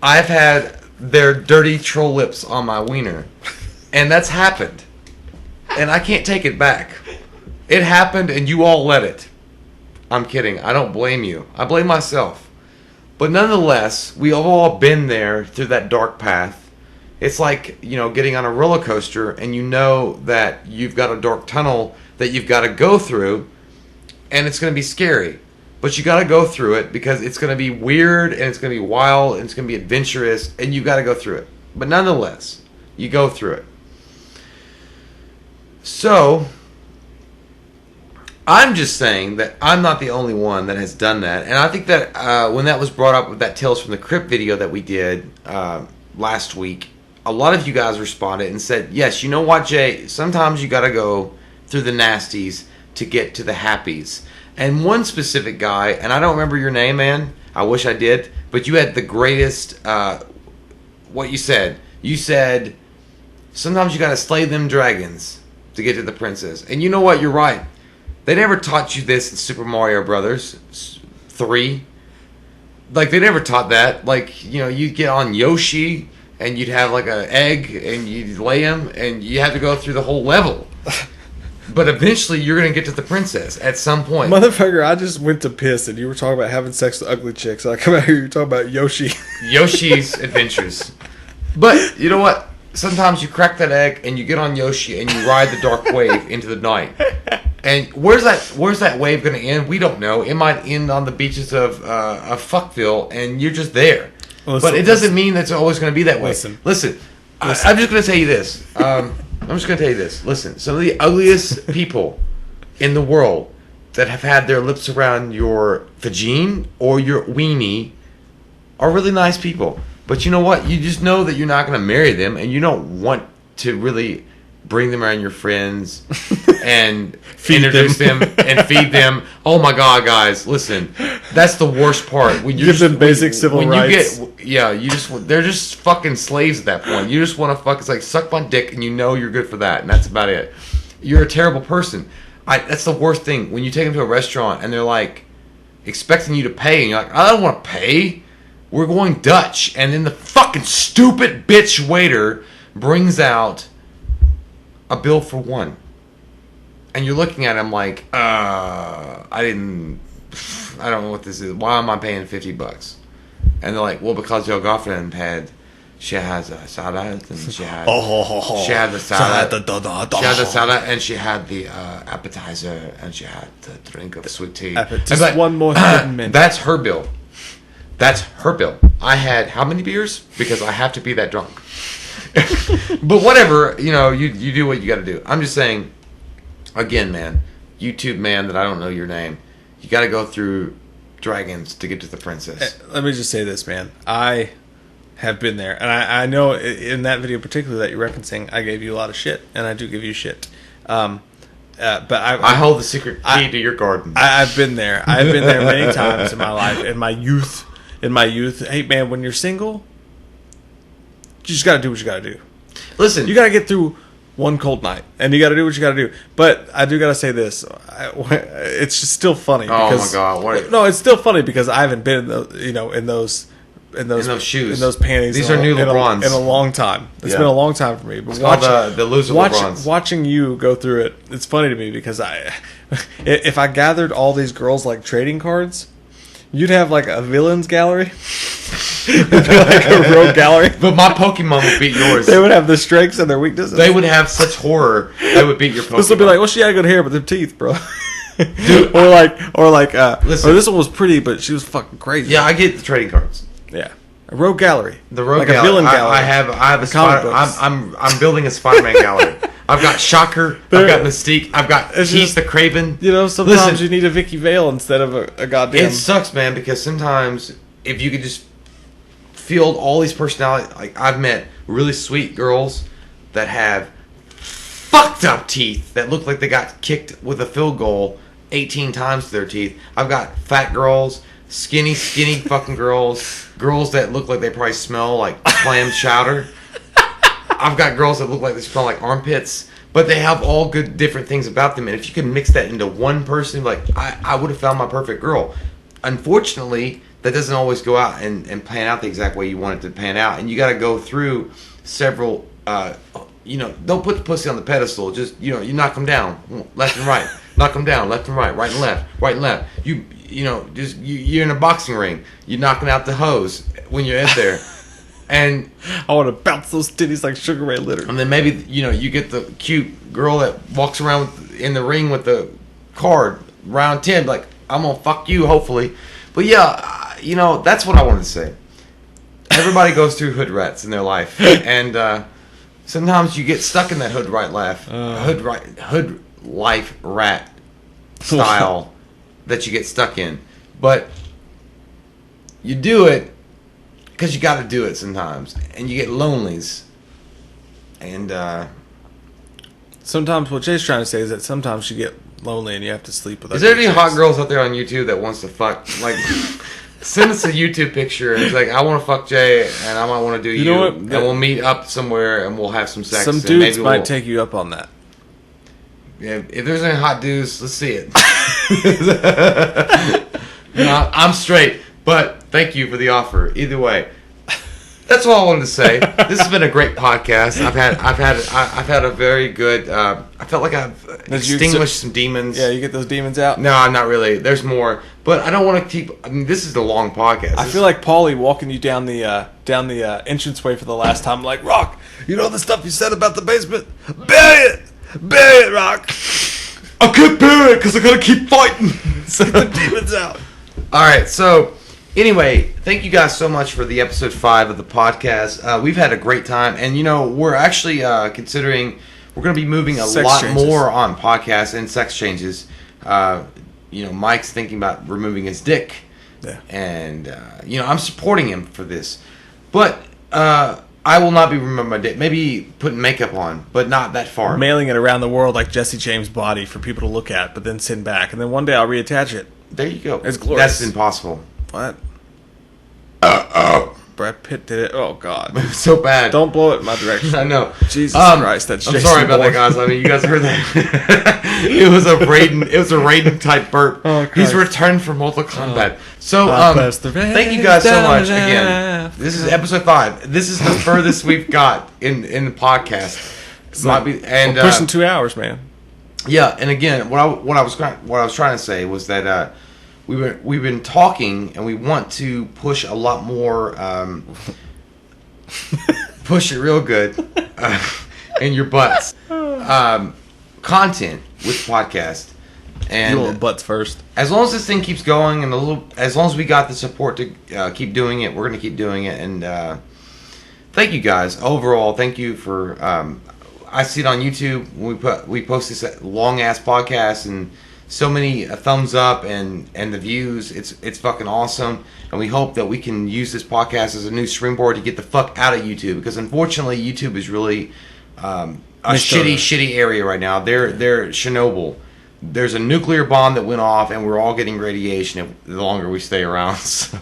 S2: I've had their dirty troll lips on my wiener. And that's happened. And I can't take it back. It happened and you all let it. I'm kidding. I don't blame you. I blame myself. But nonetheless, we have all been there through that dark path. It's like, getting on a roller coaster and you know that you've got a dark tunnel that you've got to go through and it's going to be scary. But you got to go through it because it's going to be weird and it's going to be wild and it's going to be adventurous and you've got to go through it. But nonetheless, you go through it. So, I'm just saying that I'm not the only one that has done that. And I think that when that was brought up with that Tales from the Crypt video that we did last week, a lot of you guys responded and said, yes, you know what, Jay? Sometimes you got to go through the nasties to get to the happies. And one specific guy, and I don't remember your name, man. I wish I did. But you had the greatest, what you said. You said, sometimes you got to slay them dragons to get to the princess. And you know what? You're right. They never taught you this in Super Mario Brothers 3. Like, they never taught that. Like, you'd get on Yoshi and you'd have like an egg and you'd lay him and you have to go through the whole level. But eventually you're going to get to the princess at some point.
S3: Motherfucker, I just went to piss and you were talking about having sex with ugly chicks. I come out here, you're talking about Yoshi.
S2: Yoshi's Adventures. But, you know what? Sometimes you crack that egg and you get on Yoshi and you ride the dark wave into the night. And where's that wave going to end? We don't know. It might end on the beaches of Fuckville and you're just there. But it doesn't mean that it's always going to be that way. Listen. I'm just going to tell you this. Listen, some of the ugliest people in the world that have had their lips around your vagine or your weenie are really nice people. But you know what? You just know that you're not going to marry them and you don't want to really bring them around your friends and introduce them and feed them. Oh my God, guys, listen. That's the worst part. When you
S3: give them basic civil rights.
S2: They're just fucking slaves at that point. You just want to it's like suck my dick and you know you're good for that and that's about it. You're a terrible person. That's the worst thing. When you take them to a restaurant and they're like expecting you to pay and you're like, I don't want to pay. We're going Dutch. And then the fucking stupid bitch waiter brings out a bill for one. And you're looking at him like, I don't know what this is. Why am I paying $50? And they're like, well, because your girlfriend she has a salad and she had the salad. She had the salad and she had the appetizer and she had the drink of sweet tea.
S3: Just like, one more thing.
S2: That's her bill. That's her bill. I had how many beers? Because I have to be that drunk. But whatever, you do what you got to do. I'm just saying, again, man, YouTube man that I don't know your name, you got to go through dragons to get to the princess.
S3: Let me just say this, man. I have been there, and I know in that video particularly that you're referencing, I gave you a lot of shit, and I do give you shit. But I
S2: hold the secret key to your garden.
S3: I've been there. I've been there many times in my life, in my youth. Hey, man, when you're single, you just got to do what you got to do.
S2: Listen,
S3: you got to get through one cold night, and you got to do what you got to do. But I do got to say this: it's just still funny.
S2: Oh
S3: because,
S2: my God!
S3: No, it's still funny because I haven't been in those
S2: shoes,
S3: in those panties.
S2: These are new LeBrons
S3: in a long time. It's been a long time for me. But
S2: it's called the loser LeBrons.
S3: Watching you go through it, it's funny to me because if I gathered all these girls like trading cards, you'd have like a villains gallery. It'd be like a rogue gallery.
S2: But my Pokemon would beat yours.
S3: They would have their strengths and their weaknesses.
S2: They would have such horror. They would beat your Pokemon.
S3: This would be like, well, she had good hair, but their teeth, bro. Dude, listen, this one was pretty, but she was fucking crazy.
S2: Yeah, I get the trading cards.
S3: Yeah, a rogue gallery.
S2: The rogue
S3: like
S2: gallery.
S3: A villain gallery.
S2: I have a Spider. I'm building a Spider-Man gallery. I've got Shocker. I've got Mystique. I've got Keith the Craven.
S3: You know, sometimes you need a Vicky Vale instead of a goddamn.
S2: It sucks, man, because sometimes if you could just field all these personalities, like I've met really sweet girls that have fucked up teeth that look like they got kicked with a field goal 18 times to their teeth. I've got fat girls, skinny fucking girls that look like they probably smell like clam chowder. I've got girls that look like they smell like armpits, but they have all good different things about them. And if you could mix that into one person, like I would have found my perfect girl. Unfortunately, that doesn't always go out and pan out the exact way you want it to pan out. And you got to go through several, don't put the pussy on the pedestal. Just, you knock them down left and right. Knock them down left and right, right and left. You're in a boxing ring. You're knocking out the hose when you're in there. And
S3: I want to bounce those titties like Sugar Ray Leonard.
S2: And then maybe, you get the cute girl that walks around in the ring with the card, round 10, like, I'm going to fuck you, hopefully. But yeah, that's what I wanted to say. Everybody goes through hood rats in their life. And sometimes you get stuck in that hood life rat style that you get stuck in. But you do it because you got to do it sometimes, and you get lonelies. And
S3: sometimes what Jay's trying to say is that sometimes you get lonely and you have to sleep with.
S2: Is there any hot girls out there on YouTube that wants to fuck? Like, send us a YouTube picture and it's like, I want to fuck Jay and I might want to do you.
S3: Know what?
S2: And we'll meet up somewhere and we'll have some sex.
S3: Some dudes might take you up on that.
S2: Yeah, if there's any hot dudes, let's see it. No, I'm straight, but thank you for the offer. Either way, that's all I wanted to say. This has been a great podcast. I've had a very good. I felt like I've extinguished some demons.
S3: Yeah, you get those demons out.
S2: No, not really. There's more, but I don't want to keep. I mean, this is the long podcast.
S3: I feel like Paulie walking you down the entranceway for the last time. Like, Rock, you know the stuff you said about the basement? Bury it, Rock.
S2: I can't bury it because I gotta keep fighting.
S3: So get the demons out.
S2: All right, so anyway, thank you guys so much for the episode 5 of the podcast. We've had a great time, and we're actually considering we're going to be moving a lot more on podcasts and sex changes. Mike's thinking about removing his dick, and I'm supporting him for this, but I will not be removing my dick. Maybe putting makeup on, but not that far.
S3: Mailing it around the world like Jesse James' body for people to look at, but then send back, and then one day I'll reattach it.
S2: There you go.
S3: It's glorious.
S2: That's impossible.
S3: What? Brad Pitt did it. Oh God,
S2: so bad.
S3: Don't blow it in my direction.
S2: I know.
S3: Jesus Christ, that's.
S2: I'm sorry about that, guys. I mean, you guys heard that. It was a Raiden type burp.
S3: Oh,
S2: he's returned from Mortal Kombat. So, thank you guys so much again. This is episode 5. This is the furthest we've got in the podcast.
S3: We're pushing 2 hours, man.
S2: Yeah, and again, what I was trying to say was that we've been talking, and we want to push a lot more, push it real good in your butts, content with podcast, and
S3: your butts first.
S2: As long as this thing keeps going, and as long as we got the support to keep doing it, we're gonna keep doing it. And thank you guys overall. Thank you for. I see it on YouTube. We post this long ass podcast and so many thumbs up and the views. It's fucking awesome. And we hope that we can use this podcast as a new springboard to get the fuck out of YouTube, because unfortunately YouTube is really a shitty area right now. They're Chernobyl. There's a nuclear bomb that went off, and we're all getting radiation the longer we stay around. So,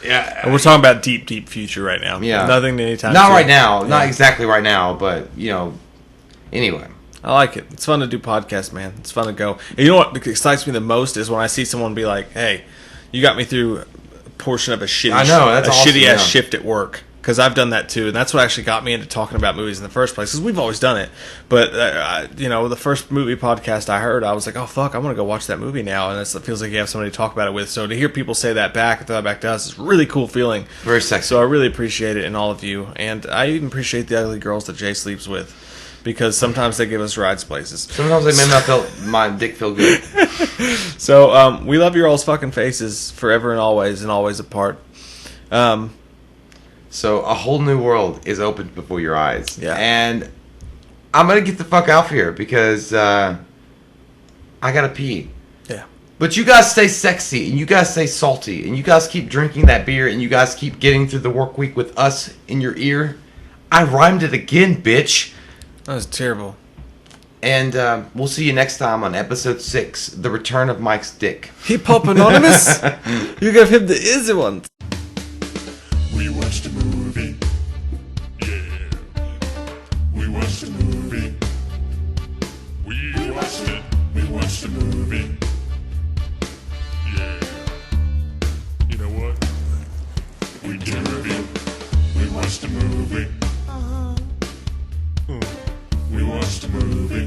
S2: yeah,
S3: and we're talking about deep future right now.
S2: Yeah,
S3: nothing anytime.
S2: Not right now. Not exactly right now, but Anyway.
S3: I like it. It's fun to do podcasts, man. It's fun to go. And you know what excites me the most is when I see someone be like, "Hey, you got me through a portion of a shitty,
S2: awesome,
S3: shitty ass
S2: yeah.
S3: shift at work." Because I've done that too, and that's what actually got me into talking about movies in the first place. Because we've always done it, but the first movie podcast I heard, I was like, "Oh fuck, I want to go watch that movie now." And it feels like you have somebody to talk about it with. So to hear people say that back and throw that back to us is a really cool feeling.
S2: Very sexy.
S3: So I really appreciate it in all of you, and I even appreciate the ugly girls that Jay sleeps with, because sometimes they give us rides places.
S2: Sometimes they make my dick feel good.
S3: So we love your all's fucking faces forever and always apart.
S2: So a whole new world is opened before your eyes.
S3: Yeah.
S2: And I'm going to get the fuck out of here because I got to pee.
S3: Yeah.
S2: But you guys stay sexy and you guys stay salty and you guys keep drinking that beer and you guys keep getting through the work week with us in your ear. I rhymed it again, bitch.
S3: That was terrible.
S2: And we'll see you next time on episode 6, The Return of Mike's Dick.
S3: Hip Hop Anonymous? You gave him the easy one.
S4: We watched a movie. Yeah. We watched a movie. We watched it. We watched a movie. Yeah. You know what? We did a review. We watched a movie. We watched a movie.